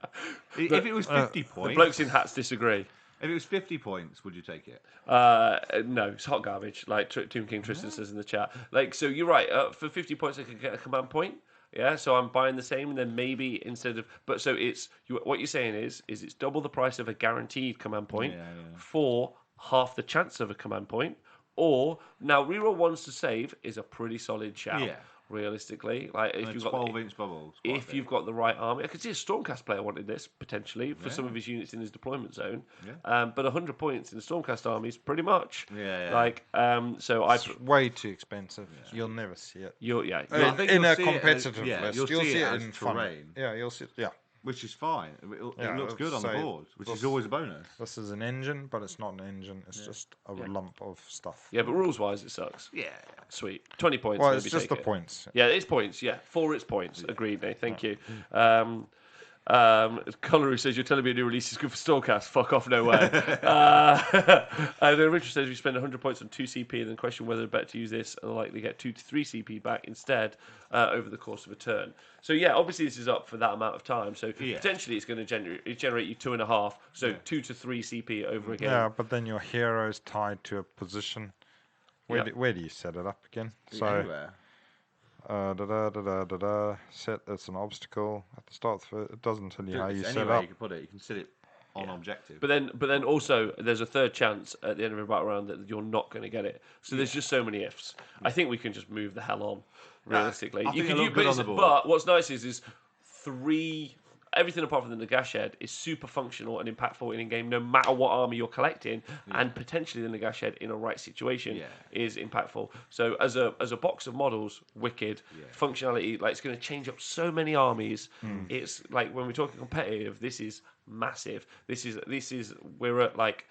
[SPEAKER 2] If it was 50 points,
[SPEAKER 3] the blokes in hats disagree.
[SPEAKER 2] If it was 50 points, would you take it?
[SPEAKER 3] No, it's hot garbage. Like Tomb King Tristan says in the chat. Like, so you're right. For 50 points, I could get a command point. Yeah, so I'm buying the same, and then maybe instead of, but so it's what you're saying is it's double the price of a guaranteed command point for half the chance of a command point. Or now reroll ones to save is a pretty solid shout.
[SPEAKER 2] Yeah.
[SPEAKER 3] Realistically, like if you've got
[SPEAKER 2] 12-inch bubbles.
[SPEAKER 3] If you've got the right army, I could see a Stormcast player wanted this potentially for some of his units in his deployment zone.
[SPEAKER 2] Yeah.
[SPEAKER 3] But 100 points in the Stormcast army is pretty much.
[SPEAKER 2] Yeah.
[SPEAKER 3] Like, so
[SPEAKER 1] it's way too expensive. You'll never see it.
[SPEAKER 3] I
[SPEAKER 2] think
[SPEAKER 1] in
[SPEAKER 2] you'll
[SPEAKER 1] a
[SPEAKER 2] see it
[SPEAKER 1] competitive
[SPEAKER 2] as-
[SPEAKER 1] list,
[SPEAKER 2] you'll
[SPEAKER 1] you'll
[SPEAKER 2] see
[SPEAKER 1] see
[SPEAKER 2] it
[SPEAKER 1] it
[SPEAKER 2] as
[SPEAKER 1] in fun.
[SPEAKER 2] terrain.
[SPEAKER 1] Yeah, you'll see. Yeah.
[SPEAKER 2] Which is fine. It looks good on the
[SPEAKER 1] say
[SPEAKER 2] board, which is
[SPEAKER 1] this-
[SPEAKER 2] always a bonus.
[SPEAKER 1] This is an engine, but it's not an engine. It's just a lump of stuff.
[SPEAKER 3] Yeah, but rules wise, it sucks.
[SPEAKER 2] Yeah.
[SPEAKER 3] Sweet. 20 points.
[SPEAKER 1] Well,
[SPEAKER 3] maybe
[SPEAKER 1] it's just the
[SPEAKER 3] take it.
[SPEAKER 1] points.
[SPEAKER 3] Yeah, it's points. Yeah, for its points. Agreed, Nate. Thank you. Colory says you're telling me a new release is good for Stormcast. Fuck off, no way. And then Richard says we spend 100 points on 2 CP and then question whether it's better to use this and likely get 2 to 3 CP back instead over the course of a turn. So yeah, obviously this is up for that amount of time. So potentially it's going to generate you 2.5. So 2 to 3 CP over again.
[SPEAKER 1] Yeah, but then your hero is tied to a position. Where do you set it up again? So.
[SPEAKER 2] Anywhere.
[SPEAKER 1] Set that's an obstacle at the start. It doesn't tell you how you set
[SPEAKER 2] Anywhere
[SPEAKER 1] up.
[SPEAKER 2] you can put it. You can set it on objective.
[SPEAKER 3] But then also there's a third chance at the end of a battle round that you're not going to get it. So there's just so many ifs. I think we can just move the hell on. Realistically,
[SPEAKER 2] I think
[SPEAKER 3] you
[SPEAKER 2] it
[SPEAKER 3] could
[SPEAKER 2] looked good on the board.
[SPEAKER 3] But what's nice is 3. Everything apart from the Nagash Head is super functional and impactful in game, no matter what army you're collecting, and potentially the Nagash Head in a right situation is impactful. So as a box of models, wicked functionality, like it's going to change up so many armies. It's like when we're talking competitive, this is massive. This is we're at like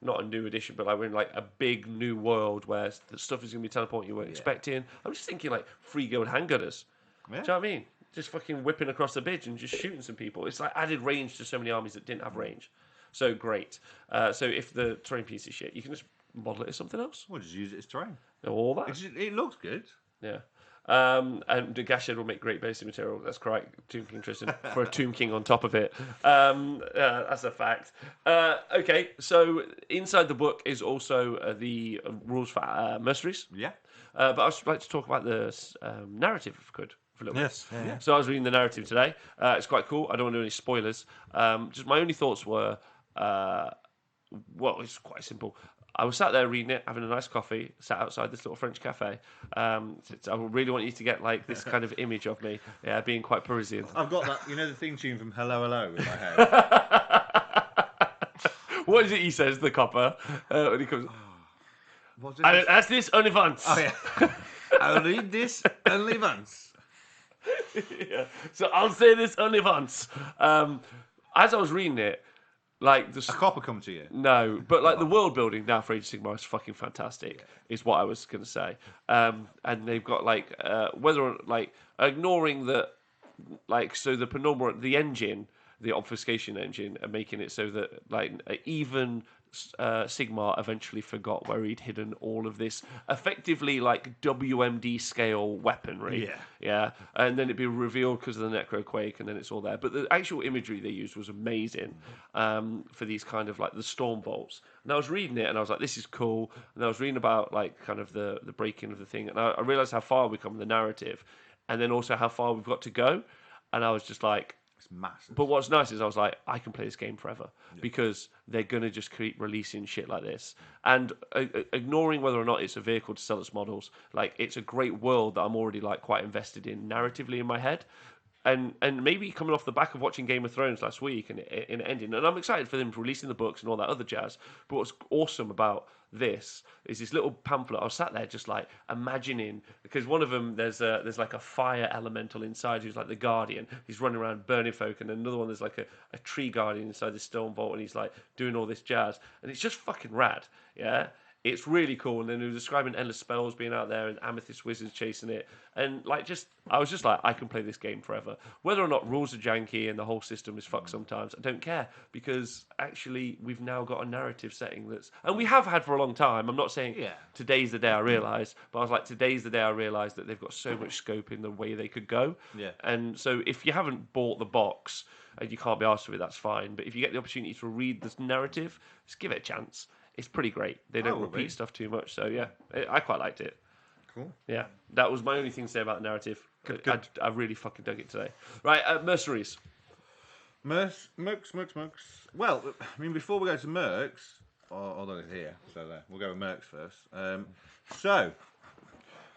[SPEAKER 3] not a new edition, but like we're in like a big new world where the stuff is going to be teleporting you weren't expecting. I'm just thinking like free guild handgunners. Do you know what I mean? Just fucking whipping across the bridge and just shooting some people. It's like added range to so many armies that didn't have range. So great. So if the terrain piece is shit, you can just model it as something else.
[SPEAKER 2] We'll just use it as terrain.
[SPEAKER 3] All that.
[SPEAKER 2] It looks good.
[SPEAKER 3] Yeah. And the Gashhead will make great basic material. That's correct. Tomb King Tristan for a Tomb King on top of it. That's a fact. Okay, so inside the book is also the rules for mercenaries.
[SPEAKER 2] Yeah.
[SPEAKER 3] But I would like to talk about the narrative, if I could. For a little bit.
[SPEAKER 1] Yeah.
[SPEAKER 3] So I was reading the narrative today. It's quite cool. I don't want to do any spoilers. Just my only thoughts were, well, it's quite simple. I was sat there reading it, having a nice coffee, sat outside this little French cafe. I really want you to get like this kind of image of me, being quite Parisian.
[SPEAKER 2] I've got that, the theme tune from Hello Hello in my head.
[SPEAKER 3] What is it he says, the copper, when he comes?
[SPEAKER 2] What's it?
[SPEAKER 3] I don't ask this only once.
[SPEAKER 2] Oh, yeah. I'll read this only once.
[SPEAKER 3] So I'll say this only once. As I was reading it, like
[SPEAKER 2] A copper come to you.
[SPEAKER 3] no, but like the world building now for Age of Sigmar is fucking fantastic. Is what I was going to say. And they've got like whether or like ignoring that, like so the penumbra, the engine, the obfuscation engine, and making it so that like even Sigmar eventually forgot where he'd hidden all of this effectively like WMD scale weaponry. Yeah. And then it'd be revealed because of the Necroquake, and then it's all there. But the actual imagery they used was amazing for these kind of like the storm bolts. And I was reading it and I was like, this is cool. And I was reading about like kind of the breaking of the thing. And I realized how far we've come in the narrative, and then also how far we've got to go. And I was just like,
[SPEAKER 2] It's massive.
[SPEAKER 3] but what's nice is I was like, I can play this game forever because they're going to just keep releasing shit like this. And ignoring whether or not it's a vehicle to sell its models, like it's a great world that I'm already like quite invested in narratively in my head. And maybe coming off the back of watching Game of Thrones last week and it ending, and I'm excited for them releasing the books and all that other jazz. But what's awesome about this is this little pamphlet. I was sat there just like imagining, because one of them there's like a fire elemental inside who's like the guardian. He's running around burning folk, and another one there's like a tree guardian inside this stone vault, and he's like doing all this jazz, and it's just fucking rad. Yeah. It's really cool, and then he was describing endless spells being out there and amethyst wizards chasing it, and like I was just like, I can play this game forever. Whether or not rules are janky and the whole system is fucked sometimes, I don't care, because actually we've now got a narrative setting and we have had for a long time. I'm not saying today's the day I realised, but I was like, today's the day I realised that they've got so much scope in the way they could go.
[SPEAKER 2] Yeah.
[SPEAKER 3] And so if you haven't bought the box, and you can't be asked with it, that's fine. But if you get the opportunity to read this narrative, just give it a chance. It's pretty great. They don't repeat stuff too much, so yeah, I quite liked it.
[SPEAKER 2] Cool.
[SPEAKER 3] Yeah, that was my only thing to say about the narrative. Good. I really fucking dug it today. Right, Mercenaries.
[SPEAKER 2] Mercs. Well, I mean, before we go to Mercs, although it's here, so there, we'll go with Mercs first. So,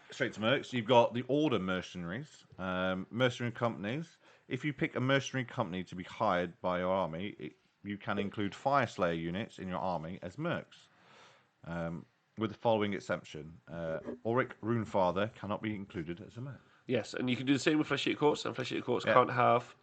[SPEAKER 2] straight to Mercs. You've got the Order Mercenaries, mercenary companies. If you pick a mercenary company to be hired by your army, you can include Fire Slayer units in your army as Mercs. With the following exception: Auric Runefather cannot be included as a Merc.
[SPEAKER 3] Yes, and you can do the same with Flesh Eater Courts, and Flesh Eater Courts can't have...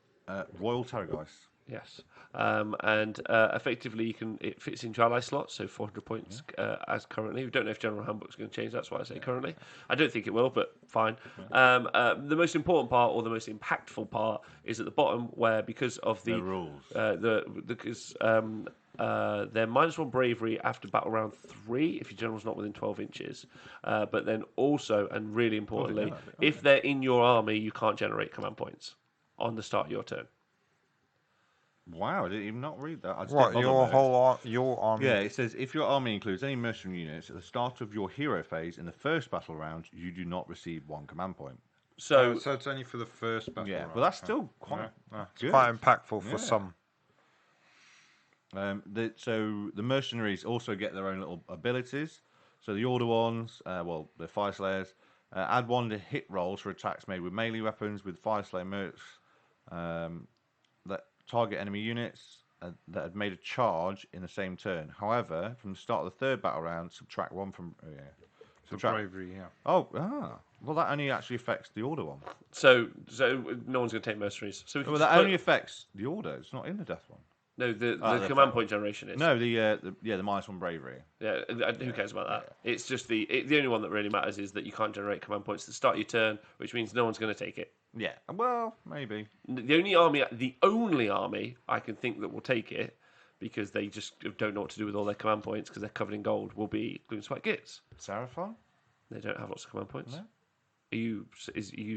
[SPEAKER 2] Royal Terrorgeist.
[SPEAKER 3] Yes, and effectively it fits into ally slots, so 400 points as currently. We don't know if General Handbook's going to change. That's why I say currently. I don't think it will, but fine. The most important part, or the most impactful part, is at the bottom, where because of the
[SPEAKER 2] rules,
[SPEAKER 3] they're -1 bravery after battle round 3 if your general's not within 12 inches. But then also, and really importantly, if they're in your army, you can't generate command points on the start of your turn.
[SPEAKER 2] Wow, I didn't even not read that.
[SPEAKER 1] Your army?
[SPEAKER 2] Yeah, it says if your army includes any mercenary units at the start of your hero phase in the first battle round, you do not receive 1 command point.
[SPEAKER 1] So it's only for the first battle round.
[SPEAKER 2] But that's still quite good.
[SPEAKER 1] Quite impactful for some.
[SPEAKER 2] So the mercenaries also get their own little abilities. So the Order ones, the Fire Slayers, add 1 to hit rolls for attacks made with melee weapons with Fire Slayer mercs that target enemy units that had made a charge in the same turn. However, from the start of the third battle round, subtract 1 from...
[SPEAKER 1] bravery, yeah.
[SPEAKER 2] Well, that only actually affects the Order one.
[SPEAKER 3] So no one's going to take mercenaries. So
[SPEAKER 2] that only affects the Order. It's not in the death one.
[SPEAKER 3] No, the command point generation is.
[SPEAKER 2] No, the -1 bravery.
[SPEAKER 3] Yeah, who cares about that? Yeah. It's just the only one that really matters is that you can't generate command points at the start of your turn, which means no one's going to take it.
[SPEAKER 2] Yeah, well, maybe.
[SPEAKER 3] The only army I can think that will take it, because they just don't know what to do with all their command points because they're covered in gold, will be Gloomspite Gits.
[SPEAKER 2] Seraphon?
[SPEAKER 3] They don't have lots of command points.
[SPEAKER 2] No?
[SPEAKER 3] Are you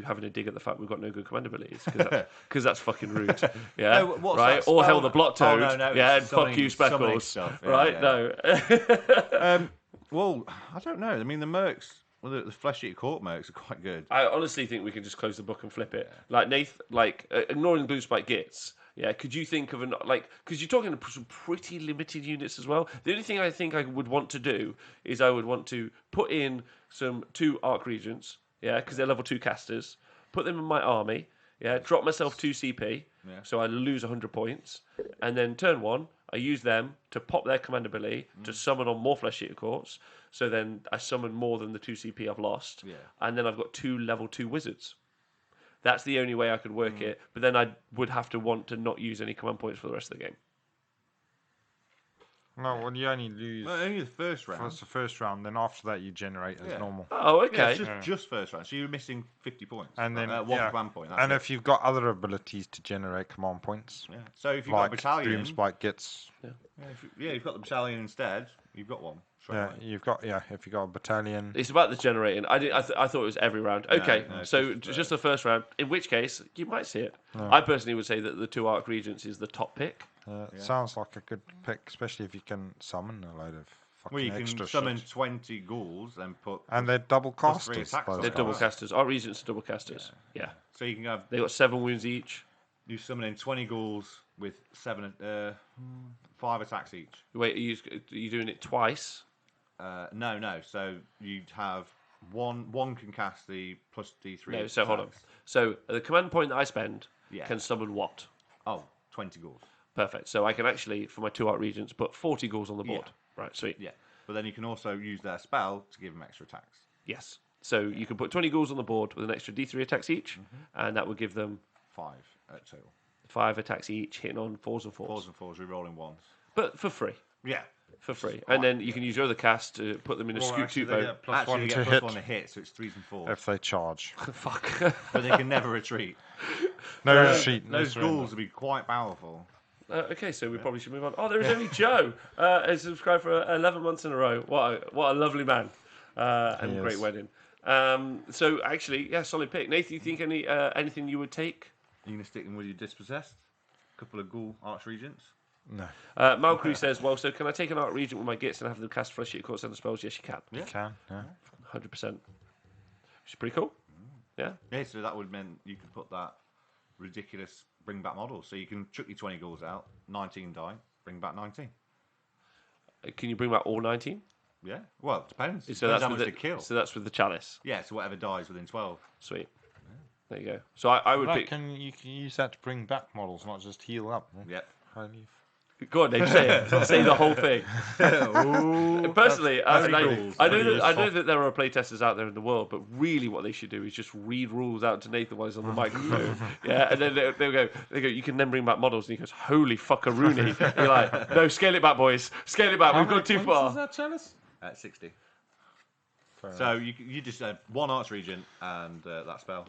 [SPEAKER 3] having a dig at the fact we've got no good command abilities? Because that's fucking rude. Yeah,
[SPEAKER 2] no,
[SPEAKER 3] right? Or hell the block toad.
[SPEAKER 2] No,
[SPEAKER 3] yeah, and fuck you, Speckles.
[SPEAKER 2] Stuff. Yeah,
[SPEAKER 3] right?
[SPEAKER 2] Yeah.
[SPEAKER 3] No.
[SPEAKER 2] Well, I don't know. I mean, the mercs, the Flesh Eater Court mercs are quite good.
[SPEAKER 3] I honestly think we can just close the book and flip it. Like ignoring the Gloomspite Gits. Yeah, could you think of because you're talking some pretty limited units as well. The only thing I think I would want to do is I would want to put in some 2 Arc Regents. Yeah, because they're level 2 casters. Put them in my army. Yeah, drop myself 2 CP. Yeah. So I lose 100 points. And then turn 1, I use them to pop their command ability to summon on more Flesh Eater Courts. So then I summon more than the 2 CP I've lost. Yeah. And then I've got 2 level 2 wizards. That's the only way I could work it. But then I would have to want to not use any command points for the rest of the game.
[SPEAKER 1] No, well, you only lose...
[SPEAKER 2] only the first round.
[SPEAKER 1] That's the first round, then after that you generate as normal.
[SPEAKER 3] Oh, okay.
[SPEAKER 2] Yeah, it's just first round, so you're missing 50 points.
[SPEAKER 1] And then
[SPEAKER 2] 1 command point.
[SPEAKER 1] And if you've got other abilities to generate command points...
[SPEAKER 2] Yeah. So if you've got a battalion...
[SPEAKER 1] Gloomspite Gits...
[SPEAKER 2] Yeah, you've got the battalion instead, you've got 1.
[SPEAKER 1] If you've got a battalion...
[SPEAKER 3] It's about the generating. I thought it was every round. Okay, so just the first round. In which case, you might see it. No. I personally would say that the 2 Arc Regents is the top pick.
[SPEAKER 1] Sounds like a good pick, especially if you can summon a load of fucking extra
[SPEAKER 2] you can summon 20 ghouls and put...
[SPEAKER 1] And they're double casters.
[SPEAKER 3] They're double casters. Arc Regents are double casters. Yeah.
[SPEAKER 2] So you can have...
[SPEAKER 3] They've got 7 wounds each.
[SPEAKER 2] You summon in 20 ghouls with 5 attacks each.
[SPEAKER 3] Wait, are you doing it twice?
[SPEAKER 2] No. So you'd have one can cast the plus D3.
[SPEAKER 3] No, so hold on. So the command point that I spend can summon what?
[SPEAKER 2] 20 ghouls.
[SPEAKER 3] Perfect. So I can actually, for my 2 Arc Regents, put 40 ghouls on the board. Yeah. Right, sweet.
[SPEAKER 2] Yeah. But then you can also use their spell to give them extra attacks.
[SPEAKER 3] Yes. So you can put 20 ghouls on the board with an extra D3 attacks each, and that would give them
[SPEAKER 2] 5 total.
[SPEAKER 3] 5 attacks each, hitting on 4s and 4s.
[SPEAKER 2] 4s and 4s, re-rolling 1s.
[SPEAKER 3] But for free.
[SPEAKER 2] Yeah.
[SPEAKER 3] For free. And then you can use your other cast to put them in a scoot 2 boat.
[SPEAKER 2] Actually, you get plus 1 to hit, so it's 3s and 4s.
[SPEAKER 1] If they charge.
[SPEAKER 3] Fuck.
[SPEAKER 2] But they can never retreat.
[SPEAKER 1] No retreat.
[SPEAKER 2] Those ghouls would be quite powerful.
[SPEAKER 3] Okay, so we probably should move on. Oh, there is only Joe. Has subscribed for 11 months in a row. What a lovely man. And great wedding. So actually, solid pick. Nathan, you think anything you would take?
[SPEAKER 2] Are you going to stick them with your dispossessed? couple of ghoul archregents.
[SPEAKER 1] No.
[SPEAKER 3] Malcrew says, well, so can I take an Arc Regent with my Gits and have them cast Fresh Sheet Course and the spells? Yes, you can.
[SPEAKER 1] You can, yeah.
[SPEAKER 3] 100%. Which is pretty cool. Yeah.
[SPEAKER 2] Yeah, so that would mean you could put that ridiculous bring back model. So you can chuck your 20 ghouls out, 19 die, bring back 19.
[SPEAKER 3] Can you bring back all 19?
[SPEAKER 2] Yeah. Well, it depends.
[SPEAKER 3] So
[SPEAKER 2] Depends
[SPEAKER 3] that's
[SPEAKER 2] how
[SPEAKER 3] with
[SPEAKER 2] much
[SPEAKER 3] the
[SPEAKER 2] they kill.
[SPEAKER 3] So that's with the Chalice.
[SPEAKER 2] Yeah, so whatever dies within 12.
[SPEAKER 3] Sweet. There you go. So I would pick.
[SPEAKER 1] You can use that to bring back models, not just heal up.
[SPEAKER 2] Yep.
[SPEAKER 1] Holy
[SPEAKER 3] Go on, Dave. Say it. Say the whole thing.
[SPEAKER 2] Ooh,
[SPEAKER 3] Personally, I know
[SPEAKER 1] Soft.
[SPEAKER 3] that there are playtesters out there in the world, but really, what they should do is just read rules out to Nathan while he's on the microphone. Yeah, and then they'll go. You can then bring back models, and he goes, "Holy fuckaroony!" You're like, "No, scale it back, boys. Scale it back. We've gone too far."
[SPEAKER 1] Is that Chalice?
[SPEAKER 2] at 60.
[SPEAKER 1] Fair
[SPEAKER 2] So
[SPEAKER 1] enough.
[SPEAKER 2] you just had one Archregent and that spell.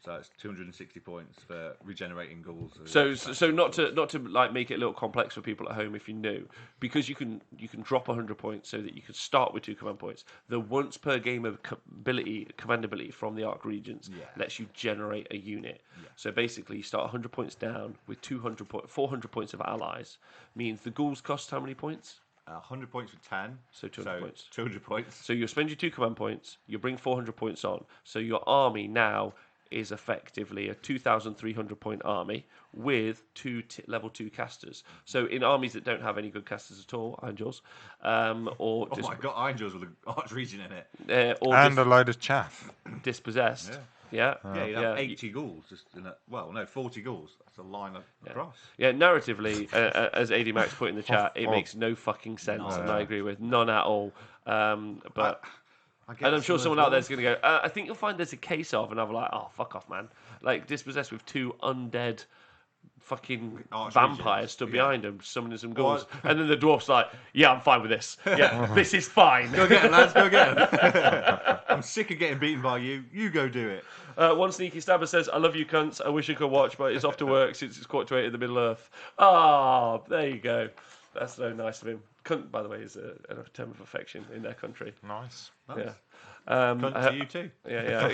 [SPEAKER 2] So it's 260 points for regenerating ghouls.
[SPEAKER 3] So not to like make it a little complex for people at home if you're new, because you can drop 100 points so that you can start with 2 command points. The once per game of command ability from the Archregents lets you generate a unit. Yeah. So basically, you start 100 points down with 400 points of allies. Means the ghouls cost how many points?
[SPEAKER 2] 100 points for 10.
[SPEAKER 3] So 200 points.
[SPEAKER 2] 200 points.
[SPEAKER 3] So you spend your 2 command points. You bring 400 points on. So your army now is effectively a 2,300 point army with 2 level 2 casters. So in armies that don't have any good casters at all, Angels, or
[SPEAKER 2] my god, Angels with an Archregent in it.
[SPEAKER 1] And a load of chaff.
[SPEAKER 3] dispossessed. Yeah.
[SPEAKER 2] You'd have 80 ghouls. Just in a, 40 ghouls. That's a line across.
[SPEAKER 3] Yeah, narratively, as AD Max put in the chat, it makes no fucking sense, and I agree with none at all. But and I'm sure someone out there's going to go, I think you'll find there's a case of, and I'm like, oh, fuck off, man. Like, dispossessed with 2 undead fucking vampires stood behind him, summoning some ghouls. And then the dwarf's like, yeah, I'm fine with this. Yeah, this is fine.
[SPEAKER 2] Go get him, lads, go get him. I'm sick of getting beaten by you. You go do it.
[SPEAKER 3] One sneaky stabber says, I love you cunts. I wish I could watch, but it's off to work since it's quarter to 8 in the Middle Earth. Ah, there you go. That's so nice of him. Cunt, by the way, is a term of affection in their country.
[SPEAKER 1] Nice.
[SPEAKER 3] Yeah.
[SPEAKER 2] Cunt to you too.
[SPEAKER 3] Yeah.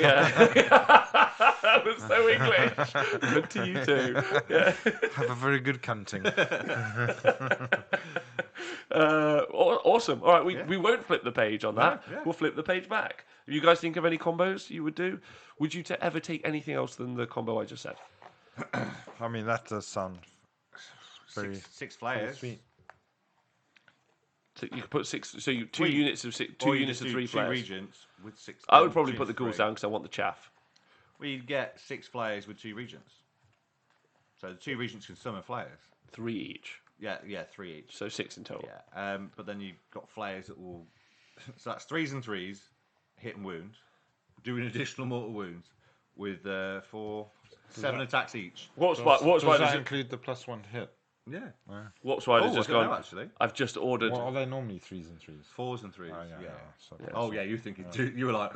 [SPEAKER 3] That was so English. Cunt to you too. Yeah.
[SPEAKER 1] Have a very good cunting.
[SPEAKER 3] Awesome. All right, we won't flip the page on that.
[SPEAKER 2] Yeah.
[SPEAKER 3] We'll flip the page back. If you guys think of any combos you would do, would you ever take anything else than the combo I just said?
[SPEAKER 1] I mean, that does sound very
[SPEAKER 2] Six flayers.
[SPEAKER 1] sweet.
[SPEAKER 3] So you could put 6. So you 2 units of 6, 2
[SPEAKER 2] Or you
[SPEAKER 3] units
[SPEAKER 2] just
[SPEAKER 3] of
[SPEAKER 2] do
[SPEAKER 3] 3
[SPEAKER 2] 2
[SPEAKER 3] players.
[SPEAKER 2] regents with 6.
[SPEAKER 3] I would probably put the ghouls down because I want the chaff.
[SPEAKER 2] Well, you'd get 6 flayers with 2 regents. So the 2 regents can summon flayers.
[SPEAKER 3] 3 each.
[SPEAKER 2] Yeah, 3 each.
[SPEAKER 3] So 6 in total.
[SPEAKER 2] Yeah, but then you've got flayers that will. So that's 3s and 3s, hit and wound, do an additional mortal wounds with 7 attacks each.
[SPEAKER 3] What's
[SPEAKER 1] Does
[SPEAKER 3] why
[SPEAKER 1] that
[SPEAKER 3] does
[SPEAKER 1] include the +1 to hit?
[SPEAKER 2] Yeah.
[SPEAKER 3] What's why
[SPEAKER 2] Oh,
[SPEAKER 3] does just
[SPEAKER 2] I don't
[SPEAKER 3] gone?
[SPEAKER 2] know, actually.
[SPEAKER 3] I've just ordered.
[SPEAKER 1] What are they normally 3s and 3s?
[SPEAKER 2] 4s and 3s.
[SPEAKER 1] Oh,
[SPEAKER 2] yeah.
[SPEAKER 1] So
[SPEAKER 2] Oh yeah, you thinking two? You were like,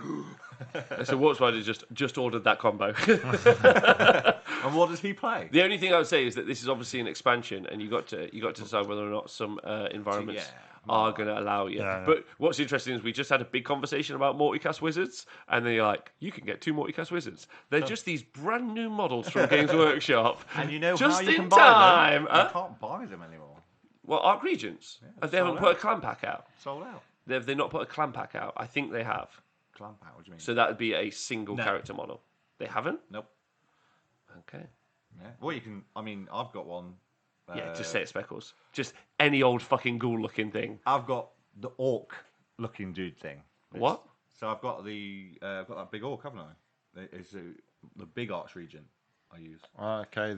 [SPEAKER 3] So what's why just ordered that combo.
[SPEAKER 2] and what does he play?
[SPEAKER 3] The only thing I would say is that this is obviously an expansion, and you got to decide whether or not some environments are going to allow you.
[SPEAKER 1] Yeah.
[SPEAKER 3] But what's interesting is we just had a big conversation about multicast wizards, and then you're like, you can get 2 multicast wizards. They're just these brand new models from Games Workshop,
[SPEAKER 2] And you know
[SPEAKER 3] just
[SPEAKER 2] how you
[SPEAKER 3] in
[SPEAKER 2] can buy
[SPEAKER 3] time.
[SPEAKER 2] them? You can't buy them anymore.
[SPEAKER 3] Well, Archregents, they haven't
[SPEAKER 2] sold
[SPEAKER 3] put a
[SPEAKER 2] out.
[SPEAKER 3] clan pack out.
[SPEAKER 2] Sold out.
[SPEAKER 3] They've not put a clan pack out. I think they have.
[SPEAKER 2] Clan pack. What do you mean?
[SPEAKER 3] So that would be a single
[SPEAKER 2] No.
[SPEAKER 3] character model. They haven't.
[SPEAKER 2] Nope.
[SPEAKER 3] Okay.
[SPEAKER 2] Yeah. Well, you can. I mean, I've got one.
[SPEAKER 3] Yeah, just say it, Speckles. Just any old fucking ghoul-looking thing.
[SPEAKER 2] I've got the orc-looking dude thing.
[SPEAKER 3] What?
[SPEAKER 2] So I've got I've got that big orc, haven't I? It's the big Archregent I use.
[SPEAKER 1] Okay,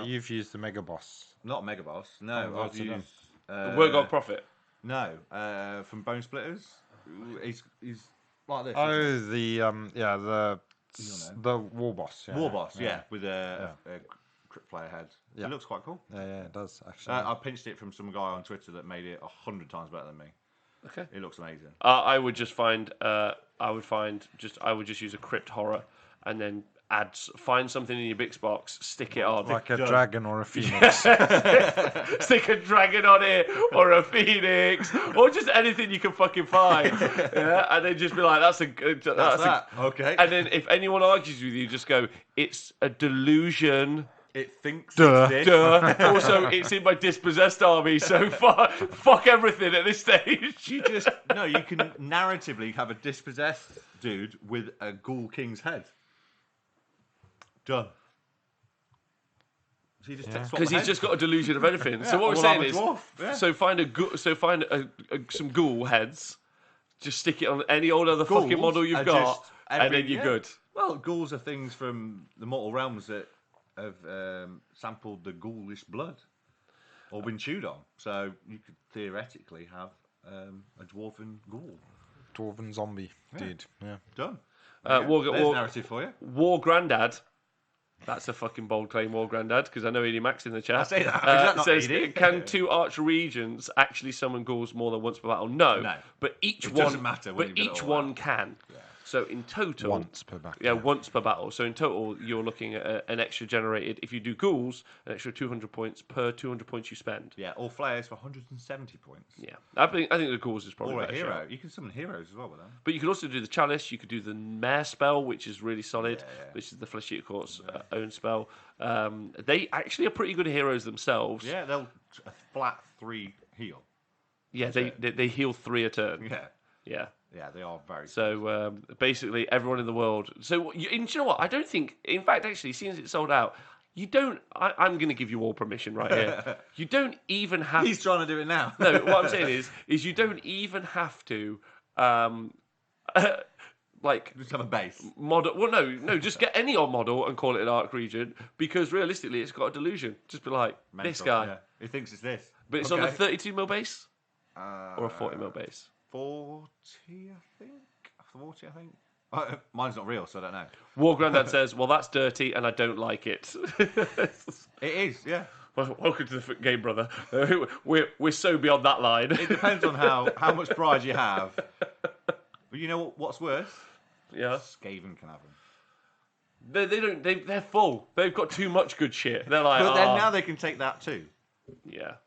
[SPEAKER 1] You've used the Mega Boss.
[SPEAKER 2] Not Mega Boss. No,
[SPEAKER 1] Oh,
[SPEAKER 2] I've
[SPEAKER 1] what's it
[SPEAKER 2] used.
[SPEAKER 3] Word Prophet.
[SPEAKER 2] No, from Bone Splitters. He's like this.
[SPEAKER 1] Oh, the War Boss. Yeah.
[SPEAKER 2] War Boss, with a crypt player head.
[SPEAKER 1] Yeah.
[SPEAKER 2] It looks quite cool.
[SPEAKER 1] Yeah, it does actually.
[SPEAKER 2] I pinched it from some guy on Twitter that made it 100 times better than me.
[SPEAKER 3] Okay.
[SPEAKER 2] It looks amazing.
[SPEAKER 3] I would just I would just use a crypt horror and then find something in your Bix box, stick it on.
[SPEAKER 1] Like a dragon or a phoenix.
[SPEAKER 3] Stick a dragon on it, or a phoenix, or just anything you can fucking find. Yeah, and then just be like, that's a good.
[SPEAKER 2] That's that. Okay.
[SPEAKER 3] And then if anyone argues with you, just go, it's a delusion.
[SPEAKER 2] It thinks
[SPEAKER 1] Duh.
[SPEAKER 2] it's this.
[SPEAKER 3] Duh. Also, it's in my dispossessed army, so fuck everything at this stage.
[SPEAKER 2] You can narratively have a dispossessed dude with a ghoul king's head. Done. So you just
[SPEAKER 3] Because he's just got a delusion of anything. So what we're
[SPEAKER 2] Well,
[SPEAKER 3] saying
[SPEAKER 2] I'm a
[SPEAKER 3] is,
[SPEAKER 2] dwarf. Yeah.
[SPEAKER 3] find some ghoul heads, just stick it on any old other fucking
[SPEAKER 2] Ghouls
[SPEAKER 3] model you've
[SPEAKER 2] are
[SPEAKER 3] got,
[SPEAKER 2] just
[SPEAKER 3] and then you're good.
[SPEAKER 2] Well, ghouls are things from the mortal realms that have sampled the ghoulish blood or been chewed on. So you could theoretically have a dwarven ghoul.
[SPEAKER 1] Dwarven zombie, dude. Yeah.
[SPEAKER 2] Done.
[SPEAKER 3] There's
[SPEAKER 2] narrative for you.
[SPEAKER 3] War Grandad. That's a fucking bold claim, War Grandad, because I know Edie Max in the chat.
[SPEAKER 2] I say that. Is that not
[SPEAKER 3] says,
[SPEAKER 2] Edie?
[SPEAKER 3] can 2 archer regents actually summon ghouls more than once per battle? No.
[SPEAKER 2] It
[SPEAKER 3] But each
[SPEAKER 2] doesn't matter when
[SPEAKER 3] But
[SPEAKER 2] you've got it
[SPEAKER 3] each
[SPEAKER 2] all
[SPEAKER 3] one
[SPEAKER 2] out.
[SPEAKER 3] can. Yeah. So in total,
[SPEAKER 1] Once per battle.
[SPEAKER 3] Yeah, once per battle. So in total, you're looking at an extra generated. If you do ghouls, an extra 200 points per 200 points you spend.
[SPEAKER 2] Yeah, or flares for 170 points.
[SPEAKER 3] Yeah, I think the ghouls is probably
[SPEAKER 2] Or a
[SPEAKER 3] better
[SPEAKER 2] hero.
[SPEAKER 3] shout.
[SPEAKER 2] You can summon heroes as well with them.
[SPEAKER 3] But you could also do the chalice. You could do the mare spell, which is really solid.
[SPEAKER 2] Yeah.
[SPEAKER 3] Which is the Flesh Eater Court's own spell. They actually are pretty good heroes themselves.
[SPEAKER 2] Yeah, they'll a flat 3 heal.
[SPEAKER 3] Yeah, they heal 3 a turn.
[SPEAKER 2] Yeah.
[SPEAKER 3] Yeah.
[SPEAKER 2] Yeah, they are very.
[SPEAKER 3] So basically, everyone in the world. So and you know what? I don't think. In fact, actually, seeing as it's sold out, you don't. I'm going to give you all permission right here. You don't even have.
[SPEAKER 2] He's trying to do it now.
[SPEAKER 3] No, what I'm saying is you don't even have to. Like
[SPEAKER 2] Just have a base.
[SPEAKER 3] model. Well, no. Just get any old model and call it an Arc Regent because realistically, it's got a delusion. Just be like this
[SPEAKER 2] Mental,
[SPEAKER 3] guy,
[SPEAKER 2] yeah. He thinks it's this.
[SPEAKER 3] but it's on a 32 mil base or a 40 mil base.
[SPEAKER 2] 40, I think. 40, I think. Mine's not real, so I don't know.
[SPEAKER 3] War Grandad says, "Well, that's dirty, and I don't like it."
[SPEAKER 2] It is, yeah.
[SPEAKER 3] Welcome to the game, brother. We're so beyond that line.
[SPEAKER 2] It depends on how much pride you have. But you know what's worse?
[SPEAKER 3] Yeah,
[SPEAKER 2] Skaven can have them.
[SPEAKER 3] they don't. They're full. They've got too much good shit. They're like,
[SPEAKER 2] But then now they can take that too.
[SPEAKER 3] yeah.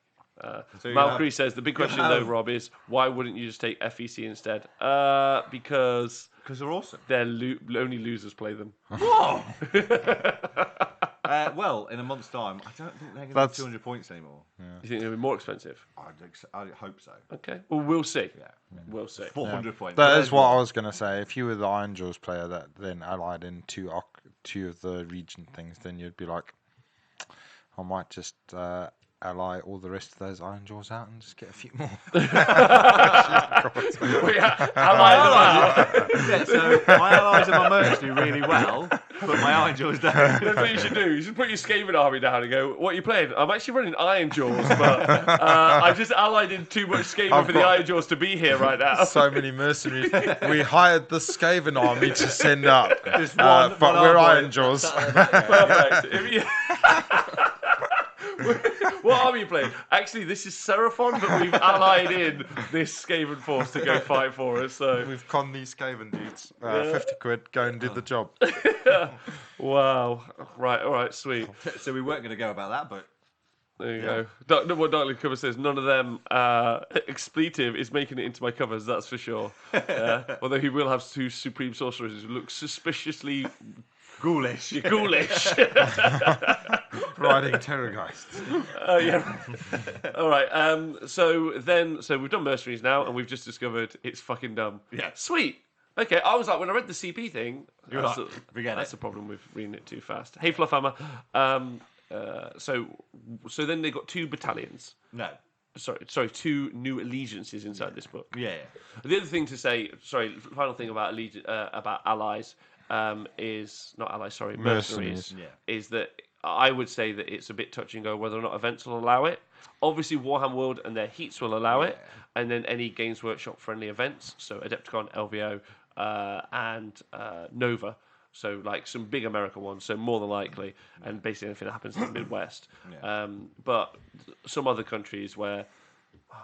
[SPEAKER 2] So
[SPEAKER 3] Valkyrie says the big question though,
[SPEAKER 2] have-
[SPEAKER 3] Rob, is why wouldn't you just take FEC instead? Because
[SPEAKER 2] they're awesome.
[SPEAKER 3] only losers play them.
[SPEAKER 2] Whoa! Well, in a month's time, I don't think they're going to be 200 points anymore.
[SPEAKER 3] You think they'll be more expensive?
[SPEAKER 2] I hope so.
[SPEAKER 3] Okay. Well, we'll see.
[SPEAKER 2] Yeah.
[SPEAKER 3] We'll see.
[SPEAKER 2] 400 points.
[SPEAKER 1] That is what I was going to say. If you were the Iron Jaws player that then allied in two of the region things, then you'd be like, I might just ally all the rest of those Iron Jaws out and just get a few more.
[SPEAKER 2] Yeah, so my allies and my mercs do really well, but my Iron Jaws don't.
[SPEAKER 3] That's what you should do. You should put your Skaven army down and go, what are you playing? I'm actually running Iron Jaws, but I've just allied in too much Skaven for the Iron Jaws to be here right now.
[SPEAKER 1] So many mercenaries. We hired the Skaven army to send up,
[SPEAKER 2] Just
[SPEAKER 1] but
[SPEAKER 2] one
[SPEAKER 1] we're
[SPEAKER 2] army.
[SPEAKER 1] Iron Jaws.
[SPEAKER 3] Perfect. What army are you playing? Actually, this is Seraphon, but we've allied in this Skaven force to go fight for us. So
[SPEAKER 1] We've conned these Skaven dudes. 50 quid, go and do the job.
[SPEAKER 3] wow. Right. All right. Sweet.
[SPEAKER 2] So we weren't going to go about that, but
[SPEAKER 3] There you go. What Darkly Cover says, none of them expletive is making it into my covers, that's for sure. Although he will have 2 Supreme Sorcerers who look suspiciously
[SPEAKER 2] ghoulish.
[SPEAKER 3] ghoulish.
[SPEAKER 1] Riding Terrorgeist.
[SPEAKER 3] Yeah. All right. So we've done mercenaries now, and we've just discovered it's fucking dumb.
[SPEAKER 2] Yeah.
[SPEAKER 3] Sweet. Okay. I was like, when I read the CP thing,
[SPEAKER 2] You're
[SPEAKER 3] that's,
[SPEAKER 2] like, forget
[SPEAKER 3] that's
[SPEAKER 2] it.
[SPEAKER 3] the problem with reading it too fast. Hey, Fluffhammer. So then they got 2 battalions.
[SPEAKER 2] No.
[SPEAKER 3] Sorry, 2 new allegiances inside this book.
[SPEAKER 2] Yeah.
[SPEAKER 3] The other thing to say, final thing about allies is not allies. Sorry, mercenaries.
[SPEAKER 1] Mercenaries.
[SPEAKER 3] Is that I would say that it's a bit touch and go whether or not events will allow it. Obviously, Warhammer World and their heats will allow it, and then any Games Workshop friendly events, so Adepticon, LVO, and Nova. So like some big American ones, so more than likely, and basically anything that happens in the Midwest. But some other countries where,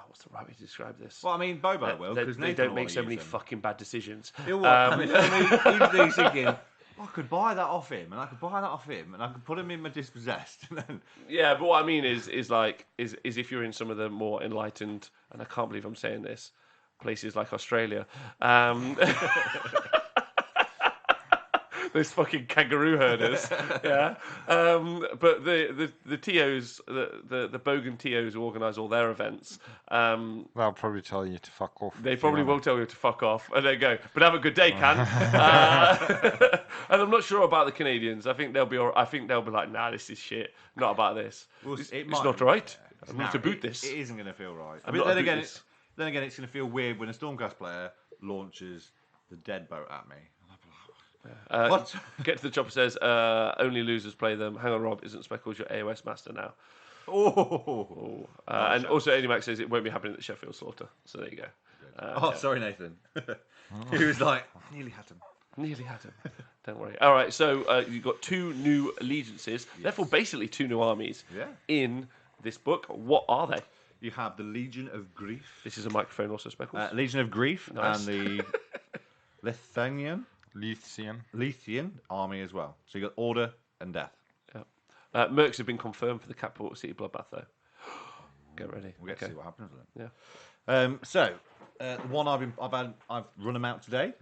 [SPEAKER 3] what's the right way to describe this?
[SPEAKER 2] Well, I mean, Bobo will, because
[SPEAKER 3] they don't make so many fucking bad decisions.
[SPEAKER 2] He'll what? I mean, he's thinking, I could buy that off him, and I could buy that off him, and I could put him in my dispossessed.
[SPEAKER 3] Yeah, but what I mean is if you're in some of the more enlightened, and I can't believe I'm saying this, those fucking kangaroo herders. Yeah. But the TOs, the Bogan TOs who organise all their events,
[SPEAKER 1] They'll probably tell you to fuck off.
[SPEAKER 3] they
[SPEAKER 1] if you
[SPEAKER 3] probably
[SPEAKER 1] wanna.
[SPEAKER 3] will tell you to fuck off and then go, but have a good day, Can. And I'm not sure about the Canadians. I think they'll be like, nah, this is shit. Not about this.
[SPEAKER 2] Well,
[SPEAKER 3] It's
[SPEAKER 2] it
[SPEAKER 3] not
[SPEAKER 2] might-
[SPEAKER 3] right.
[SPEAKER 2] yeah,
[SPEAKER 3] I'm not to boot this.
[SPEAKER 2] It isn't going to feel right.
[SPEAKER 3] I'm
[SPEAKER 2] But
[SPEAKER 3] not
[SPEAKER 2] then
[SPEAKER 3] to boot
[SPEAKER 2] again,
[SPEAKER 3] this.
[SPEAKER 2] it's going to feel weird when a Stormcast player launches the deadbolt at me. What?
[SPEAKER 3] Get to the chopper says, only losers play them. Hang on, Rob, isn't Speckles your AOS master now?
[SPEAKER 2] Oh.
[SPEAKER 3] And also, Anymax says it won't be happening at the Sheffield Slaughter. So there you go. Yeah.
[SPEAKER 2] Sorry, Nathan. He was like, nearly had him.
[SPEAKER 3] Nearly had him. Don't worry. All right, so you've got 2 new allegiances, therefore basically 2 new armies in this book. What are they?
[SPEAKER 2] You have the Legion of Grief.
[SPEAKER 3] This is a microphone also, Speckles.
[SPEAKER 2] Legion of Grief
[SPEAKER 3] Nice.
[SPEAKER 2] and the
[SPEAKER 1] Leithian.
[SPEAKER 2] army as well. So you got Order and Death.
[SPEAKER 3] Mercs have been confirmed for the Capital City Bloodbath, though. Get ready.
[SPEAKER 2] We'll get to see what happens with it.
[SPEAKER 3] Yeah.
[SPEAKER 2] The one I've run them out today.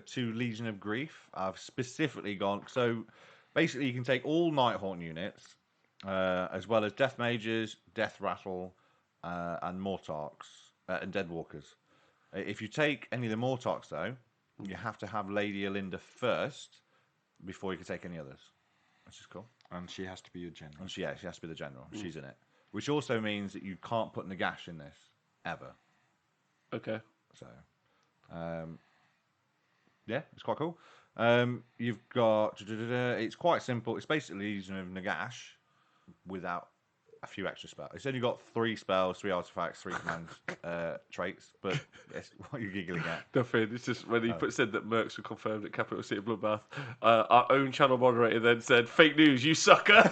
[SPEAKER 2] 2 Legion of Grief. I've specifically gone. So basically, you can take all Nighthaunt units, as well as Death Mages, Death Rattle, and Mortarks and Deadwalkers. If you take any of the Mortarks, though, you have to have Lady Alinda first before you can take any others, which is cool.
[SPEAKER 1] And she has to be a general.
[SPEAKER 2] And she has to be the general. She's in it, which also means that you can't put Nagash in this ever.
[SPEAKER 3] Okay.
[SPEAKER 2] So, it's quite cool. You've got it's quite simple. It's basically Legion of Nagash without a few extra spells. It's only got 3 spells, 3 artifacts, 3 command traits. But what are you giggling at?
[SPEAKER 3] Nothing. It's just when he said that Mercs were confirmed at Capital City Bloodbath, our own channel moderator then said, "Fake news, you sucker."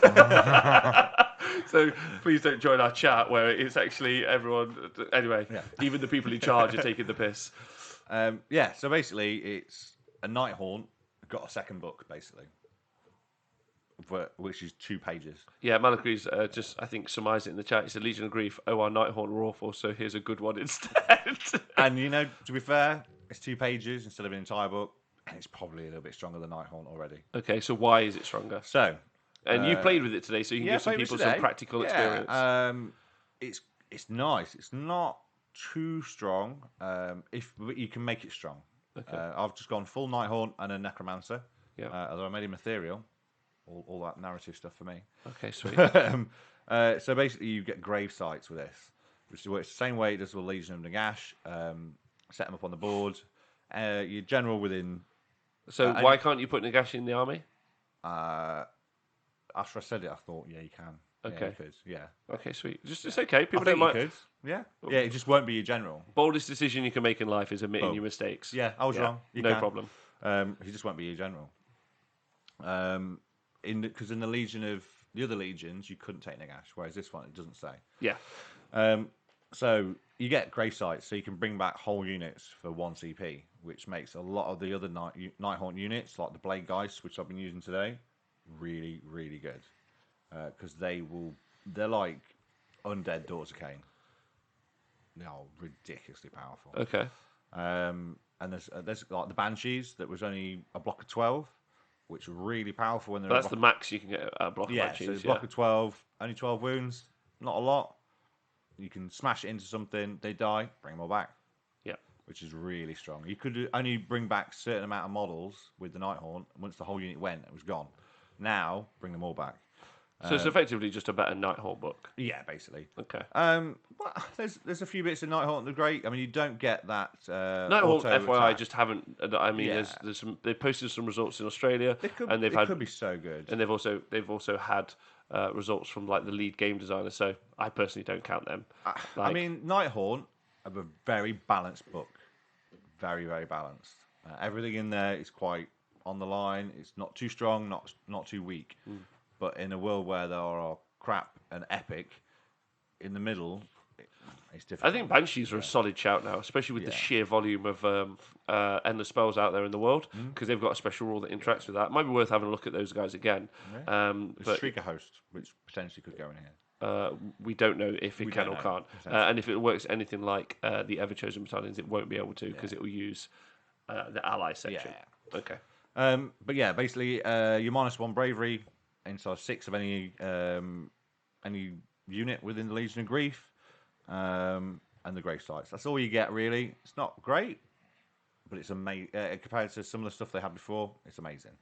[SPEAKER 3] So please don't join our chat where it's actually everyone. Anyway, even the people in charge are taking the piss.
[SPEAKER 2] So basically, it's a Nighthaunt got a second book, basically, which is 2 pages.
[SPEAKER 3] Yeah, Malakri's just, I think, surmised it in the chat. He said, Legion of Grief, our Nighthaunt were awful, so here's a good one instead.
[SPEAKER 2] And, to be fair, it's 2 pages instead of an entire book, and it's probably a little bit stronger than Nighthaunt already.
[SPEAKER 3] Okay, so why is it stronger?
[SPEAKER 2] So...
[SPEAKER 3] And you played with it today, so you can give some people some practical experience.
[SPEAKER 2] It's nice. It's not too strong. But you can make it strong.
[SPEAKER 3] Okay.
[SPEAKER 2] I've just gone full Nighthaunt and a Necromancer.
[SPEAKER 3] Yeah.
[SPEAKER 2] Although I made him ethereal. All that narrative stuff for me.
[SPEAKER 3] Okay, sweet.
[SPEAKER 2] So basically, you get grave sites with this, which works the same way it does with Legion of Nagash. Set them up on the board. Your general within.
[SPEAKER 3] So why can't you put Nagash in the army?
[SPEAKER 2] After I said it, I thought, yeah, you can.
[SPEAKER 3] Okay.
[SPEAKER 2] Yeah, you could. Yeah.
[SPEAKER 3] Okay, sweet. It's okay. People
[SPEAKER 2] I
[SPEAKER 3] don't
[SPEAKER 2] think
[SPEAKER 3] mind.
[SPEAKER 2] you could. Yeah. Yeah, it just won't be your general.
[SPEAKER 3] Boldest decision you can make in life is admitting
[SPEAKER 2] Boom.
[SPEAKER 3] your mistakes.
[SPEAKER 2] Yeah, I was wrong. You
[SPEAKER 3] no
[SPEAKER 2] can.
[SPEAKER 3] problem.
[SPEAKER 2] He just won't be your general. Because in the Legion of the other legions, you couldn't take Nagash, whereas this one it doesn't say.
[SPEAKER 3] Yeah.
[SPEAKER 2] So you get grave sites, so you can bring back whole units for 1 CP, which makes a lot of the other Nighthaunt units, like the Blade Geist, which I've been using today, really, really good. Because they're like undead Daughters of Cain. They are ridiculously powerful.
[SPEAKER 3] Okay.
[SPEAKER 2] And there's like the Banshees that was only a block of 12, which are really powerful when they're.
[SPEAKER 3] That's the max you can get at a block of
[SPEAKER 2] Banshees.
[SPEAKER 3] Banshees.
[SPEAKER 2] So block of 12, only 12 wounds, not a lot. You can smash it into something, they die, bring them all back.
[SPEAKER 3] Yeah.
[SPEAKER 2] Which is really strong. You could only bring back a certain amount of models with the Nighthaunt. Once the whole unit went, it was gone. Now, bring them all back.
[SPEAKER 3] So it's effectively just a better Nighthaunt book.
[SPEAKER 2] Yeah, basically.
[SPEAKER 3] Okay.
[SPEAKER 2] Well, there's a few bits in Nighthaunt that are great. I mean, you don't get that.
[SPEAKER 3] Nighthaunt, FYI,
[SPEAKER 2] attack.
[SPEAKER 3] just haven't. I mean,
[SPEAKER 2] Yeah.
[SPEAKER 3] there's some. They posted some results in Australia, and
[SPEAKER 2] It could be so good.
[SPEAKER 3] and they've also had results from like the lead game designer. So I personally don't count them.
[SPEAKER 2] I mean, Nighthaunt have a very balanced book. Very, very balanced. Everything in there is quite on the line. It's not too strong, not too weak. But in a world where there are crap and epic, in the middle, it's difficult.
[SPEAKER 3] I think Banshees are a solid shout now, especially with the sheer volume of endless spells out there in the world, because they've got a special rule that interacts with that. Might be worth having a look at those guys again.
[SPEAKER 2] Yeah.
[SPEAKER 3] But
[SPEAKER 2] Shrieker Host, which potentially could go in here.
[SPEAKER 3] we don't know if it can
[SPEAKER 2] don't
[SPEAKER 3] or
[SPEAKER 2] know,
[SPEAKER 3] can't.
[SPEAKER 2] essentially.
[SPEAKER 3] And if it works anything like the Ever Chosen Battalions, it won't be able to because it will use the ally section.
[SPEAKER 2] Yeah.
[SPEAKER 3] Okay.
[SPEAKER 2] But yeah, basically, you're -1 bravery inside 6 of any unit within the Legion of Grief, and the grave sites. That's all you get, really. It's not great, but it's amazing compared to some of the stuff they had before. It's amazing.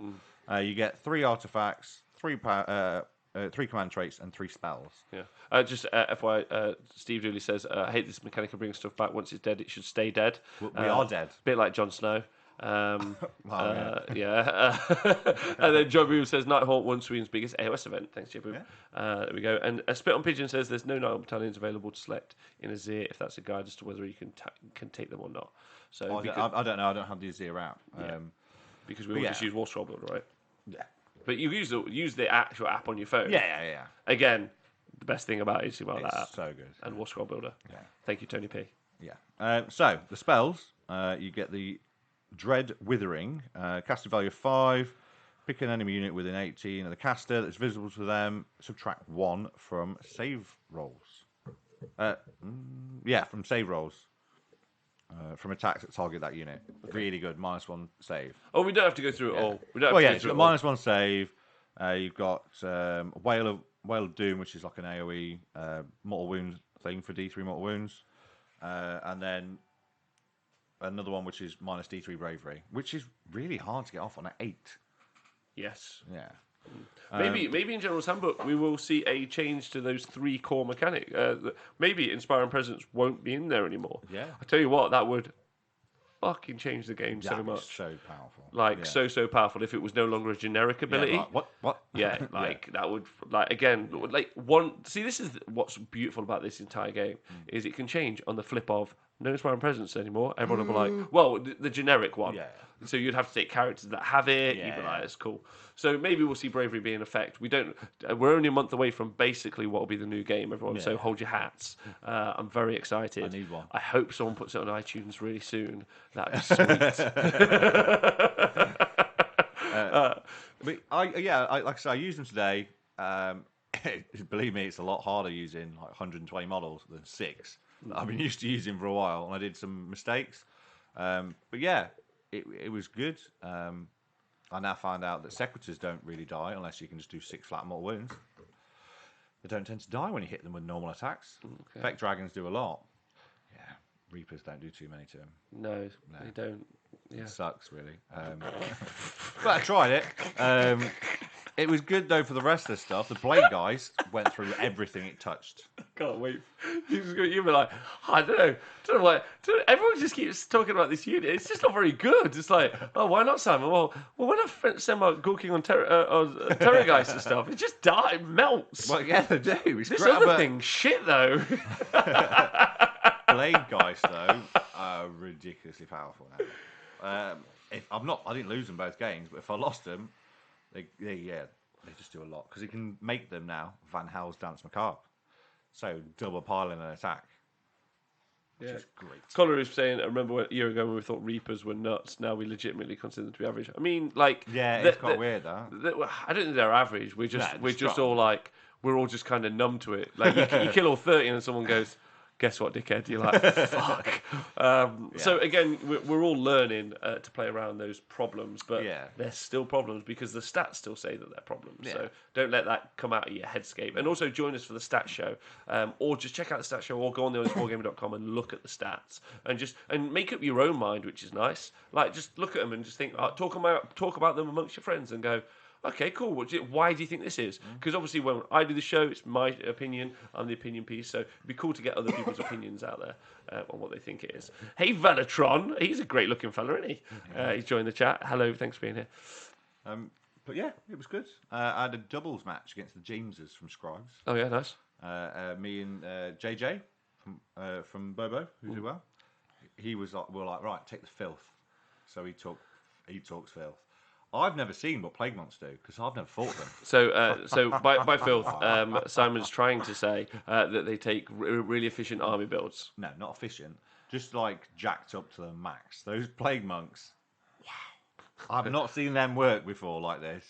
[SPEAKER 2] You get 3 artifacts, 3 command traits, and 3 spells.
[SPEAKER 3] Yeah. Just FYI, Steve Dooley says, I hate this mechanic of bringing stuff back. Once it's dead, it should stay dead.
[SPEAKER 2] We are dead.
[SPEAKER 3] A bit like Jon Snow.
[SPEAKER 2] Yeah.
[SPEAKER 3] Yeah. And then John Boom says, Night Haunt won Sweden's biggest AOS event. Thanks, John Boom.
[SPEAKER 2] Yeah.
[SPEAKER 3] There we go. And a Spit on Pigeon says, there's no Night Haunt battalions available to select in Azir if that's a guide as to whether you can take them or not. So
[SPEAKER 2] I don't know. I don't have the Azir app.
[SPEAKER 3] Because we all just use War Scroll Builder, right?
[SPEAKER 2] Yeah.
[SPEAKER 3] But you use the actual app on your phone.
[SPEAKER 2] Yeah.
[SPEAKER 3] Again, the best thing about it is about that app.
[SPEAKER 2] So good.
[SPEAKER 3] And War Scroll Builder.
[SPEAKER 2] Yeah.
[SPEAKER 3] Thank you, Tony P.
[SPEAKER 2] Yeah. So the spells, you get the Dread Withering, caster value of 5. Pick an enemy unit within 18 of the caster that's visible to them. Subtract 1 from save rolls. From save rolls. From attacks that target that unit. Really good. -1 save.
[SPEAKER 3] Oh, we don't have to go through it all. We don't have to
[SPEAKER 2] yeah,
[SPEAKER 3] go through
[SPEAKER 2] you've got -1 save. You've got Whale of Doom, which is like an AoE mortal wounds thing for D3 mortal wounds. And then another one which is -D3 bravery, which is really hard to get off on an 8.
[SPEAKER 3] Yes.
[SPEAKER 2] Yeah.
[SPEAKER 3] Maybe in General's Handbook we will see a change to those 3 core mechanics. Maybe Inspiring Presence won't be in there anymore.
[SPEAKER 2] Yeah.
[SPEAKER 3] I tell you what, that would fucking change the game so
[SPEAKER 2] That'd be
[SPEAKER 3] much.
[SPEAKER 2] so powerful.
[SPEAKER 3] Like so powerful if it was no longer a generic ability.
[SPEAKER 2] Yeah, like, what?
[SPEAKER 3] Yeah, that would See, this is what's beautiful about this entire game is it can change on the flip of no Inspiring Presence anymore. Everyone will be like, well, the generic one.
[SPEAKER 2] Yeah.
[SPEAKER 3] So you'd have to take characters that have it.
[SPEAKER 2] Yeah,
[SPEAKER 3] You'd be like, that's cool. So maybe we'll see Bravery be in effect. We're only a month away from basically what will be the new game, everyone. So hold your hats. I'm very excited.
[SPEAKER 2] I need one.
[SPEAKER 3] I hope someone puts it on iTunes really soon. That'd be sweet.
[SPEAKER 2] Like I say, I used them today. Believe me, it's a lot harder using like 120 models than 6. I've been used to using for a while, and I did some mistakes. But yeah, it was good. I now find out that Sequitors don't really die unless you can just do 6 flat mortal wounds. They don't tend to die when you hit them with normal attacks. Okay. Effect Dragons do a lot. Yeah, Reapers don't do too many to them.
[SPEAKER 3] No, they don't. Yeah.
[SPEAKER 2] It sucks, really. But I tried it. It was good, though, for the rest of the stuff. The Blade guys went through everything it touched.
[SPEAKER 3] Can't wait. You'll be like, I don't know. Everyone just keeps talking about this unit. It's just not very good. It's like, oh, why not, Simon? Well, when I send my Gawking on Terrorgeist and stuff, it just melts.
[SPEAKER 2] Well, yeah, they do. It's
[SPEAKER 3] this
[SPEAKER 2] great,
[SPEAKER 3] other thing, shit, though.
[SPEAKER 2] Blade guys, though, are ridiculously powerful now. I didn't lose them both games, but if I lost them, they just do a lot because you can make them now Van Hal's Dance Macabre, so double piling an attack, which is great.
[SPEAKER 3] Connor is saying, I remember a year ago when we thought Reapers were nuts. Now we legitimately consider them to be average. I mean, like,
[SPEAKER 2] it's quite weird, that.
[SPEAKER 3] I don't think they're average. We're just all like, we're all just kind of numb to it. Like you kill all 30 and then someone goes, guess what, dickhead? You're like, fuck. So again, we're all learning to play around those problems, but they're still problems because the stats still say that they're problems. Yeah. So don't let that come out of your headscape. And also join us for the stat show, or just check out the stat show, or go on thehonestwargamer.com and look at the stats and make up your own mind, which is nice. Like just look at them and just think, talk about them amongst your friends and go, okay, cool. Why do you think this is? Because obviously when I do the show, it's my opinion. I'm the opinion piece. So it'd be cool to get other people's opinions out there on what they think it is. Hey, Velatron. He's a great-looking fella, isn't he? He's joined the chat. Hello. Thanks for being here.
[SPEAKER 2] But yeah, it was good. I had a doubles match against the Jameses from Scribes.
[SPEAKER 3] Oh, yeah, nice.
[SPEAKER 2] Me and JJ from Bobo, who did well. We were like, right, take the filth. So he talks filth. I've never seen what Plague Monks do because I've never fought them.
[SPEAKER 3] So by filth, Simon's trying to say that they take really efficient army builds.
[SPEAKER 2] No, not efficient. Just like jacked up to the max. Those Plague Monks, wow! I've not seen them work before like this.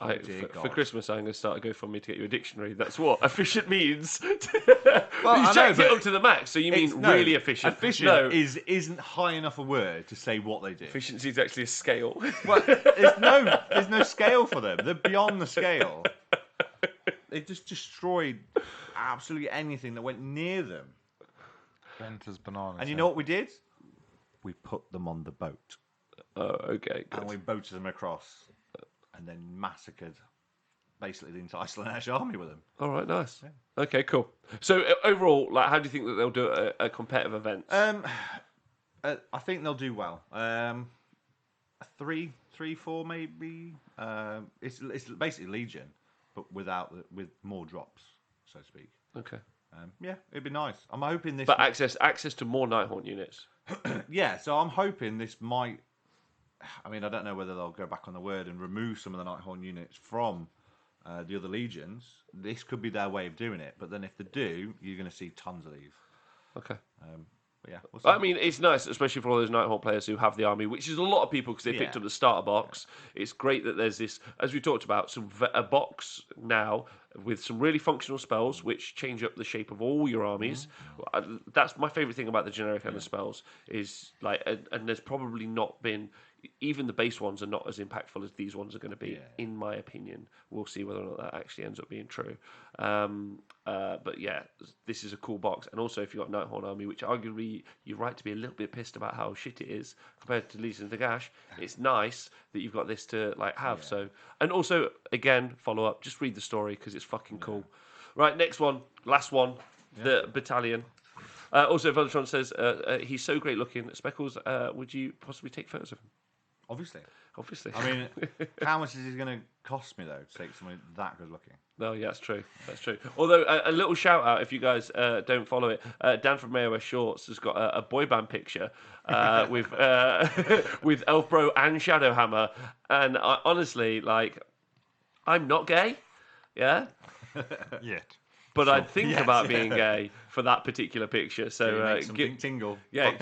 [SPEAKER 3] For Christmas, I'm going to start a GoFundMe to get you a dictionary. That's what efficient means.
[SPEAKER 2] Well,
[SPEAKER 3] you
[SPEAKER 2] I know,
[SPEAKER 3] jacked it
[SPEAKER 2] but
[SPEAKER 3] up to the max, so you mean really efficient?
[SPEAKER 2] Efficient
[SPEAKER 3] No,
[SPEAKER 2] isn't high enough a word to say what they do.
[SPEAKER 3] efficiency is actually a scale.
[SPEAKER 2] Well, there's no scale for them. They're beyond the scale. They just destroyed absolutely anything that went near them.
[SPEAKER 1] Bent as bananas.
[SPEAKER 2] And you know what we did? We put them on the boat.
[SPEAKER 3] Oh, okay. Good.
[SPEAKER 2] And we boated them across and then massacred basically the entire Slanesh army with them.
[SPEAKER 3] All right, nice. Yeah. Okay, cool. So overall, like, how do you think that they'll do at competitive events?
[SPEAKER 2] I think they'll do well. 3, 4 maybe. It's basically Legion, but with more drops, so to speak.
[SPEAKER 3] Okay.
[SPEAKER 2] Yeah, it'd be nice. I'm hoping this.
[SPEAKER 3] But access to more Nighthawk units.
[SPEAKER 2] Yeah, so I'm hoping this might. I mean, I don't know whether they'll go back on the word and remove some of the Nighthawk units from the other legions. This could be their way of doing it. But then if they do, you're going to see tons of these.
[SPEAKER 3] Okay.
[SPEAKER 2] But yeah, we'll see.
[SPEAKER 3] I mean, it's nice, especially for all those Nighthawk players who have the army, which is a lot of people because they picked up the starter box. It's great that there's this, as we talked about, a box now with some really functional spells which change up the shape of all your armies. That's my favourite thing about the generic end of spells is like, and there's probably not been. Even the base ones are not as impactful as these ones are going to be, in my opinion. We'll see whether or not that actually ends up being true. But yeah, this is a cool box. And also, if you've got Nighthorn Army, which arguably you're right to be a little bit pissed about how shit it is compared to Legion of Nagash, it's nice that you've got this to like have. Yeah. So, and also, again, follow up, just read the story because it's fucking cool. Right, next one, last one, the battalion. Also, Veltron says he's so great looking. Speckles, would you possibly take photos of him?
[SPEAKER 2] Obviously. I mean, how much is it going to cost me, though, to take someone that good looking?
[SPEAKER 3] No, yeah, that's true. That's true. Although, a little shout out, if you guys don't follow it, Dan from AOS Shorts has got a boy band picture with Elfbro and Shadowhammer. And honestly, like, I'm not gay. Yeah?
[SPEAKER 1] Yet.
[SPEAKER 3] But I'd think about being gay for that particular picture. So
[SPEAKER 2] tingle.
[SPEAKER 3] Yeah,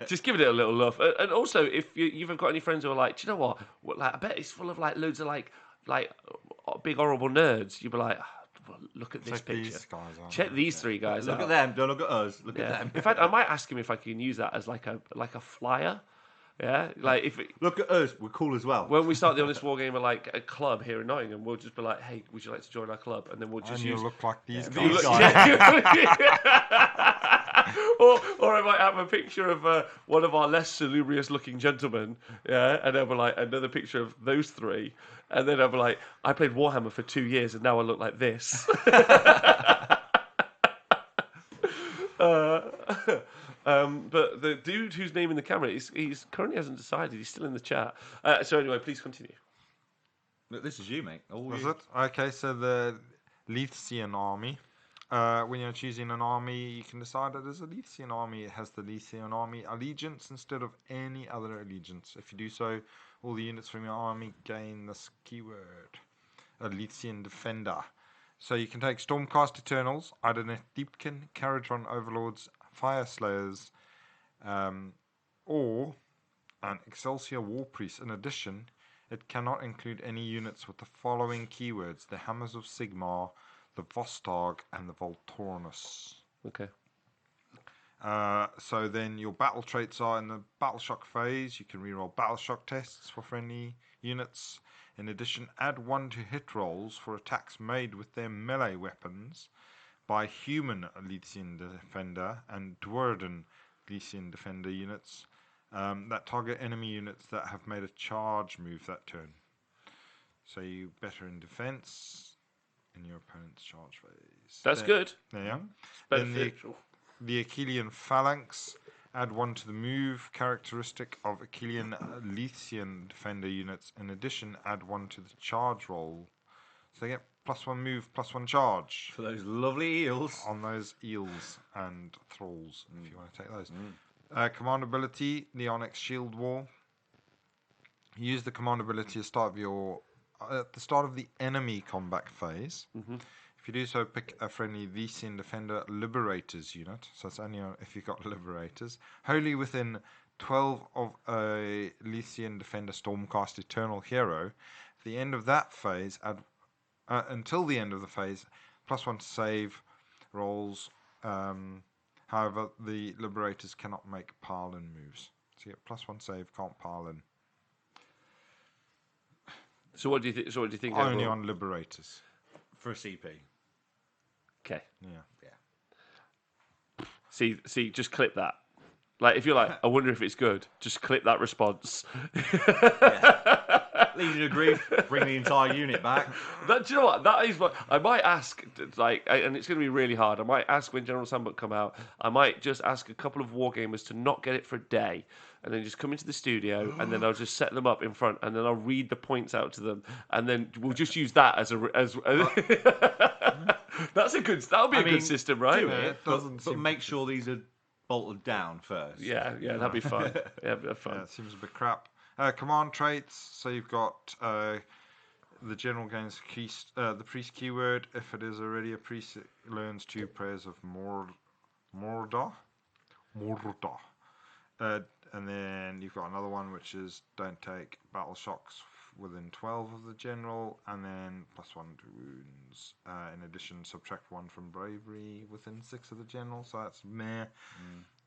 [SPEAKER 3] just give it a little love. And also, if you've got any friends who are like, do you know what? Like, I bet it's full of like loads of like big horrible nerds. You'd be like, well, look at this picture. Check these three guys out.
[SPEAKER 2] Look at them. Don't look at us. Look at them.
[SPEAKER 3] In fact, I might ask him if I can use that as like a flyer. Yeah, like
[SPEAKER 2] look at us, we're cool as well.
[SPEAKER 3] When we start the Honest Wargamer like a club here in Nottingham, we'll just be like, "Hey, would you like to join our club?" And then we'll just
[SPEAKER 1] you look like these guys.
[SPEAKER 3] or I might have a picture of one of our less salubrious looking gentlemen, yeah, and I'll be like another picture of those three, and then I'll be like, "I played Warhammer for 2 years, and now I look like this." But the dude who's naming the camera, he's currently hasn't decided. He's still in the chat. So anyway, please continue.
[SPEAKER 2] Look, this is you, mate.
[SPEAKER 1] Was it? Okay, so the Leithian army. When you're choosing an army, you can decide that as a Leithian army, it has the Leithian army allegiance instead of any other allegiance. If you do so, all the units from your army gain this keyword, a Leithian defender. So you can take Stormcast Eternals, Idoneth Deepkin, Caradron Overlords, Fire Slayers, or an Excelsior War Priest. In addition, it cannot include any units with the following keywords: the Hammers of Sigmar, the Vostarg, and the Volturnus.
[SPEAKER 3] Okay.
[SPEAKER 1] So then your battle traits are in the Battle Shock phase. You can reroll Battle Shock tests for friendly units. In addition, add 1 to hit rolls for attacks made with their melee weapons by human Legion Defender and Dwarden Legion Defender units that target enemy units that have made a charge move that turn. So you better in defense in your opponent's charge phase.
[SPEAKER 3] That's good.
[SPEAKER 1] Yeah. Then the Achillean Phalanx. Add 1 to the move characteristic of Achillean Legion Defender units. In addition, add 1 to the charge roll. So they get +1 move, +1 charge.
[SPEAKER 2] For those lovely eels.
[SPEAKER 1] On those eels and thralls, if you want to take those. Command ability, the Onyx Shield Wall. Use the command ability at the start of the enemy combat phase. Mm-hmm. If you do so, pick a friendly Legion Defender Liberators unit. So it's only if you've got Liberators. Wholly within 12 of a Lycian Defender Stormcast Eternal Hero. At the end of that phase, until the end of the phase, +1 to save rolls. However, the Liberators cannot make pile-in moves. So you get +1 save, can't pile-in.
[SPEAKER 3] So what do you think? So what do you think?
[SPEAKER 1] Only
[SPEAKER 3] overall?
[SPEAKER 1] on Liberators.
[SPEAKER 2] For a CP.
[SPEAKER 3] Okay.
[SPEAKER 1] Yeah.
[SPEAKER 3] See, just clip that. Like, if you're like, I wonder if it's good, just clip that response.
[SPEAKER 2] Legion of Grief, bring the entire unit back.
[SPEAKER 3] Do you know what? That is what I might ask. Like, and it's going to be really hard. I might ask when General Handbook come out. I might just ask a couple of wargamers to not get it for a day, and then just come into the studio, and then I'll just set them up in front, and then I'll read the points out to them, and then we'll just use that as That's a good. That'll be a good system, right?
[SPEAKER 2] Do it, but make sure these are bolted down first.
[SPEAKER 3] Yeah, that'd be fun. Yeah, that'd be fun.
[SPEAKER 1] Yeah, it seems a bit crap. Command traits. So you've got the general gains the priest keyword. If it is already a priest, it learns 2 prayers of Mordor. And then you've got another one which is don't take battle shocks within 12 of the general, and then +1 to wounds. In addition, subtract 1 from bravery within 6 of the general. So that's meh.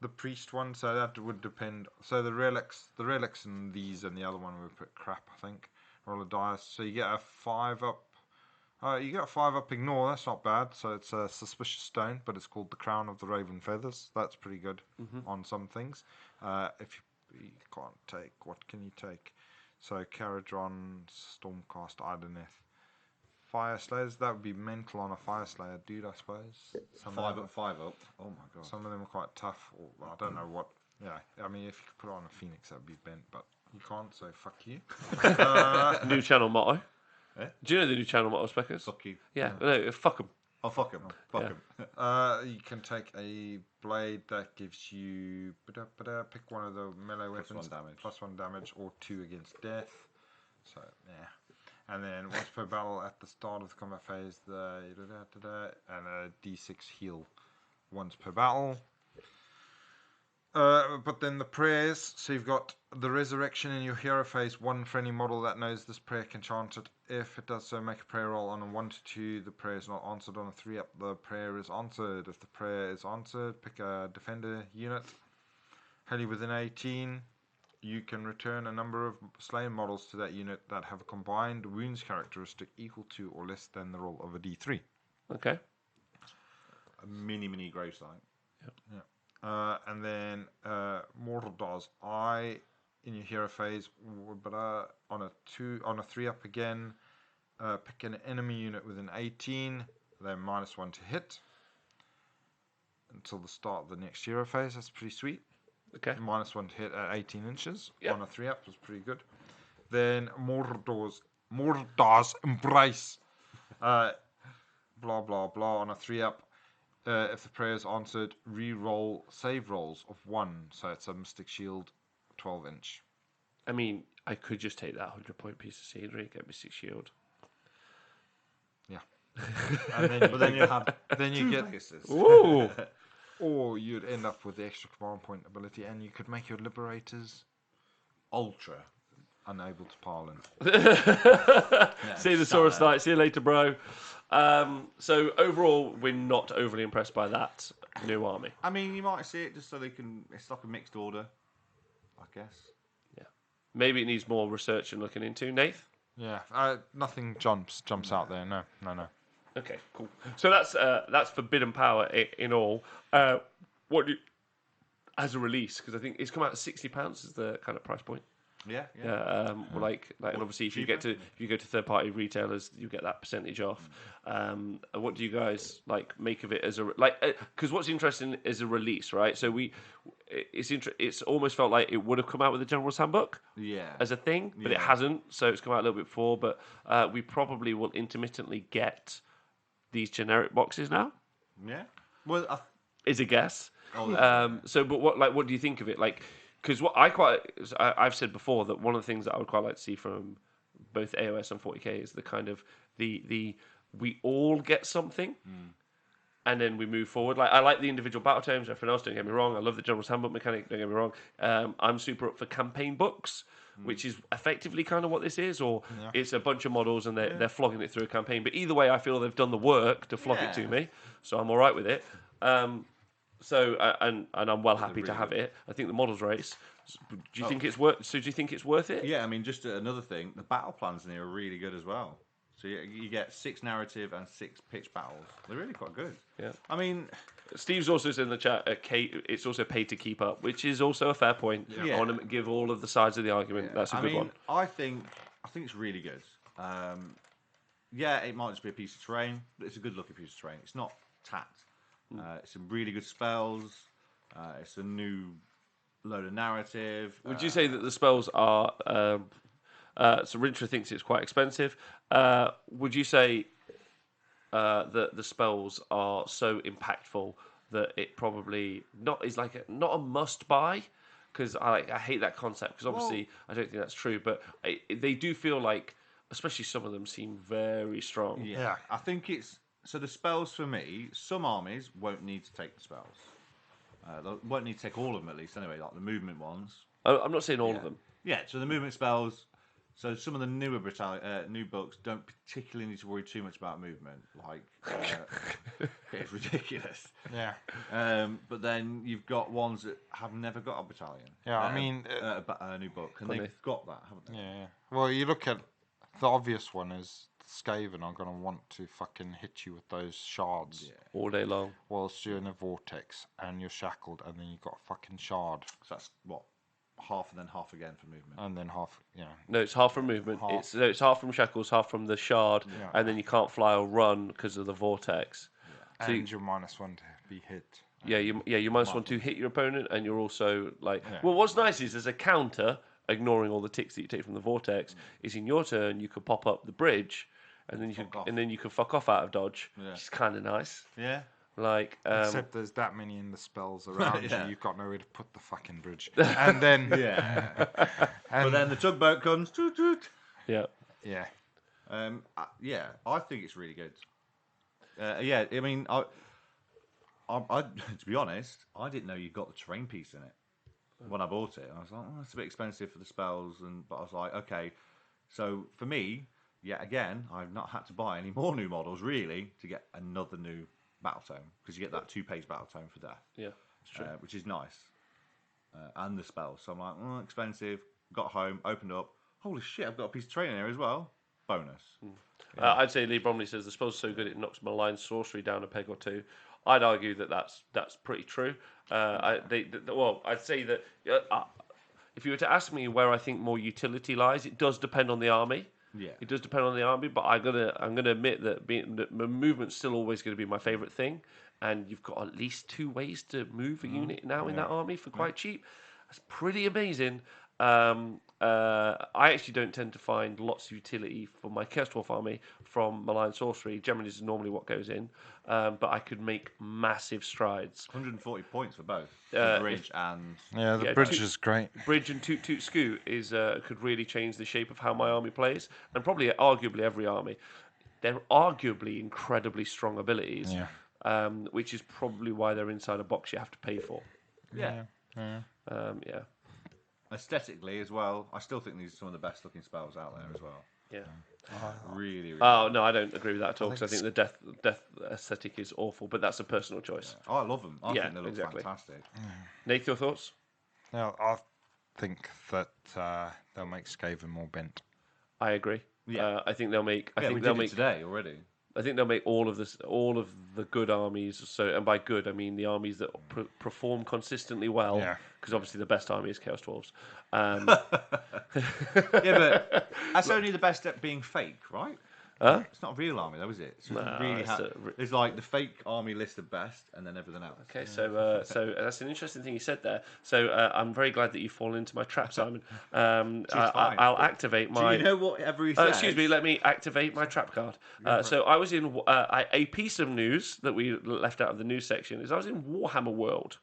[SPEAKER 1] The priest one, so that would depend. So the relics and these and the other one would put crap, I think. Roll a dice. So you get a 5 up. You get a 5 up ignore. That's not bad. So it's a suspicious stone, but it's called the Crown of the Raven Feathers. That's pretty good on some things. If you can't take, what can you take? So Caradron, Stormcast, Ideneth, Fire Slayers. That would be mental on a Fire Slayer dude, I suppose.
[SPEAKER 2] 5 up, 5 up. Oh my god.
[SPEAKER 1] Some of them are quite tough. Or, I don't know what. Yeah, I mean, if you could put it on a Phoenix, that would be bent, but you can't. So fuck you.
[SPEAKER 3] New channel motto.
[SPEAKER 2] Eh?
[SPEAKER 3] Do you know the new channel motto, Speckers?
[SPEAKER 2] Fuck you.
[SPEAKER 3] Yeah, no, fuck them.
[SPEAKER 2] Oh, fuck him. Fuck him.
[SPEAKER 1] You can take a blade that gives you pick one of the melee weapons. +1 damage or 2 against death. So yeah. And then once per battle at the start of the combat phase, and a D6 heal once per battle. But then the prayers, so you've got the resurrection in your hero phase. 1 for any model that knows this prayer can chant it. If it does so, make a prayer roll on a 1 to 2. The prayer is not answered. On a 3 up, the prayer is answered. If the prayer is answered, pick a defender unit. Wholly within 18, you can return a number of slain models to that unit that have a combined wounds characteristic equal to or less than the roll of a D3.
[SPEAKER 3] Okay.
[SPEAKER 2] A mini grave site.
[SPEAKER 1] Yeah. And then Mordor's Eye in your hero phase, but on a 3 up again, pick an enemy unit within 18. They're -1 to hit until the start of the next hero phase. That's pretty sweet.
[SPEAKER 3] Okay.
[SPEAKER 1] -1 to hit at 18 inches
[SPEAKER 3] Yep.
[SPEAKER 1] on a 3 up was pretty good. Then Mordor's Embrace. Blah blah blah on a 3 up. If the prayer is answered, re-roll save rolls of 1. So it's a Mystic Shield, 12-inch.
[SPEAKER 3] I mean, I could just take that 100-point piece of scenery, get me 6 shield.
[SPEAKER 1] Yeah. And then
[SPEAKER 2] But then you have
[SPEAKER 1] then you get
[SPEAKER 2] places.
[SPEAKER 3] Ooh.
[SPEAKER 1] or you'd end up with the extra command point ability, and you could make your Liberators
[SPEAKER 2] Ultra.
[SPEAKER 1] unable to pile in.
[SPEAKER 3] See the Saurus Knight. See you later, bro. So overall, we're not overly impressed by that new army.
[SPEAKER 2] I mean, you might see it just so they can. It's like a mixed order, I guess.
[SPEAKER 3] Yeah. Maybe it needs more research and looking into. Nath?
[SPEAKER 1] Yeah. Nothing jumps out there. No.
[SPEAKER 3] Okay, cool. So that's Forbidden Power in all. What do you, as a release? Because I think it's come out at £60 is the kind of price point.
[SPEAKER 2] Yeah.
[SPEAKER 3] Well, like, and obviously if you go to third party retailers, you get that percentage off. What do you guys make of it as a because what's interesting is a release, right? So it's almost felt like it would have come out with the General's Handbook, as a thing, but it hasn't. So it's come out a little bit before, but we probably will intermittently get these generic boxes now.
[SPEAKER 2] Yeah. Well,
[SPEAKER 3] is a guess.
[SPEAKER 2] Oh,
[SPEAKER 3] So, but what do you think of it? Because what I've said before that one of the things that I would quite like to see from both AOS and 40k is the kind of the we all get something. and then we move forward. Like I like the individual battle tomes. Everything else, don't get me wrong. I love the General's Handbook mechanic. Don't get me wrong. I'm super up for campaign books, which is effectively kind of what this is, or it's a bunch of models and they're flogging it through a campaign. But either way, I feel they've done the work to flog it to me, so I'm all right with it. And I'm well happy to have it. I think the models race. Do you think it's worth? So do you think it's worth it?
[SPEAKER 2] Yeah, I mean, just another thing. The battle plans in here are really good as well. So you get 6 narrative and 6 pitch battles. They're really quite good.
[SPEAKER 3] Yeah.
[SPEAKER 2] I mean,
[SPEAKER 3] Steve's also said in the chat, it's also paid to keep up, which is also a fair point.
[SPEAKER 2] Yeah.
[SPEAKER 3] I want to give all of the sides of the argument. That's a good one.
[SPEAKER 2] I think it's really good. Yeah, it might just be a piece of terrain, but it's a good looking piece of terrain. It's not tacked. It's some really good spells. It's a new load of narrative.
[SPEAKER 3] Would you say that the spells are? So Rintra thinks it's quite expensive. Would you say that the spells are so impactful that it probably not a must buy? Because I hate that concept. Because obviously I don't think that's true, but they do feel like, especially some of them, seem very strong.
[SPEAKER 2] Yeah, I think it's so. The spells for me, some armies won't need to take the spells. They won't need to take all of them at least. Anyway, like the movement ones.
[SPEAKER 3] I'm not saying all of them.
[SPEAKER 2] Yeah, so the movement spells. So some of the newer new books don't particularly need to worry too much about movement. Like it's ridiculous.
[SPEAKER 1] Yeah.
[SPEAKER 2] But then you've got ones that have never got a battalion.
[SPEAKER 1] Yeah, I mean,
[SPEAKER 2] a new book, and they've got that, haven't they?
[SPEAKER 1] Yeah. Well, you look at the obvious one is Skaven are going to want to fucking hit you with those shards
[SPEAKER 3] all day long
[SPEAKER 1] whilst you're in a vortex and you're shackled, and then you've got a fucking shard.
[SPEAKER 2] So that's what, half and then half again for movement.
[SPEAKER 1] And then half,
[SPEAKER 3] No, it's half from movement. It's half from shackles, half from the shard, and then you can't fly or run because of the vortex.
[SPEAKER 1] Yeah.
[SPEAKER 3] So
[SPEAKER 1] and you're -1 to be hit.
[SPEAKER 3] You minus 1 to hit your opponent, and you're also like. Yeah. Well, what's nice is as a counter, ignoring all the ticks that you take from the vortex, is in your turn you could pop up the bridge, and then you can fuck off out of dodge, which is kind of nice.
[SPEAKER 2] Yeah.
[SPEAKER 3] Like,
[SPEAKER 1] except there's that many in the spells around you, you've got nowhere to put the fucking bridge. And then
[SPEAKER 2] but then the tugboat comes. Toot, toot.
[SPEAKER 3] Yeah.
[SPEAKER 1] Yeah.
[SPEAKER 2] I think it's really good. I mean, I to be honest, I didn't know you got the terrain piece in it when I bought it. I was like, it's a bit expensive for the spells, but I was like, okay. So for me, yet again, I've not had to buy any more new models really to get another new battle tome, because you get that 2-page battle tome for death.
[SPEAKER 3] Yeah, it's true.
[SPEAKER 2] Which is nice. And the spells. So I'm like, expensive. Got home, opened up. Holy shit, I've got a piece of training here as well. Bonus.
[SPEAKER 3] I'd say Lee Bromley says the spell's so good it knocks malign sorcery down a peg or two. I'd argue that that's pretty true. I'd say that if you were to ask me where I think more utility lies, it does depend on the army.
[SPEAKER 2] Yeah,
[SPEAKER 3] it does depend on the army, but I'm gonna admit that movement's still always going to be my favourite thing, and you've got at least 2 ways to move a unit now in that army for quite cheap. That's pretty amazing. I actually don't tend to find lots of utility for my Chaos Dwarf army from malign sorcery. Generally, this is normally what goes in, but I could make massive strides.
[SPEAKER 2] 140 points for both the bridge and
[SPEAKER 1] the bridge is great.
[SPEAKER 3] Bridge and Toot Toot Scoot is could really change the shape of how my army plays, and probably arguably every army. They're arguably incredibly strong abilities, which is probably why they're inside a box you have to pay for.
[SPEAKER 2] Yeah. Aesthetically as well, I still think these are some of the best looking spells out there as well.
[SPEAKER 3] Yeah.
[SPEAKER 2] Really, really.
[SPEAKER 3] Oh no, I don't agree with that at all, because I think the death aesthetic is awful, but that's a personal choice.
[SPEAKER 2] Yeah. Oh, I love them. I think they look fantastic.
[SPEAKER 3] Nate, your thoughts?
[SPEAKER 1] No, I think that they'll make Skaven more bent.
[SPEAKER 3] I agree. Yeah. I think they'll make. I think
[SPEAKER 2] they'll make today already.
[SPEAKER 3] I think they'll make all of the good armies. So, and by good, I mean the armies that perform consistently well.
[SPEAKER 1] Yeah.
[SPEAKER 3] Because obviously the best army is Chaos Dwarves.
[SPEAKER 2] But that's only the best at being fake, right?
[SPEAKER 3] Huh?
[SPEAKER 2] It's not a real army, though, is it? It's like the fake army listed best, and then everything else.
[SPEAKER 3] Okay, so that's an interesting thing you said there. So I'm very glad that you've fallen into my trap, Simon. I'll activate my.
[SPEAKER 2] Do you know whatever he said?
[SPEAKER 3] Excuse me, let me activate my trap card. So I was in a piece of news that we left out of the news section. I was in Warhammer World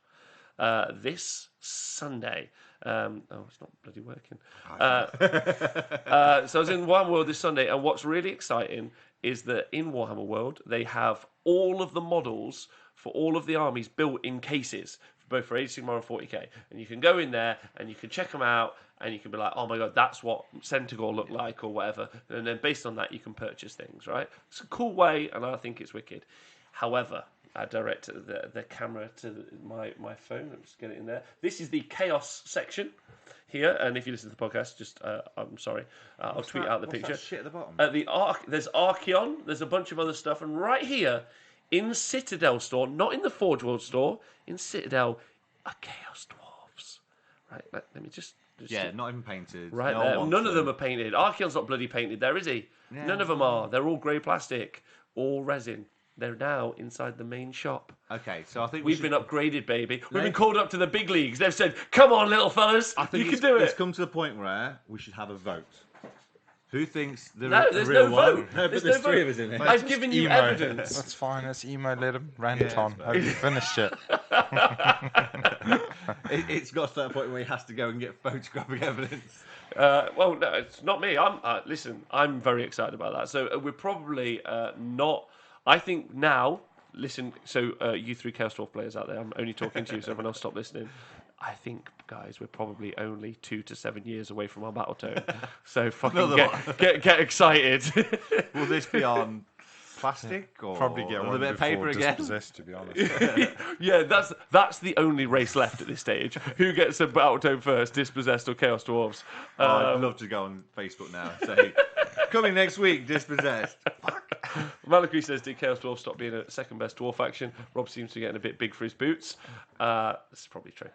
[SPEAKER 3] this Sunday. It's not bloody working. So I was in Warhammer World this Sunday, and what's really exciting is that in Warhammer World they have all of the models for all of the armies built in cases, both for Age of Sigmar and 40k, and you can go in there and you can check them out, and you can be like, oh my god, that's what Centaur looked like, or whatever, and then based on that you can purchase things, right? It's a cool way, and I think it's wicked. However, I direct the camera to my phone. Let's get it in there. This is the Chaos section here, and if you listen to the podcast, just I'm sorry, I'll tweet out the picture.
[SPEAKER 2] That shit at the bottom?
[SPEAKER 3] There's Archeon. There's a bunch of other stuff, and right here in Citadel store, not in the Forge World store, in Citadel, are Chaos Dwarves. Right, let me just
[SPEAKER 2] yeah, not even painted.
[SPEAKER 3] right
[SPEAKER 2] no
[SPEAKER 3] there. None of them are painted. Archeon's not bloody painted there, is he?
[SPEAKER 2] Yeah.
[SPEAKER 3] None of them are. They're all grey plastic, all resin. They're now inside the main shop.
[SPEAKER 2] Okay, so I think
[SPEAKER 3] We've been upgraded, baby. We've been called up to the big leagues. They've said, "Come on, little fellas,
[SPEAKER 2] I think
[SPEAKER 3] you can do
[SPEAKER 2] It's
[SPEAKER 3] it."
[SPEAKER 2] come to the point where we should have a vote. Who thinks the
[SPEAKER 3] No, there's
[SPEAKER 2] real
[SPEAKER 3] no
[SPEAKER 2] one?
[SPEAKER 3] vote.
[SPEAKER 2] No,
[SPEAKER 3] There's
[SPEAKER 2] but there's
[SPEAKER 3] no
[SPEAKER 2] three
[SPEAKER 3] vote.
[SPEAKER 2] of us in it.
[SPEAKER 3] I've given you
[SPEAKER 1] Emo.
[SPEAKER 3] evidence.
[SPEAKER 1] That's fine. Let's emo let him. Rant on. Have you finished it?
[SPEAKER 2] It's got to that point where he has to go and get photographic evidence.
[SPEAKER 3] Well, no, it's not me. Listen, I'm very excited about that. So we're probably not. I think now. Listen, so you three Chaos Dwarf players out there, I'm only talking to you, so everyone else stop listening. I think, guys, we're probably only 2 to 7 years away from our battle tone. So fucking get excited.
[SPEAKER 2] Will this be on plastic or
[SPEAKER 1] Probably get
[SPEAKER 2] a
[SPEAKER 1] one
[SPEAKER 2] bit of paper
[SPEAKER 1] before
[SPEAKER 2] again?
[SPEAKER 1] Dispossessed, to be honest.
[SPEAKER 3] Yeah, that's the only race left at this stage. Who gets a battle tone first, Dispossessed or Chaos Dwarves?
[SPEAKER 2] I'd love to go on Facebook now and say, coming next week, Dispossessed.
[SPEAKER 3] Malakry says, did Chaos Dwarf stop being a second best dwarf faction? Rob seems to be getting a bit big for his boots. This is probably true.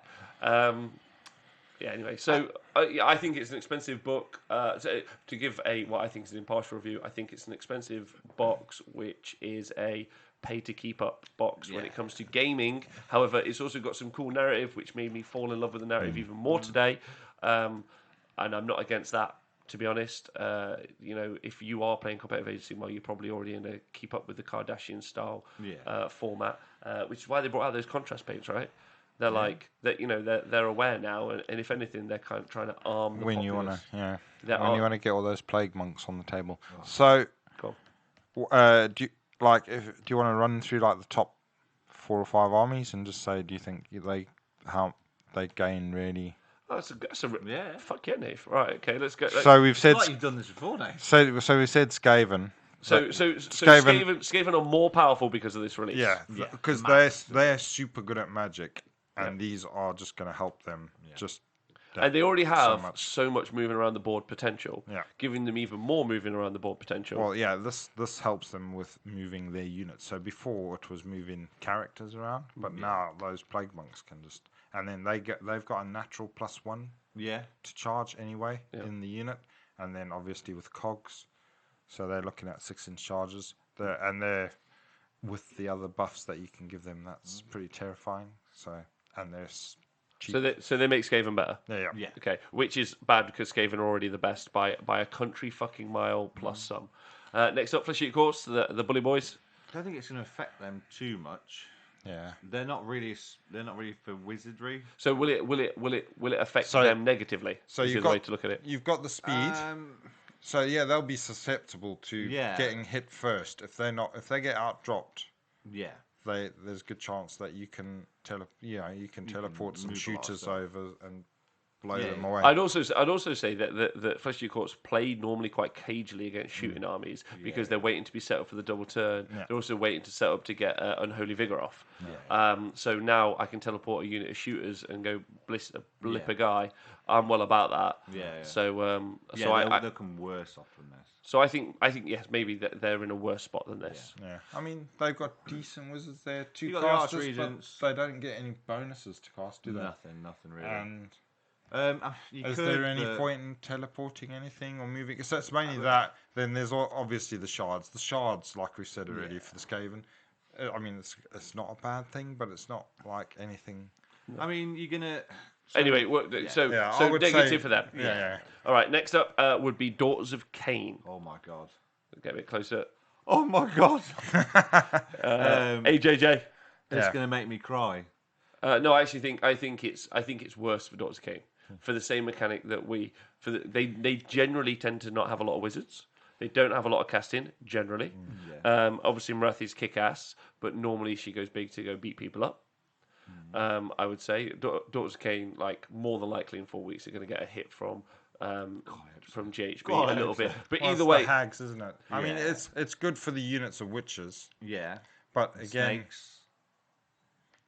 [SPEAKER 3] Yeah, anyway, so I think it's an expensive book. To give what I think is an impartial review, I think it's an expensive box, which is a pay-to-keep-up box when it comes to gaming. However, it's also got some cool narrative, which made me fall in love with the narrative even more today. And I'm not against that. To be honest, if you are playing competitive Age of Sigmar, you're probably already in a keep up with the Kardashian style format, which is why they brought out those contrast paints, right? They're like that, they're aware now, and if anything, they're kind of trying to arm the
[SPEAKER 1] when
[SPEAKER 3] populace.
[SPEAKER 1] you want to,
[SPEAKER 3] When
[SPEAKER 1] you want to get all those plague monks on the table. So,
[SPEAKER 3] Cool.
[SPEAKER 1] do you want to run through like the top 4 or 5 armies and just say, do you think how they gain really?
[SPEAKER 3] Oh, yeah. Fuck yeah, Nave. Right, okay, let's go.
[SPEAKER 1] So we've said.
[SPEAKER 2] Like you've done this before, Dave.
[SPEAKER 1] So we said Skaven.
[SPEAKER 3] So Skaven are more powerful because of this release.
[SPEAKER 1] Yeah, because they're super good at magic, and these are just going to help them. Just
[SPEAKER 3] and they already have so much moving around the board potential.
[SPEAKER 1] Yeah,
[SPEAKER 3] giving them even more moving around the board potential.
[SPEAKER 1] Well, yeah, this helps them with moving their units. So before it was moving characters around, but now those plague monks can just, and then they've got a natural +1 to charge anyway in the unit, and then obviously with cogs. So they're looking at 6-inch charges. They're with the other buffs that you can give them. That's pretty terrifying. So they're cheap.
[SPEAKER 3] So they make Skaven better.
[SPEAKER 1] Yeah.
[SPEAKER 3] Okay, which is bad because Skaven are already the best by a country fucking mile plus some. Next up, Flesh Eat Course, the Bully Boys.
[SPEAKER 2] I don't think it's going to affect them too much.
[SPEAKER 1] Yeah.
[SPEAKER 2] They're not really for wizardry.
[SPEAKER 3] So will it affect them negatively?
[SPEAKER 1] So
[SPEAKER 3] is
[SPEAKER 1] you've
[SPEAKER 3] the
[SPEAKER 1] got
[SPEAKER 3] way to look at it.
[SPEAKER 1] You've got the speed. So yeah, they'll be susceptible to getting hit first. If they get outdropped, there's a good chance that you can teleport some shooters over and blow them away.
[SPEAKER 3] I'd also say that Flesh Eat Courts play normally quite cagely against shooting armies because they're waiting to be set up for the double turn. Yeah. They're also waiting to set up to get Unholy Vigor off. Yeah. So now I can teleport a unit of shooters and go blip a guy. I'm well about that.
[SPEAKER 2] Yeah.
[SPEAKER 3] So
[SPEAKER 2] they'll come worse off than this.
[SPEAKER 3] So I think yes, maybe they're in a worse spot than this.
[SPEAKER 1] Yeah. I mean, they've got decent wizards there, 2
[SPEAKER 2] got
[SPEAKER 1] casters, but they don't get any bonuses to cast, do they?
[SPEAKER 2] Nothing really.
[SPEAKER 1] And
[SPEAKER 2] is
[SPEAKER 1] there any point in teleporting anything or moving? So it's mainly that. Then there's obviously the shards. The shards, like we said already, for the Skaven. I mean, it's not a bad thing, but it's not like anything.
[SPEAKER 2] I mean, you're gonna.
[SPEAKER 3] Anyway, so negative for them.
[SPEAKER 1] Yeah.
[SPEAKER 3] All right, next up would be Daughters of Cain.
[SPEAKER 2] Oh my god.
[SPEAKER 3] Get a bit closer.
[SPEAKER 2] Oh my god.
[SPEAKER 3] AJJ.
[SPEAKER 2] It's gonna make me cry.
[SPEAKER 3] No, I actually think it's worse for Daughters of Cain. for the same mechanic that they generally tend to not have a lot of wizards. They don't have a lot of casting generally. Obviously, Marathi's kick ass, but normally she goes big to go beat people up. I would say Daughters of Cain, like more than likely in 4 weeks, are going to get a hit from GHB a little bit. But
[SPEAKER 1] Well,
[SPEAKER 3] either
[SPEAKER 1] it's
[SPEAKER 3] way,
[SPEAKER 1] the hags, isn't it? I mean,
[SPEAKER 2] Yeah.
[SPEAKER 1] it's good for the units of witches,
[SPEAKER 2] Yeah.
[SPEAKER 1] but again,
[SPEAKER 2] Snakes.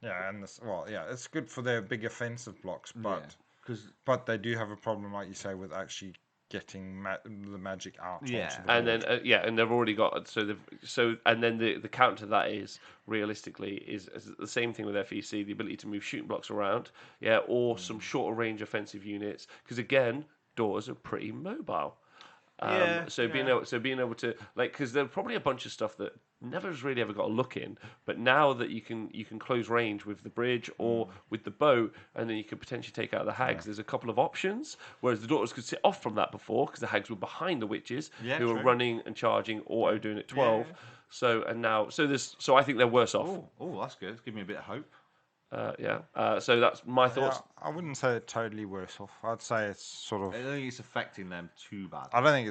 [SPEAKER 1] yeah, and it's good for their big offensive blocks, but they do have a problem, like you say, with actually getting the magic out.
[SPEAKER 2] Yeah.
[SPEAKER 1] onto the
[SPEAKER 3] and
[SPEAKER 1] board.
[SPEAKER 3] then and they've already got and then the counter to that is realistically is the same thing with FEC, the ability to move shooting blocks around, or some shorter range offensive units, because again, doors are pretty mobile. Being able to, like, because there's probably a bunch of stuff that never has really ever got a look in, but now that you can close range with the bridge or with the boat, and then you can potentially take out the hags. There's a couple of options, whereas the daughters could sit off from that before because the hags were behind the witches who were running and charging, auto doing at 12. So I think they're worse off.
[SPEAKER 2] Oh, that's good. Give me a bit of hope.
[SPEAKER 3] So that's my thoughts.
[SPEAKER 1] I wouldn't say it's totally worse off. I'd say it's sort of.
[SPEAKER 2] I don't think it's affecting them too bad.
[SPEAKER 1] I don't think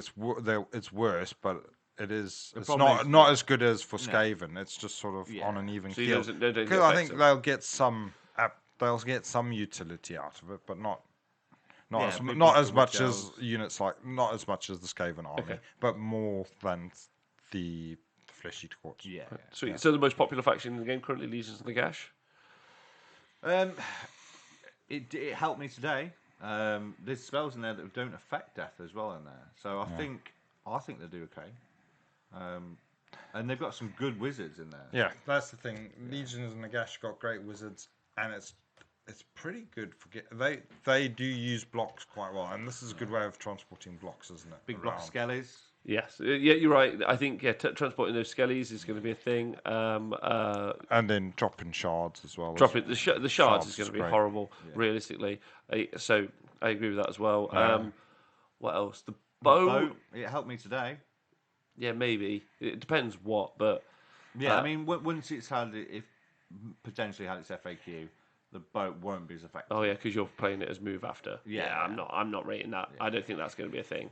[SPEAKER 1] it's worse, but it is. It's
[SPEAKER 2] problem is
[SPEAKER 1] not as good as for Skaven. It's just sort of on an even
[SPEAKER 3] So
[SPEAKER 1] keel.
[SPEAKER 3] they don't
[SPEAKER 1] Because I
[SPEAKER 3] affect
[SPEAKER 1] think
[SPEAKER 3] them.
[SPEAKER 1] they'll get some utility out of it, but not
[SPEAKER 2] Yeah, big
[SPEAKER 1] not
[SPEAKER 2] blocks
[SPEAKER 1] as
[SPEAKER 2] of
[SPEAKER 1] much
[SPEAKER 2] witch
[SPEAKER 1] as
[SPEAKER 2] elves.
[SPEAKER 1] units not as much as the Skaven army,
[SPEAKER 3] Okay.
[SPEAKER 1] but more than the Flesh Eater Courts.
[SPEAKER 2] Yeah.
[SPEAKER 3] Sweet. So the most popular faction in the game currently, Legions of the Gash.
[SPEAKER 2] It helped me today. There's spells in there that don't affect death as well in there, so I think they do okay. And they've got some good wizards in there.
[SPEAKER 1] Yeah, that's the thing. Legions and Nagash got great wizards, and it's pretty good for they do use blocks quite well, and this is a good way of transporting blocks, isn't it?
[SPEAKER 2] Big block
[SPEAKER 1] around.
[SPEAKER 2] skellies.
[SPEAKER 3] Yes, you're right. I think transporting those skellies is going to be a thing.
[SPEAKER 1] And then dropping shards as well.
[SPEAKER 3] Dropping the shards
[SPEAKER 1] Shards
[SPEAKER 3] is going
[SPEAKER 1] is
[SPEAKER 3] to be
[SPEAKER 1] great.
[SPEAKER 3] horrible, realistically. So I agree with that as well. What else? The
[SPEAKER 2] Boat.
[SPEAKER 3] bow.
[SPEAKER 2] It helped me today.
[SPEAKER 3] Yeah, maybe. It depends what, but
[SPEAKER 2] Yeah, I mean, once it's potentially had its FAQ, the boat won't be as effective.
[SPEAKER 3] oh yeah, because you're playing it as move after.
[SPEAKER 2] Yeah.
[SPEAKER 3] I'm not rating that. I don't think that's going to be a thing.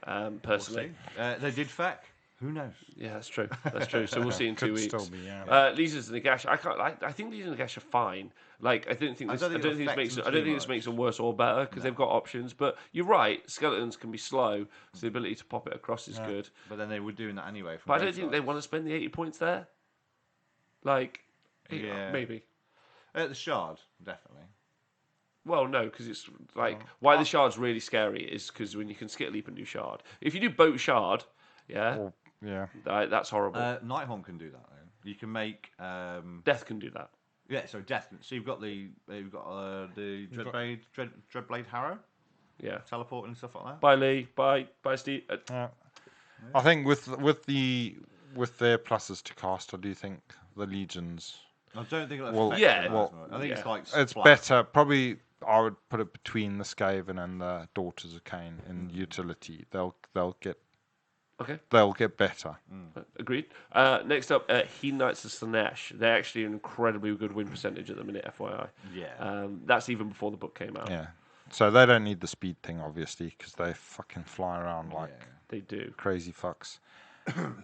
[SPEAKER 2] We'll
[SPEAKER 3] Personally.
[SPEAKER 2] see. They did feck. Who knows?
[SPEAKER 3] Yeah, that's true. That's true. So we'll see in 2
[SPEAKER 1] Could
[SPEAKER 3] weeks.
[SPEAKER 1] still be, yeah.
[SPEAKER 3] Legions and Nagash. I think Legions and Nagash are fine. Like I don't think this makes them worse or better because they've got options. But you're right. Skeletons can be slow, so the ability to pop it across is good.
[SPEAKER 2] But then they were doing that anyway.
[SPEAKER 3] But I don't think they want to spend the 80 points there. Like,
[SPEAKER 2] Yeah.
[SPEAKER 3] maybe.
[SPEAKER 2] The shard, definitely.
[SPEAKER 3] Well, no, because it's like why the shard's really scary is because when you can skit leap and do shard. If you do boat shard,
[SPEAKER 1] Yeah.
[SPEAKER 3] that's horrible.
[SPEAKER 2] Nighthorn can do that. Though. You can make.
[SPEAKER 3] Death can do that.
[SPEAKER 2] Yeah, so death. So you've got the Dreadblade Harrow,
[SPEAKER 3] Yeah.
[SPEAKER 2] teleporting and stuff like that.
[SPEAKER 3] Bye, Lee. Bye, Steve.
[SPEAKER 1] I think with their pluses to cast, I do think the Legions.
[SPEAKER 2] I don't think it'll
[SPEAKER 1] Well,
[SPEAKER 2] affect
[SPEAKER 3] yeah,
[SPEAKER 2] them
[SPEAKER 1] well,
[SPEAKER 2] as much. I think it's like
[SPEAKER 1] It's
[SPEAKER 2] splash.
[SPEAKER 1] better. Probably I would put it between the Skaven and the Daughters of Cain in utility. They'll get
[SPEAKER 3] Okay.
[SPEAKER 1] better.
[SPEAKER 3] Agreed. Next up, Heathen Knights of Slanesh. They're actually an incredibly good win percentage at the minute, FYI.
[SPEAKER 2] Yeah.
[SPEAKER 3] That's even before the book came out.
[SPEAKER 1] Yeah. So they don't need the speed thing, obviously, because they fucking fly around like
[SPEAKER 3] They do.
[SPEAKER 1] crazy fucks.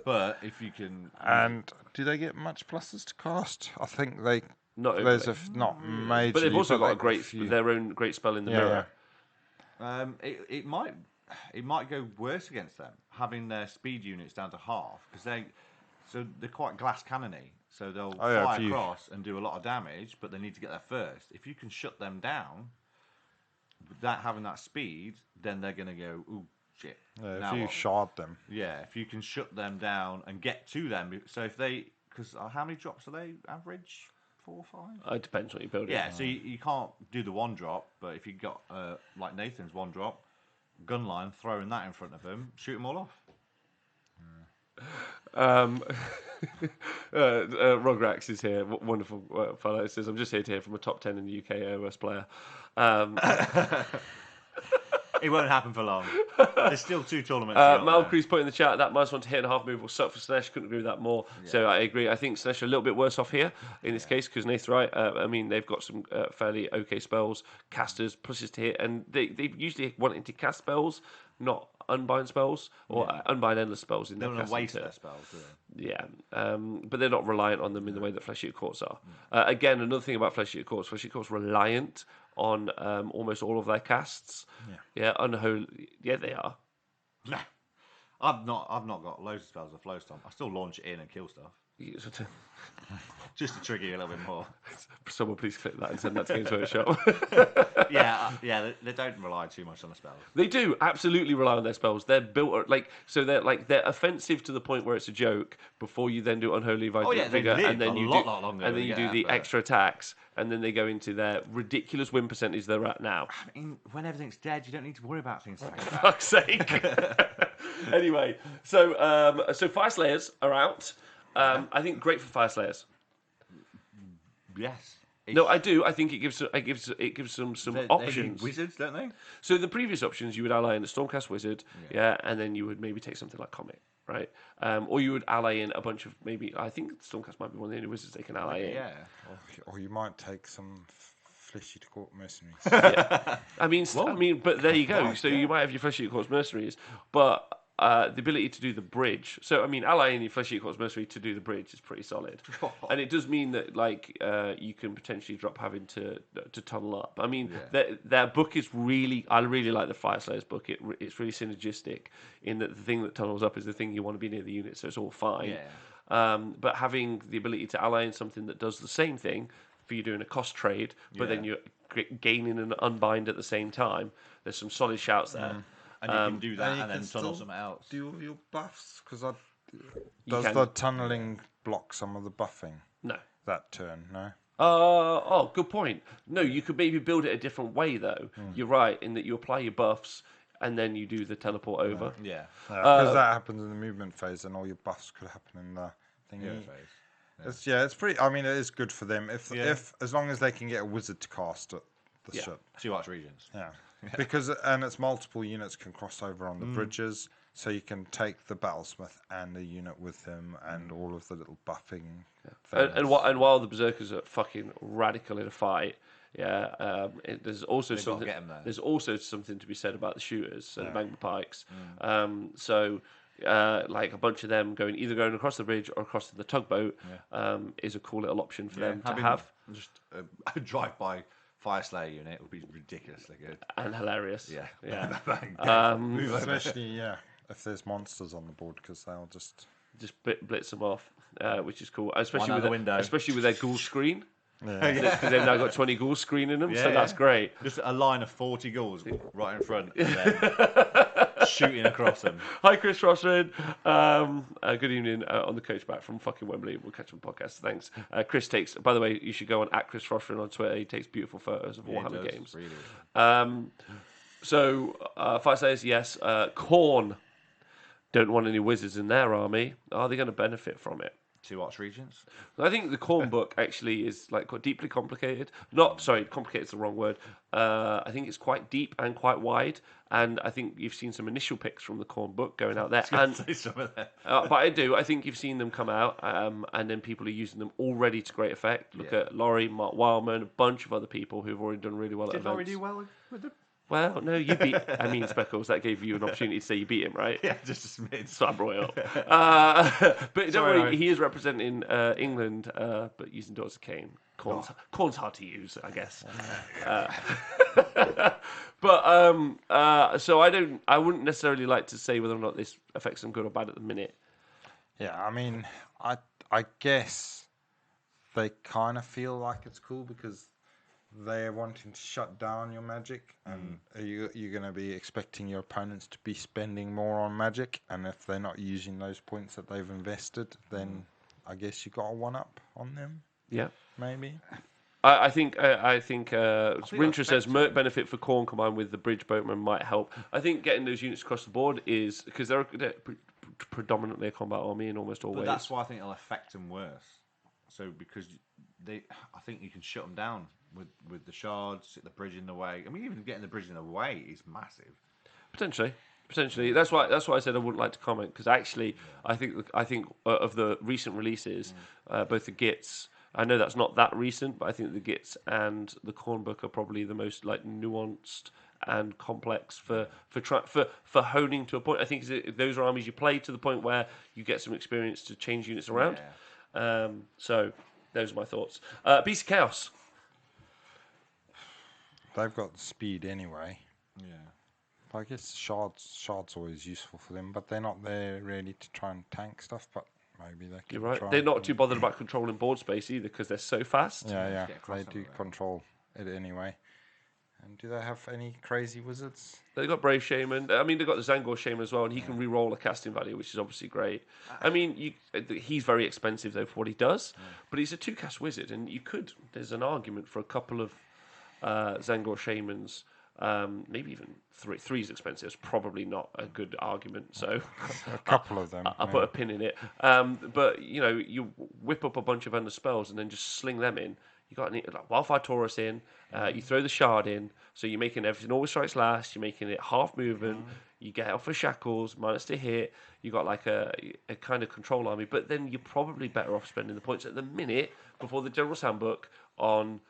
[SPEAKER 2] But if you can,
[SPEAKER 1] And do they get much pluses to cast? I think they.
[SPEAKER 3] Not
[SPEAKER 1] There's
[SPEAKER 3] overly.
[SPEAKER 1] not major.
[SPEAKER 3] But they've also got their own great spell in the mirror.
[SPEAKER 2] it might go worse against them having their speed units down to half because they're quite glass cannony, so they'll fly across and do a lot of damage, but they need to get there first. If you can shut them down without having that speed, then they're going to go, ooh, shit.
[SPEAKER 1] If you shard them.
[SPEAKER 2] Yeah, if you can shut them down and get to them. So if because how many drops are they average? 4 or 5?
[SPEAKER 3] It depends what you build.
[SPEAKER 2] Yeah, so you can't do the one drop, but if you got like Nathan's one drop, gunline, throwing that in front of them, shoot them all off.
[SPEAKER 3] Rograx is here, wonderful fellow. Says, I'm just here to hear from a top 10 in the UK AOS player.
[SPEAKER 2] It won't happen for long. There's still 2 tournaments. to go there.
[SPEAKER 3] Malcrease put in the chat that -1 to hit and half move will suck for Snesh. Couldn't agree with that more. Yeah. So I agree. I think Snesh are a little bit worse off here in this case because Nath's right. I mean, they've got some fairly okay spells, casters, pluses to hit, and they usually wanting to cast spells, not unbind spells or unbind endless spells in their casting. They don't waste
[SPEAKER 2] their spells, do they?
[SPEAKER 3] Yeah, but they're not reliant on them in the way that Flesh Eater Courts are. Again, another thing about Flesh Eater Courts reliant on almost all of their casts. Yeah, unholy. Yeah, they are.
[SPEAKER 2] No, I've not got loads of spells of Flow Stomp. I still launch it in and kill stuff. Just to trigger you a little bit more.
[SPEAKER 3] Someone please clip that and send that to Games Workshop.
[SPEAKER 2] They don't rely too much on the spells.
[SPEAKER 3] They do absolutely rely on their spells. They're built they're offensive to the point where it's a joke. Before you then do Unholy Vigor, and then you do the extra attacks, and then they go into their ridiculous win percentage they're at now.
[SPEAKER 2] I mean, when everything's dead, you don't need to worry about things like that.
[SPEAKER 3] For fuck's sake. Anyway, so Fire Slayers are out. I think great for Fire Slayers.
[SPEAKER 2] Yes.
[SPEAKER 3] No, I do. I think it gives them some options.
[SPEAKER 2] They wizards, don't they?
[SPEAKER 3] So the previous options, you would ally in a Stormcast Wizard, and then you would maybe take something like Comet, right? Or you would ally in a bunch of I think Stormcast might be one of the only wizards they can ally in.
[SPEAKER 2] Yeah.
[SPEAKER 1] Or you might take some Flesh Eater Court mercenaries.
[SPEAKER 3] I mean, but there you go. So you might have your Flesh Eater Court mercenaries, but the ability to do the bridge. So, I mean, allying your Flesh Eater Courts mercenary to do the bridge is pretty solid. And it does mean that, you can potentially drop having to tunnel up. I mean, their book is really... I really like the Fire Slayers book. It's really synergistic in that the thing that tunnels up is the thing you want to be near the unit, so it's all fine. Yeah. But having the ability to ally in something that does the same thing for you doing a cost trade, but then you're gaining an unbind at the same time, there's some solid shouts there.
[SPEAKER 2] And you can do that and then tunnel something else.
[SPEAKER 1] Do all your buffs? Because does the tunneling block some of the buffing?
[SPEAKER 3] No.
[SPEAKER 1] That turn, no?
[SPEAKER 3] Good point. No, you could maybe build it a different way, though. You're right, in that you apply your buffs and then you do the teleport over.
[SPEAKER 2] Yeah.
[SPEAKER 1] Because that happens in the movement phase and all your buffs could happen in the thingy. Phase. It's pretty... I mean, it is good for them. If as long as they can get a wizard to cast it, the shit.
[SPEAKER 2] 2 Archregents.
[SPEAKER 1] Yeah. Because it's multiple units can cross over on the bridges, so you can take the battlesmith and the unit with him and all of the little buffing.
[SPEAKER 3] And while the berserkers are fucking radical in a fight, there's also something. There's also something to be said about the shooters, so the Magma Pikes. Like a bunch of them either going across the bridge or across the tugboat is a cool little option for them to have.
[SPEAKER 2] Just a drive-by Fire Slayer unit would be ridiculously good
[SPEAKER 3] and hilarious.
[SPEAKER 2] Yeah.
[SPEAKER 1] Especially if there's monsters on the board, because they'll just
[SPEAKER 3] blitz them off, which is cool. Especially with their ghoul screen. Because they've now got 20 ghouls screening them, so that's great.
[SPEAKER 2] Just a line of 40 ghouls right in front, and then shooting across them.
[SPEAKER 3] Hi, Chris Rossman. Good evening on the coach back from fucking Wembley. We'll catch on podcast. Thanks. Chris takes. By the way, you should go on @Chris Rossman on Twitter. He takes beautiful photos of Warhammer games. Really. So Fire Slayers, yes. Khorne don't want any wizards in their army. Are they going to benefit from it?
[SPEAKER 2] 2 Archregents.
[SPEAKER 3] I think the Khorne book actually is quite deeply complicated. Complicated is the wrong word. I think it's quite deep and quite wide. And I think you've seen some initial picks from the Khorne book going out there. But I do. I think you've seen them come out, and then people are using them already to great effect. Look at Laurie, Mark Wildman, a bunch of other people who've already done really well at events.
[SPEAKER 2] Did Laurie do well with them?
[SPEAKER 3] Well, no, you beat... Speckles, that gave you an opportunity to say you beat him, right?
[SPEAKER 2] Yeah, just a smidge.
[SPEAKER 3] So I brought it up. But don't worry, he is representing England, but using Daughters of Cain. Khorne's hard to use, I guess. So I wouldn't necessarily like to say whether or not this affects them good or bad at the minute.
[SPEAKER 1] Yeah, I mean, I guess they kind of feel like it's cool because they're wanting to shut down your magic, and you're going to be expecting your opponents to be spending more on magic, and if they're not using those points that they've invested, then I guess you got a one-up on them. Yeah, maybe.
[SPEAKER 3] I think Rintra says Merc benefit for Khorne combined with the bridge boatman might help. I think getting those units across the board is because they're predominantly a combat army in almost all ways.
[SPEAKER 2] But that's why I think it'll affect them worse. So because I think you can shut them down with the shards, the bridge in the way. I mean, even getting the bridge in the way is massive.
[SPEAKER 3] Potentially. That's why I said I wouldn't like to comment, because actually I think of the recent releases, both the Gits. I know that's not that recent, but I think the Gits and the Corn Book are probably the most like nuanced and complex for honing to a point. I think those are armies you play to the point where you get some experience to change units around. So those are my thoughts. Beast of Chaos.
[SPEAKER 1] They've got speed anyway.
[SPEAKER 2] Yeah.
[SPEAKER 1] I guess shards always useful for them, but they're not there really to try and tank stuff. But maybe they can.
[SPEAKER 3] You're right.
[SPEAKER 1] Try.
[SPEAKER 3] They're not too bothered about controlling board space either, because they're so fast.
[SPEAKER 1] Yeah. They do control it anyway. And do they have any crazy wizards?
[SPEAKER 3] They've got Brave Shaman. I mean, they've got the Zangor Shaman as well, and he can re-roll a casting value, which is obviously great. I mean, he's very expensive, though, for what he does, but he's a 2-cast wizard, and there's an argument for a couple of Zangor Shamans, maybe even 3. 3 is expensive. It's probably not a good argument, so...
[SPEAKER 1] A couple of them.
[SPEAKER 3] I'll put a pin in it. But, you whip up a bunch of under spells and then just sling them in. You got like Wildfire Taurus in. You throw the Shard in, so you're making everything always strikes last. You're making it half movement. You get off of shackles, minus to hit. You got like a kind of control army, but then you're probably better off spending the points at the minute before the General's Handbook on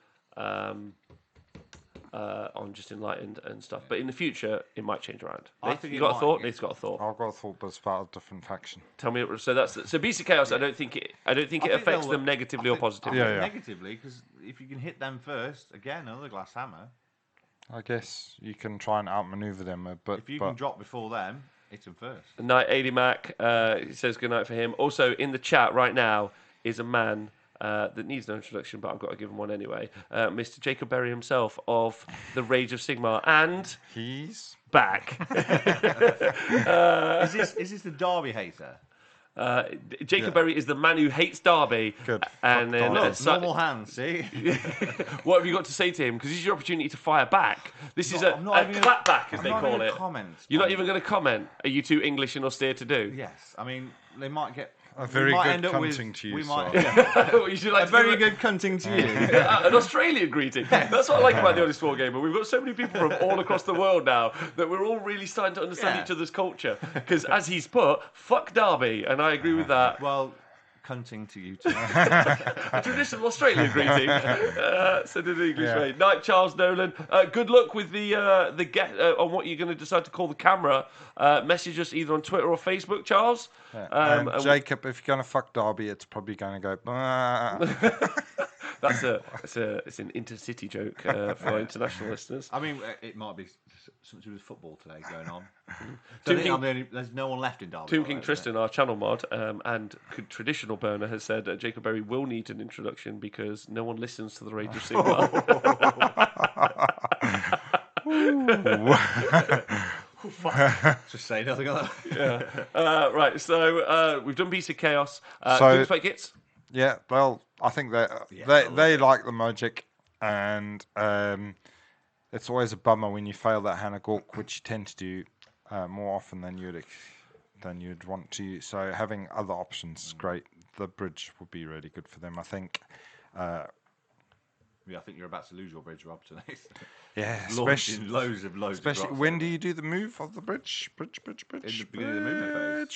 [SPEAKER 3] just Enlightened and stuff. But in the future, it might change around. You got a thought? Nate's got a thought.
[SPEAKER 1] I've got a thought, but it's about a different faction.
[SPEAKER 3] Tell me. So Beast of Chaos. I don't think it affects them negatively or positively.
[SPEAKER 2] Negatively, because if you can hit them first, again, another glass hammer.
[SPEAKER 1] I guess you can try and outmaneuver them, but
[SPEAKER 2] if you can drop before them, hit them first.
[SPEAKER 3] Knight 80 Mac says good night for him. Also in the chat right now is a man that needs no introduction, but I've got to give him one anyway. Mr. Jacob Berry himself of the Rage of Sigmar, and
[SPEAKER 1] he's
[SPEAKER 3] back.
[SPEAKER 2] Is this the Derby hater?
[SPEAKER 3] Jacob Berry is the man who hates Derby.
[SPEAKER 1] Good.
[SPEAKER 3] And then
[SPEAKER 2] normal hands, see?
[SPEAKER 3] What have you got to say to him? Because this is your opportunity to fire back. This is a clapback, as they call it. You're not even going to comment. Are you too English and austere to do?
[SPEAKER 2] Yes. I mean, they might get...
[SPEAKER 1] A very good cunting to you,
[SPEAKER 3] you should like
[SPEAKER 2] a very good cunting to you.
[SPEAKER 3] An Australian greeting. That's what I like about the Honest Wargamer. We've got so many people from all across the world now that we're all really starting to understand each other's culture. Because as he's put, fuck Derby, and I agree with that.
[SPEAKER 2] Well, cunting to you too.
[SPEAKER 3] A traditional Australian greeting. Said in English way. Night, Charles Nolan. Good luck with the on what you're going to decide to call the camera. Message us either on Twitter or Facebook, Charles.
[SPEAKER 1] And Jacob, if you're going to fuck Derby, it's probably going to go.
[SPEAKER 3] It's an intercity joke for international listeners.
[SPEAKER 2] I mean, it might be something to do with football today going on. There's no one left in Derby.
[SPEAKER 3] Tomb King Tristan, our channel mod, and traditional burner has said Jacob Berry will need an introduction because no one listens to the Rage of Sigmar.
[SPEAKER 2] Just say nothing on that.
[SPEAKER 3] Right, so we've done Beast of Chaos. So Fight Gits.
[SPEAKER 1] Yeah, well, I think they like the magic, and it's always a bummer when you fail that Hannah Gork, which you tend to do more often than you'd want to. So having other options is great. The bridge would be really good for them, I think.
[SPEAKER 2] I think you're about to lose your bridge, Rob, tonight.
[SPEAKER 1] Yeah,
[SPEAKER 2] launching loads.
[SPEAKER 1] Especially when do you do the move of the bridge? Bridge.
[SPEAKER 2] In the beginning of the movement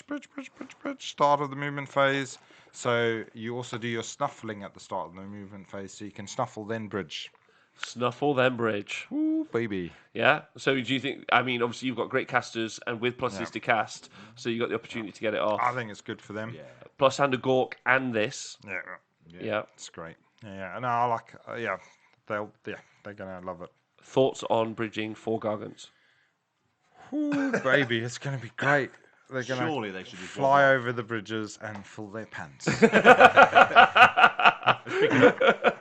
[SPEAKER 2] phase.
[SPEAKER 1] Bridge. Start of the movement phase. So you also do your snuffling at the start of the movement phase, so you can snuffle then bridge.
[SPEAKER 3] Snuffle then bridge.
[SPEAKER 1] Ooh, baby.
[SPEAKER 3] Yeah. So do you think? I mean, obviously you've got great casters and with pluses to cast, so you got the opportunity to get it off.
[SPEAKER 1] I think it's good for them.
[SPEAKER 3] Yeah. Plus Hannah Gork and this.
[SPEAKER 1] Yeah. It's great. Yeah. No, I like. They're gonna love it.
[SPEAKER 3] Thoughts on bridging 4 Gargants?
[SPEAKER 1] Ooh, baby, it's gonna be great. They're gonna
[SPEAKER 2] surely they should
[SPEAKER 1] fly over the bridges and fill their pants.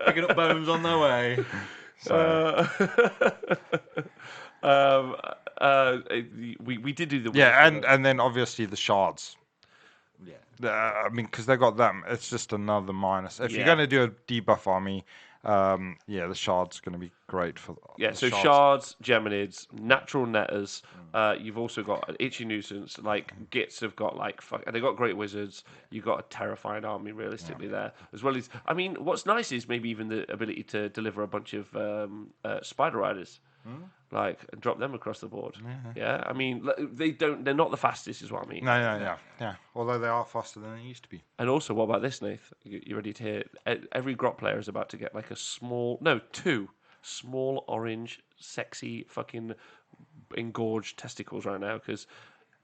[SPEAKER 2] picking up bones on their way.
[SPEAKER 1] So.
[SPEAKER 3] We did do the
[SPEAKER 1] and then obviously the shards.
[SPEAKER 2] Yeah.
[SPEAKER 1] I mean, because they got them, it's just another minus. If you're going to do a debuff army, the shard's going to be great for.
[SPEAKER 3] So shards, Geminids, natural netters. You've also got an itchy nuisance. Like Gits have got they got great wizards. You've got a terrifying army realistically there, as well as. I mean, what's nice is maybe even the ability to deliver a bunch of spider riders. Like, drop them across the board. Yeah, I mean, they're not the fastest, is what I mean.
[SPEAKER 1] No, yeah. Although they are faster than they used to be.
[SPEAKER 3] And also, what about this, Nath? You ready to hear? Every Grot player is about to get like two small orange, sexy, fucking engorged testicles right now. Because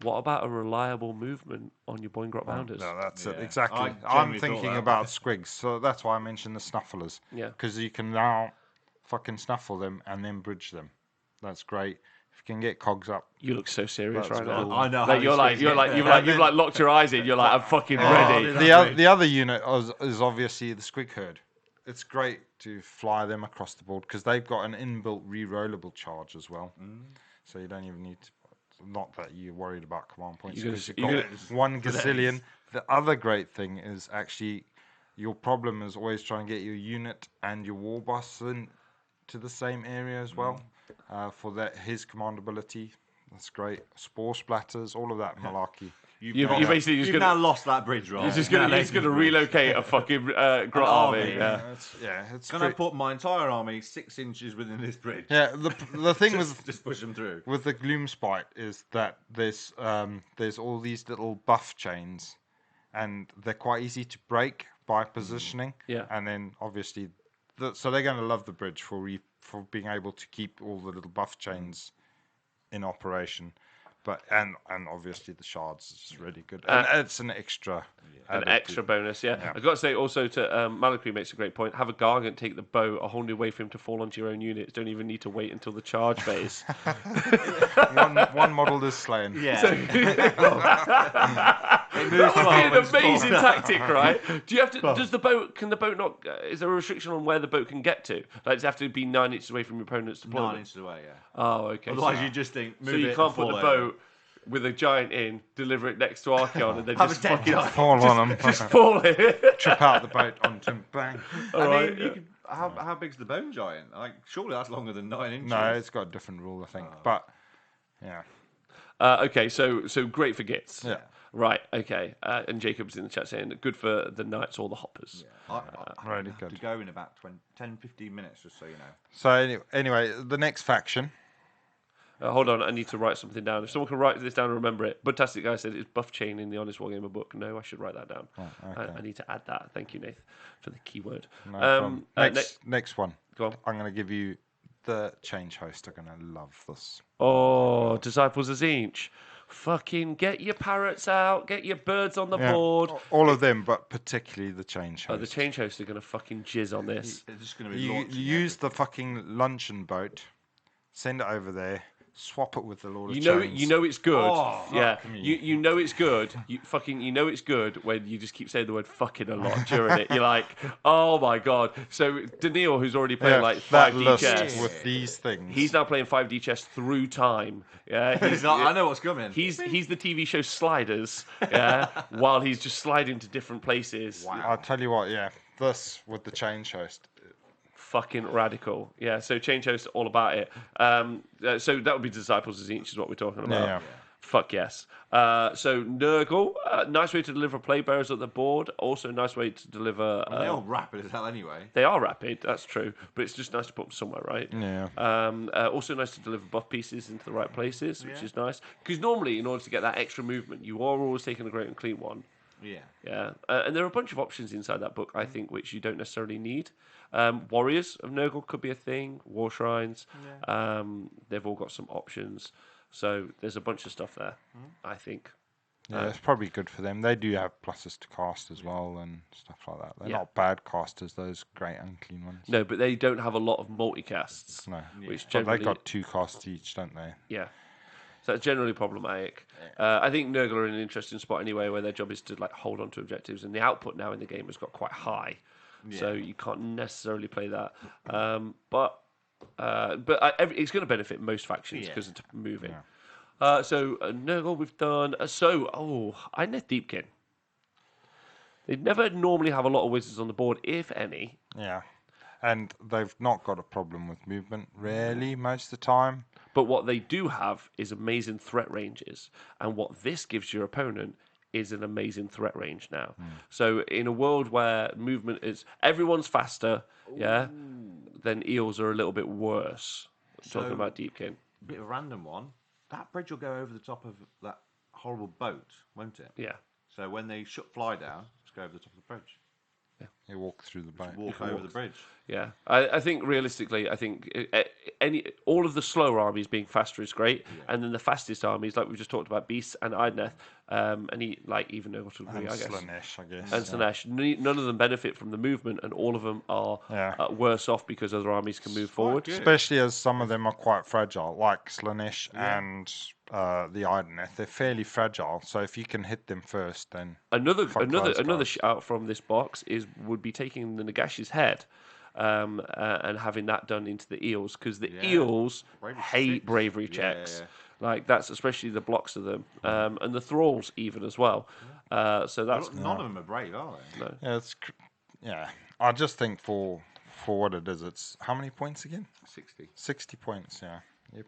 [SPEAKER 3] what about a reliable movement on your Boing Grot Bounders?
[SPEAKER 1] No, that's it, exactly.
[SPEAKER 2] I
[SPEAKER 1] I'm
[SPEAKER 2] genuinely
[SPEAKER 1] thinking
[SPEAKER 2] thought that.
[SPEAKER 1] about squigs, so that's why I mentioned the snufflers.
[SPEAKER 3] Yeah.
[SPEAKER 1] Because you can now fucking snuffle them and then bridge them. That's great. If you can get cogs up.
[SPEAKER 3] You look so serious
[SPEAKER 1] That's
[SPEAKER 3] right now.
[SPEAKER 1] cool.
[SPEAKER 2] I know.
[SPEAKER 3] Like you've locked your eyes in. You're like, I'm fucking ready.
[SPEAKER 1] The other unit is obviously the squig herd. It's great to fly them across the board because they've got an inbuilt re-rollable charge as well. So you don't even need to. Not that you're worried about command points because you've got one gazillion. The other great thing is actually your problem is always trying to get your unit and your war boss in to the same area as well. For his command ability, that's great. Spore splatters, all of that malarkey.
[SPEAKER 3] You're basically just
[SPEAKER 2] You've now lost that bridge, right?
[SPEAKER 3] He's just gonna relocate a fucking Grot army. Yeah.
[SPEAKER 1] It's
[SPEAKER 2] Can I put my entire army 6 inches within this bridge?
[SPEAKER 1] Yeah, the thing
[SPEAKER 2] just push them through.
[SPEAKER 1] with the Gloomspite is that there's all these little buff chains, and they're quite easy to break by positioning.
[SPEAKER 3] Yeah.
[SPEAKER 1] And then obviously, so they're going to love the bridge for being able to keep all the little buff chains in operation. But and obviously the shards is just really good, and it's an extra.
[SPEAKER 3] An extra bonus, yeah. I've got to say also to Malakry makes a great point. Have a Gargant take the bow, a whole new way for him to fall onto your own units. Don't even need to wait until the charge phase.
[SPEAKER 1] one model is slain.
[SPEAKER 2] Yeah.
[SPEAKER 3] That would be an amazing tactic, right? Do you have to? Can the boat not? Is there a restriction on where the boat can get to? Like, does it have to be 9 inches away from your opponent's deployment?
[SPEAKER 2] 9 inches away, yeah.
[SPEAKER 3] Oh, okay.
[SPEAKER 2] Otherwise, you just think.
[SPEAKER 3] So you can't put the boat with a giant in, deliver it next to Archeon, and then
[SPEAKER 2] Have
[SPEAKER 3] just
[SPEAKER 2] a dead
[SPEAKER 3] fucking
[SPEAKER 2] guy.
[SPEAKER 1] Fall on them.
[SPEAKER 3] just fall it.
[SPEAKER 1] Trip out the boat onto him, bang.
[SPEAKER 2] I mean, you could, how big's the bone giant? Like, surely that's longer than 9 inches.
[SPEAKER 1] No, it's got a different rule, I think. But yeah.
[SPEAKER 3] Okay, so great for gits.
[SPEAKER 1] Yeah.
[SPEAKER 3] Right, okay. And Jacob's in the chat saying good for the knights or the hoppers.
[SPEAKER 2] Yeah.
[SPEAKER 1] Really
[SPEAKER 2] To
[SPEAKER 1] good.
[SPEAKER 2] go in about 10, 15 minutes, just so you know.
[SPEAKER 1] So anyway, the next faction.
[SPEAKER 3] Hold on, I need to write something down. If someone can write this down and remember it. Budtastic Guy said it's buff chain in the Honest Wargamer book. No, I should write that down.
[SPEAKER 1] Oh, okay.
[SPEAKER 3] I need to add that. Thank you, Nath, for the keyword.
[SPEAKER 1] No problem. Next one.
[SPEAKER 3] Go on.
[SPEAKER 1] I'm going to give you the change host. Are going to love this.
[SPEAKER 3] Oh, Disciples of Zinch. Fucking get your parrots out, get your birds on the board.
[SPEAKER 1] All of them, but particularly the change host.
[SPEAKER 3] The change hosts are going to fucking jizz on this.
[SPEAKER 2] It's just going to be
[SPEAKER 1] You
[SPEAKER 2] launching
[SPEAKER 1] use the fucking luncheon boat, send it over there, swap it with the Lord of
[SPEAKER 3] You
[SPEAKER 1] Chains.
[SPEAKER 3] know it's good.
[SPEAKER 1] Oh,
[SPEAKER 3] yeah,
[SPEAKER 1] fuck me.
[SPEAKER 3] you know it's good. You know it's good when you just keep saying the word fucking a lot during it. You're like, oh my god. So Daniil, who's already playing like 5D chess
[SPEAKER 1] with these things.
[SPEAKER 3] he's now playing 5D chess through time. Yeah,
[SPEAKER 2] He's not, I know what's coming.
[SPEAKER 3] He's the TV show Sliders. Yeah, while he's just sliding to different places.
[SPEAKER 1] Wow. I'll tell you what. Yeah, this with the change host.
[SPEAKER 3] Fucking radical. Yeah, so change host all about it. So that would be Disciples of Zinch is what we're talking about.
[SPEAKER 1] Yeah.
[SPEAKER 3] Fuck yes. So Nurgle, nice way to deliver play bearers at the board. Also nice way to deliver.
[SPEAKER 2] They're all rapid as hell anyway.
[SPEAKER 3] They are rapid, that's true, but it's just nice to put them somewhere, right?
[SPEAKER 1] Yeah.
[SPEAKER 3] Also nice to deliver buff pieces into the right places, which is nice. Because normally, in order to get that extra movement, you are always taking a great and clean one.
[SPEAKER 2] Yeah.
[SPEAKER 3] Yeah, and there are a bunch of options inside that book, I think, which you don't necessarily need. Warriors of Nurgle could be a thing. War Shrines. Yeah. They've all got some options. So there's a bunch of stuff there, I think.
[SPEAKER 1] Yeah, it's probably good for them. They do have pluses to cast as well and stuff like that. They're not bad casters, those great unclean ones.
[SPEAKER 3] No, but they don't have a lot of multicasts.
[SPEAKER 1] No.
[SPEAKER 3] Which
[SPEAKER 1] But
[SPEAKER 3] generally...
[SPEAKER 1] they got 2 casts each, don't they?
[SPEAKER 3] Yeah. So that's generally problematic. I think Nurgle are in an interesting spot anyway, where their job is to like hold on to objectives, and the output now in the game has got quite high, so you can't necessarily play that. But it's going to benefit most factions because of moving.
[SPEAKER 1] Yeah.
[SPEAKER 3] So Nurgle we've done. I net Deepkin. They never normally have a lot of wizards on the board, if any.
[SPEAKER 1] Yeah. And they've not got a problem with movement, really, most of the time.
[SPEAKER 3] But what they do have is amazing threat ranges. And what this gives your opponent is an amazing threat range now. So in a world where movement is... Everyone's faster, then eels are a little bit worse. talking about Deepkin.
[SPEAKER 2] Bit of a random one. That bridge will go over the top of that horrible boat, won't it?
[SPEAKER 3] Yeah.
[SPEAKER 2] So when they shut fly down, just go over the top of the bridge.
[SPEAKER 1] You walk through the boat.
[SPEAKER 2] Walk over the bridge.
[SPEAKER 3] Yeah, I think realistically, I think all of the slower armies being faster is great, and then the fastest armies, like we've just talked about, Beasts and Idneth, and even though to agree, I guess,
[SPEAKER 1] Slaanesh, I guess.
[SPEAKER 3] and Slaanesh, none of them benefit from the movement, and all of them are worse off because other armies can move forward.
[SPEAKER 1] Especially as some of them are quite fragile, like Slaanesh and the Idneth. They're fairly fragile, so if you can hit them first, then
[SPEAKER 3] another shout from this box would be taking the Nagash's head. And having that done into the eels, because the eels hate bravery checks. Like that's especially the blocks of them, and the thralls even as well. So that's
[SPEAKER 2] none of them are brave, are they?
[SPEAKER 3] No.
[SPEAKER 1] Yeah, I just think for what it is, it's how many points again?
[SPEAKER 2] 60.
[SPEAKER 1] 60 points. Yeah. Yep.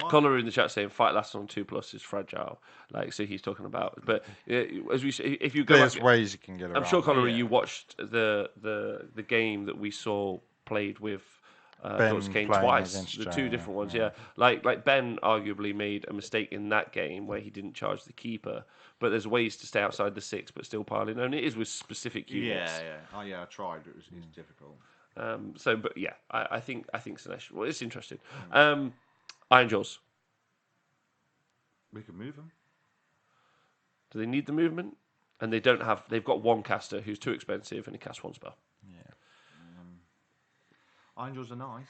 [SPEAKER 3] Connor in the chat saying fight lasts on 2+ is fragile. Like so, he's talking about. But as we say, if you go,
[SPEAKER 1] there's ways you can get around.
[SPEAKER 3] I'm sure, Connor, you watched the game that we saw played with Kane twice. The two different ones, yeah. Like Ben arguably made a mistake in that game where he didn't charge the keeper. But there's ways to stay outside the 6, but still pile in. And it is with specific units.
[SPEAKER 2] Yeah. Oh yeah, I tried. It's difficult.
[SPEAKER 3] I think Slaanesh. Well, it's interesting. Iron Jaws.
[SPEAKER 2] We could move them.
[SPEAKER 3] Do they need the movement? And they've got one caster who's too expensive and he casts one spell.
[SPEAKER 2] Yeah. Iron Jaws are nice.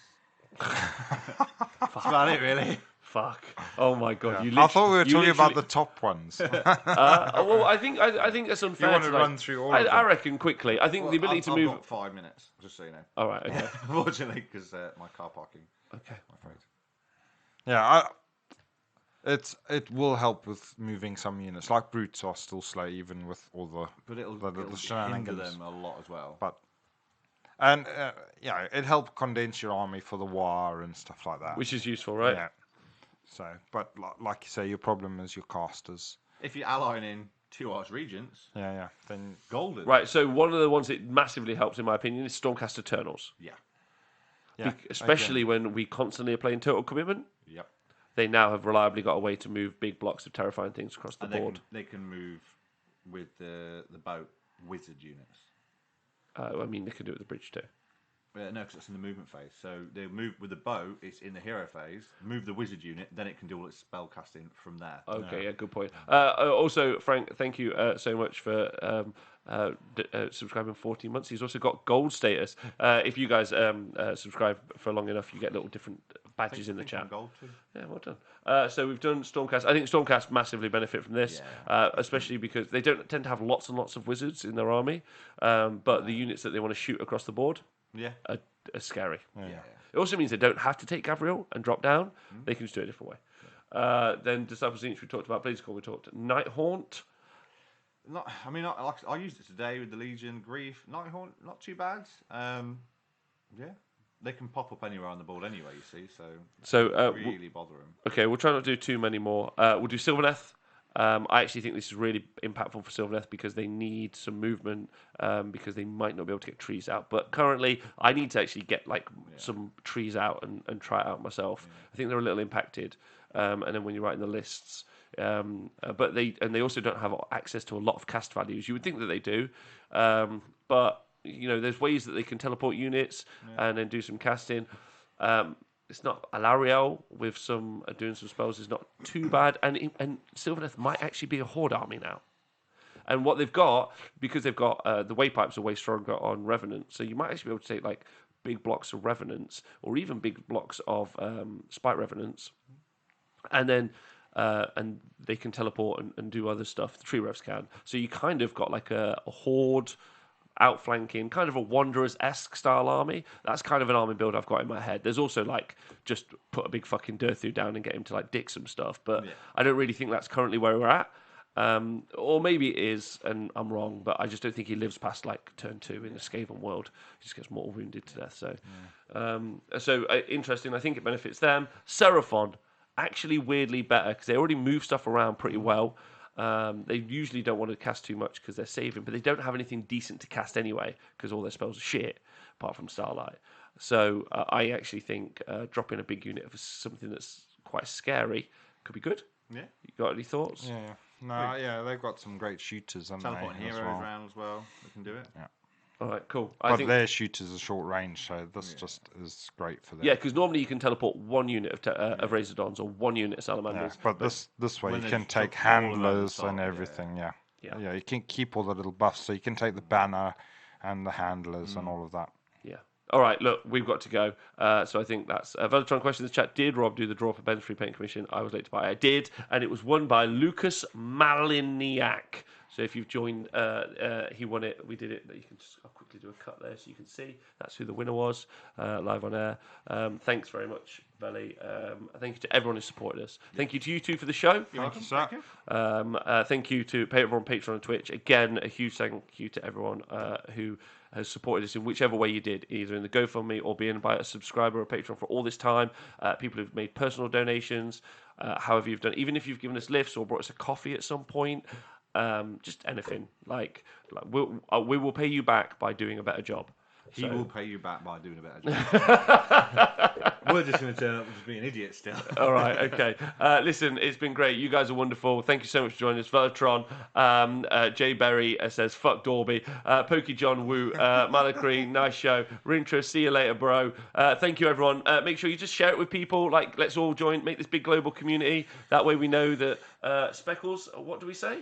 [SPEAKER 2] That's about it, really.
[SPEAKER 3] Fuck. Oh my god.
[SPEAKER 1] I thought we were talking about the top ones.
[SPEAKER 3] Well, I think that's unfair.
[SPEAKER 1] You want to run through all of them?
[SPEAKER 3] I reckon quickly. I think the ability to move.
[SPEAKER 2] I've got 5 minutes, just so you know.
[SPEAKER 3] All right. Okay.
[SPEAKER 2] Unfortunately, because my car parking.
[SPEAKER 3] Okay.
[SPEAKER 2] I'm afraid.
[SPEAKER 1] Yeah, it will help with moving some units. Like brutes are still slow, even with all the
[SPEAKER 2] it'll
[SPEAKER 1] shenanigans.
[SPEAKER 2] hinder them a lot as well.
[SPEAKER 1] And it helped condense your army for the war and stuff like that.
[SPEAKER 3] Which is useful, right?
[SPEAKER 1] Yeah. So, but like you say, your problem is your casters.
[SPEAKER 2] If you're allying in 2 Arch Regents,
[SPEAKER 1] then
[SPEAKER 2] golden.
[SPEAKER 3] Right. So one of the ones that massively helps, in my opinion, is Stormcast Eternals.
[SPEAKER 2] Yeah.
[SPEAKER 3] Especially when we constantly are playing Total Commitment.
[SPEAKER 2] Yep.
[SPEAKER 3] They now have reliably got a way to move big blocks of terrifying things across the board.
[SPEAKER 2] They can move with the boat wizard units.
[SPEAKER 3] I mean, they can do it with the bridge too.
[SPEAKER 2] No, because it's in the movement phase. So they move with the bow. It's in the hero phase. Move the wizard unit, then it can do all its spell casting from there.
[SPEAKER 3] Okay, yeah, good point. Also, Frank, thank you so much for subscribing 14 months. He's also got gold status. If you guys subscribe for long enough, you get little different badges in the chat.
[SPEAKER 2] Gold too.
[SPEAKER 3] Yeah, well done. So we've done Stormcast. I think Stormcast massively benefit from this, especially because they don't tend to have lots and lots of wizards in their army, but the units that they want to shoot across the board are scary.
[SPEAKER 2] Yeah.
[SPEAKER 3] It also means they don't have to take Gabriel and drop down. They can just do it a different way. Then Disciples Inch, we talked about Blazecore, we talked Nighthaunt.
[SPEAKER 2] I used it today with the Legion Grief. Nighthaunt, not too bad. They can pop up anywhere on the board anyway, you see, so really bother them.
[SPEAKER 3] Okay, we'll try not to do too many more. We'll do Sylvaneth. I actually think this is really impactful for Sylvaneth because they need some movement because they might not be able to get trees out. But currently, I need to actually get some trees out and try it out myself. I think they're a little impacted. And then when you're writing the lists, but they also don't have access to a lot of cast values. You would think that they do, but there's ways that they can teleport units and then do some casting. It's not Alariel with doing some spells is not too bad, and Sylvaneth might actually be a horde army now. And what they've got, because they've got the waypipes are way stronger on Revenant, so you might actually be able to take big blocks of Revenants or even big blocks of Spite Revenants, and then and they can teleport and do other stuff. The Tree Revs can, so you kind of got a horde outflanking, kind of a Wanderers-esque style army. That's kind of an army build I've got in my head. There's also just put a big fucking Durthu down and get him to dick some stuff, but I don't really think that's currently where we're at. Or maybe it is, and I'm wrong, but I just don't think he lives past turn 2 in the Skaven world. He just gets mortal wounded to death. So, interesting. I think it benefits them. Seraphon, actually weirdly better because they already move stuff around pretty well. They usually don't want to cast too much because they're saving, but they don't have anything decent to cast anyway because all their spells are shit, apart from Starlight. So I actually think dropping a big unit of something that's quite scary could be good.
[SPEAKER 2] Yeah.
[SPEAKER 3] You got any thoughts?
[SPEAKER 1] Yeah. No, yeah, they've got some great shooters, haven't
[SPEAKER 2] Teleporting
[SPEAKER 1] they? as
[SPEAKER 2] heroes
[SPEAKER 1] well.
[SPEAKER 2] around as well. They can do it.
[SPEAKER 1] Yeah.
[SPEAKER 3] All right, cool.
[SPEAKER 1] But their shooters are short range, so this just is great for them.
[SPEAKER 3] Yeah, because normally you can teleport one unit of Razordons or one unit of Salamanders.
[SPEAKER 1] Yeah, but this way
[SPEAKER 2] when
[SPEAKER 1] you
[SPEAKER 2] they
[SPEAKER 1] can take
[SPEAKER 2] took all of them at the
[SPEAKER 1] handlers
[SPEAKER 2] top,
[SPEAKER 1] and
[SPEAKER 2] yeah.
[SPEAKER 1] everything. Yeah.
[SPEAKER 3] Yeah.
[SPEAKER 1] You can keep all the little buffs, so you can take the banner and the handlers and all of that.
[SPEAKER 3] Yeah. All right, look, we've got to go. So I think that's... Velatron question in the chat. Did Rob do the draw for Ben's Free Paint Commission? I was late to buy it. I did, and it was won by Lucas Maliniak. So if you've joined, he won it. We did it. You can just I'll quickly do a cut there so you can see. That's who the winner was, live on air. Thanks very much, Belly. Thank you to everyone who supported us. Thank you to you two for the show.
[SPEAKER 2] Thank you, sir.
[SPEAKER 3] Thank you to everyone on Patreon and Twitch. Again, a huge thank you to everyone who has supported us in whichever way you did, either in the GoFundMe or being by a subscriber or Patreon for all this time. People who've made personal donations, however you've done, even if you've given us lifts or brought us a coffee at some point, just anything. Like we will pay you back by doing a better job.
[SPEAKER 2] He will pay you back by doing a better job. We're just going to turn up and just be an idiot still.
[SPEAKER 3] All right, okay. Listen, it's been great. You guys are wonderful. Thank you so much for joining us. Velatron, Jay Berry says, fuck Dorby. Pokey John Woo, Malakri, nice show. Rintra, see you later, bro. Thank you, everyone. Make sure you just share it with people. Like, let's all join, make this big global community. That way we know that Speckles, what do we say?